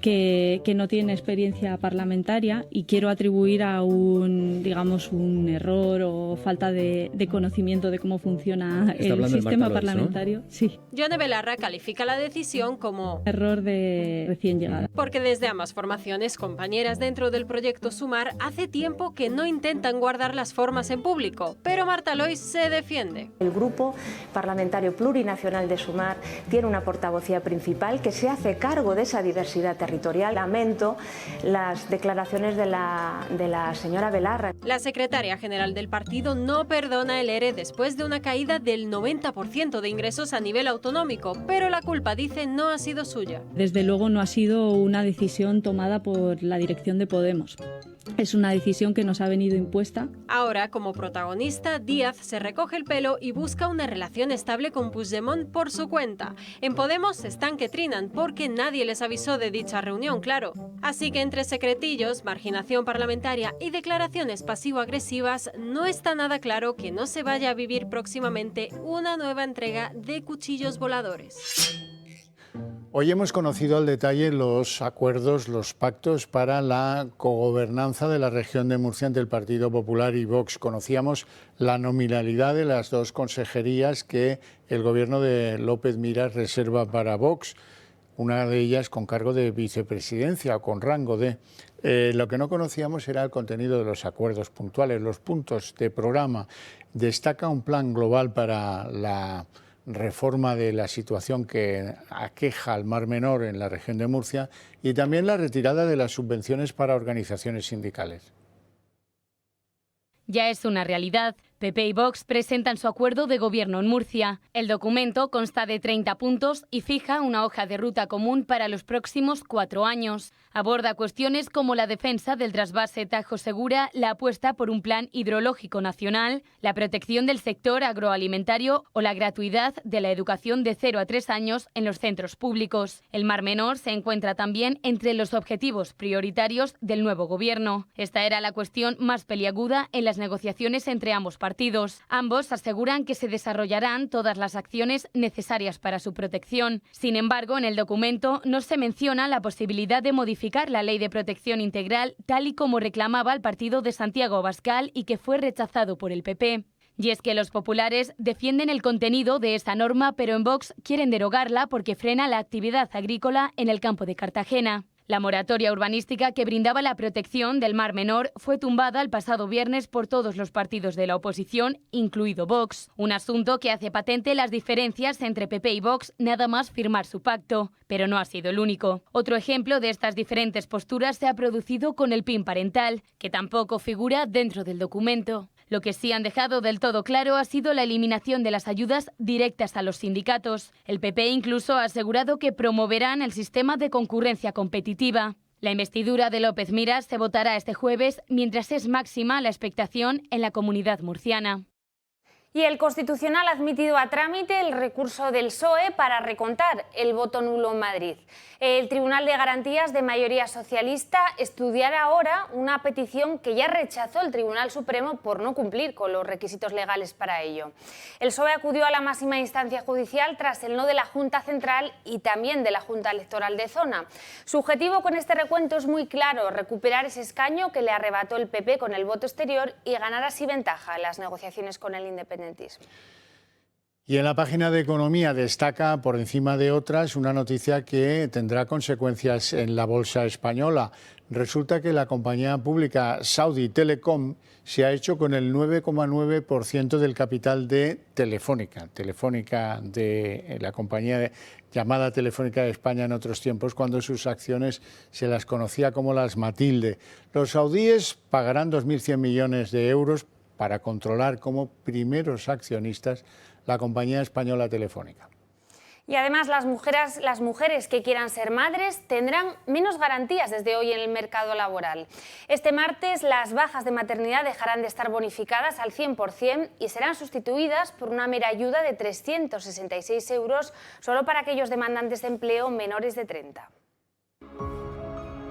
Speaker 7: que no tiene experiencia parlamentaria, y quiero atribuir a un error o falta de conocimiento de cómo funciona el sistema parlamentario. ¿No? Sí.
Speaker 5: Yone Belarra califica la decisión como
Speaker 7: error de recién llegada.
Speaker 5: Porque desde ambas formaciones, compañeras dentro del proyecto Sumar, hace tiempo que no intentan guardar las formas en público, pero Marta Lois se defiende.
Speaker 23: El grupo parlamentario plurinacional de Sumar tiene una portavocía principal que se hace cargo de esa diversidad territorial. Lamento las declaraciones de la señora Belarra.
Speaker 5: La secretaria general del partido no perdona el ERE después de una caída del 90% de ingresos a nivel autonómico, pero la culpa, dice, no ha sido suya.
Speaker 7: Desde luego no ha sido una decisión tomada por la dirección de Podemos. Es una decisión que nos ha venido impuesta.
Speaker 5: Ahora, como protagonista, Díaz se recoge el pelo y busca una relación estable con Puigdemont por su cuenta. En Podemos están que trinan porque nadie les avisó de dicha reunión, claro. Así que entre secretillos, marginación parlamentaria y declaraciones pasivo-agresivas, no está nada claro que no se vaya a vivir próximamente una nueva entrega de cuchillos voladores.
Speaker 1: Hoy hemos conocido al detalle los acuerdos, los pactos para la cogobernanza de la región de Murcia entre el Partido Popular y Vox. Conocíamos la nominalidad de las dos consejerías que el gobierno de López Miras reserva para Vox, una de ellas con cargo de vicepresidencia o con rango de... Lo que no conocíamos era el contenido de los acuerdos puntuales, los puntos de programa. Destaca un plan global para la reforma de la situación que aqueja al Mar Menor en la región de Murcia y también la retirada de las subvenciones para organizaciones sindicales.
Speaker 9: Ya es una realidad. PP y Vox presentan su acuerdo de gobierno en Murcia. El documento consta de 30 puntos y fija una hoja de ruta común para los próximos 4 años. Aborda cuestiones como la defensa del trasvase Tajo Segura, la apuesta por un plan hidrológico nacional, la protección del sector agroalimentario o la gratuidad de la educación de 0 a 3 años en los centros públicos. El Mar Menor se encuentra también entre los objetivos prioritarios del nuevo gobierno. Esta era la cuestión más peliaguda en las negociaciones entre ambos partidos. Ambos aseguran que se desarrollarán todas las acciones necesarias para su protección. Sin embargo, en el documento no se menciona la posibilidad de modificar la Ley de Protección Integral tal y como reclamaba el partido de Santiago Abascal y que fue rechazado por el PP. Y es que los populares defienden el contenido de esta norma, pero en Vox quieren derogarla porque frena la actividad agrícola en el campo de Cartagena. La moratoria urbanística que brindaba la protección del Mar Menor fue tumbada el pasado viernes por todos los partidos de la oposición, incluido Vox. Un asunto que hace patente las diferencias entre PP y Vox nada más firmar su pacto. Pero no ha sido el único. Otro ejemplo de estas diferentes posturas se ha producido con el PIN parental, que tampoco figura dentro del documento. Lo que sí han dejado del todo claro ha sido la eliminación de las ayudas directas a los sindicatos. El PP incluso ha asegurado que promoverán el sistema de concurrencia competitiva. La investidura de López Miras se votará este jueves, mientras es máxima la expectación en la Comunidad Murciana.
Speaker 4: Y el Constitucional ha admitido a trámite el recurso del PSOE para recontar el voto nulo en Madrid. El Tribunal de Garantías de mayoría socialista estudiará ahora una petición que ya rechazó el Tribunal Supremo por no cumplir con los requisitos legales para ello. El PSOE acudió a la máxima instancia judicial tras el no de la Junta Central y también de la Junta Electoral de Zona. Su objetivo con este recuento es muy claro: recuperar ese escaño que le arrebató el PP con el voto exterior y ganar así ventaja en las negociaciones con el independentismo.
Speaker 1: Y en la página de Economía destaca, por encima de otras, una noticia que tendrá consecuencias en la bolsa española. Resulta que la compañía pública Saudi Telecom se ha hecho con el 9,9% del capital de Telefónica. Telefónica, de la compañía llamada Telefónica de España en otros tiempos, cuando sus acciones se las conocía como las Matilde. Los saudíes pagarán 2.100 millones de euros para controlar como primeros accionistas la compañía española Telefónica.
Speaker 4: Y además las mujeres que quieran ser madres tendrán menos garantías desde hoy en el mercado laboral. Este martes las bajas de maternidad dejarán de estar bonificadas al 100% y serán sustituidas por una mera ayuda de 366 euros solo para aquellos demandantes de empleo menores de 30.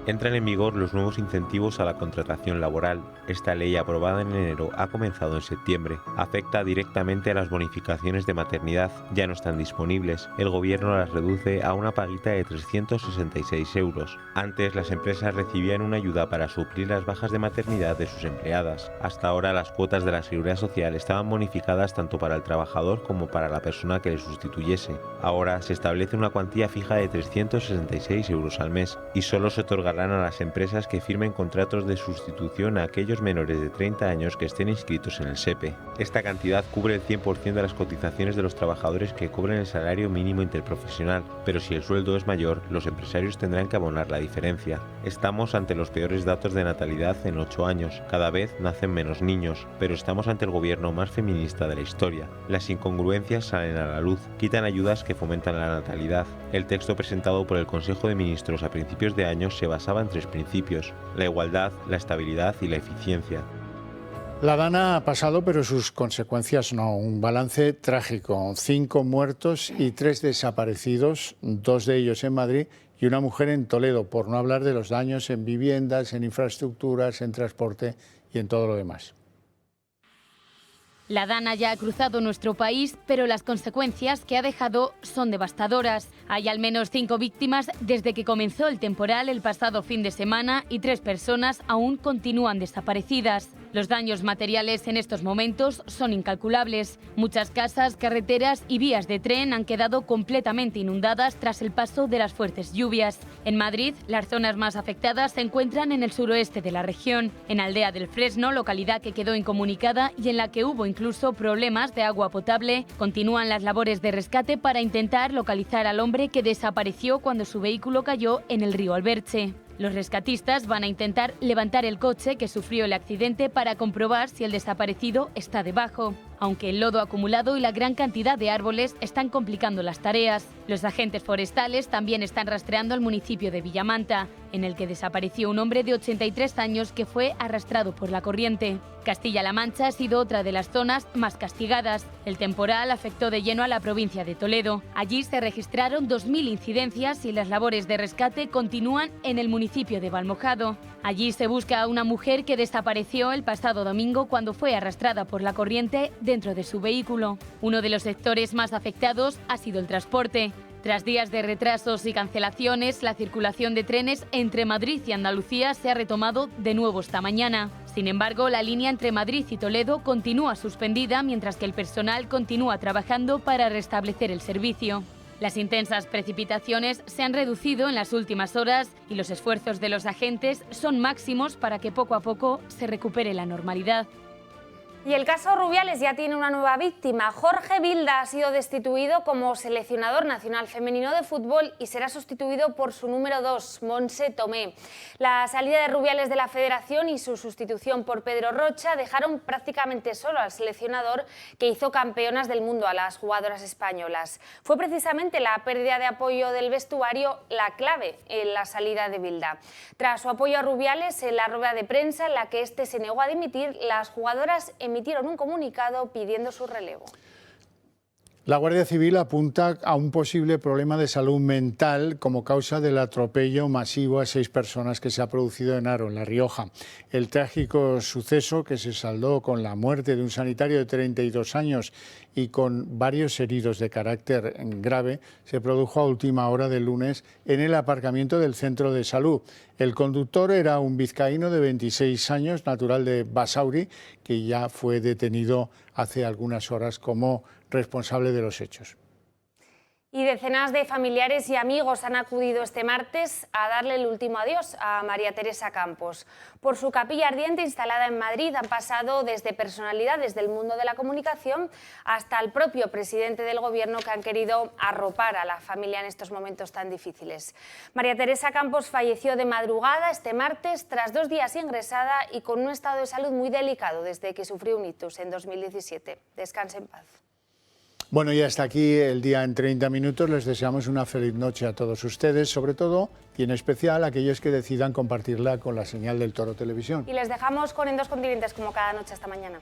Speaker 8: Entran en vigor los nuevos incentivos a la contratación laboral. Esta ley, aprobada en enero, ha comenzado en septiembre. Afecta directamente a las bonificaciones de maternidad. Ya no están disponibles. El gobierno las reduce a una paguita de 366 euros. Antes, las empresas recibían una ayuda para suplir las bajas de maternidad de sus empleadas. Hasta ahora, las cuotas de la Seguridad Social estaban bonificadas tanto para el trabajador como para la persona que le sustituyese. Ahora se establece una cuantía fija de 366 euros al mes y solo se otorgará a las empresas que firmen contratos de sustitución a aquellos menores de 30 años que estén inscritos en el SEPE. Esta cantidad cubre el 100% de las cotizaciones de los trabajadores que cobren el salario mínimo interprofesional, pero si el sueldo es mayor, los empresarios tendrán que abonar la diferencia. Estamos ante los peores datos de natalidad en 8 años. Cada vez nacen menos niños, pero estamos ante el gobierno más feminista de la historia. Las incongruencias salen a la luz, quitan ayudas que fomentan la natalidad. El texto presentado por el Consejo de Ministros a principios de año se basaba en 3 principios: la igualdad, la estabilidad y la eficiencia.
Speaker 1: La Dana ha pasado, pero sus consecuencias no. Un balance trágico: 5 muertos y 3 desaparecidos, 2 de ellos en Madrid y una mujer en Toledo, por no hablar de los daños en viviendas, en infraestructuras, en transporte y en todo lo demás.
Speaker 9: La Dana ya ha cruzado nuestro país, pero las consecuencias que ha dejado son devastadoras. Hay al menos 5 víctimas desde que comenzó el temporal el pasado fin de semana y 3 personas aún continúan desaparecidas. Los daños materiales en estos momentos son incalculables. Muchas casas, carreteras y vías de tren han quedado completamente inundadas tras el paso de las fuertes lluvias. En Madrid, las zonas más afectadas se encuentran en el suroeste de la región, en Aldea del Fresno, localidad que quedó incomunicada y en la que hubo incluso problemas de agua potable. Continúan las labores de rescate para intentar localizar al hombre que desapareció cuando su vehículo cayó en el río Alberche. Los rescatistas van a intentar levantar el coche que sufrió el accidente para comprobar si el desaparecido está debajo, aunque el lodo acumulado y la gran cantidad de árboles están complicando las tareas. Los agentes forestales también están rastreando el municipio de Villamanta, en el que desapareció un hombre de 83 años que fue arrastrado por la corriente. Castilla-La Mancha ha sido otra de las zonas más castigadas. El temporal afectó de lleno a la provincia de Toledo. Allí se registraron 2.000 incidencias y las labores de rescate continúan en el municipio de Valmojado. Allí se busca a una mujer que desapareció el pasado domingo cuando fue arrastrada por la corriente dentro de su vehículo. Uno de los sectores más afectados ha sido el transporte. Tras días de retrasos y cancelaciones, la circulación de trenes entre Madrid y Andalucía se ha retomado de nuevo esta mañana. Sin embargo, la línea entre Madrid y Toledo continúa suspendida mientras que el personal continúa trabajando para restablecer el servicio. Las intensas precipitaciones se han reducido en las últimas horas y los esfuerzos de los agentes son máximos para que poco a poco se recupere la normalidad.
Speaker 4: Y el caso Rubiales ya tiene una nueva víctima. Jorge Vilda ha sido destituido como seleccionador nacional femenino de fútbol y será sustituido por su número 2, Montse Tomé. La salida de Rubiales de la federación y su sustitución por Pedro Rocha dejaron prácticamente solo al seleccionador que hizo campeonas del mundo a las jugadoras españolas. Fue precisamente la pérdida de apoyo del vestuario la clave en la salida de Vilda. Tras su apoyo a Rubiales en la rueda de prensa en la que este se negó a dimitir, las jugadoras emitieron un comunicado pidiendo su relevo.
Speaker 1: La Guardia Civil apunta a un posible problema de salud mental como causa del atropello masivo a 6 personas que se ha producido en Haro, en La Rioja. El trágico suceso, que se saldó con la muerte de un sanitario de 32 años y con varios heridos de carácter grave, se produjo a última hora del lunes en el aparcamiento del centro de salud. El conductor era un vizcaíno de 26 años, natural de Basauri, que ya fue detenido hace algunas horas como responsable de los hechos.
Speaker 4: Y decenas de familiares y amigos han acudido este martes a darle el último adiós a María Teresa Campos. Por su capilla ardiente instalada en Madrid han pasado desde personalidades del mundo de la comunicación hasta el propio presidente del Gobierno, que han querido arropar a la familia en estos momentos tan difíciles. María Teresa Campos falleció de madrugada este martes tras 2 días ingresada y con un estado de salud muy delicado desde que sufrió un ictus en 2017. Descanse en paz.
Speaker 1: Bueno, y hasta aquí el día en 30 minutos. Les deseamos una feliz noche a todos ustedes, sobre todo y en especial a aquellos que decidan compartirla con la señal del Toro Televisión.
Speaker 4: Y les dejamos con En Dos Continentes como cada noche. Hasta mañana.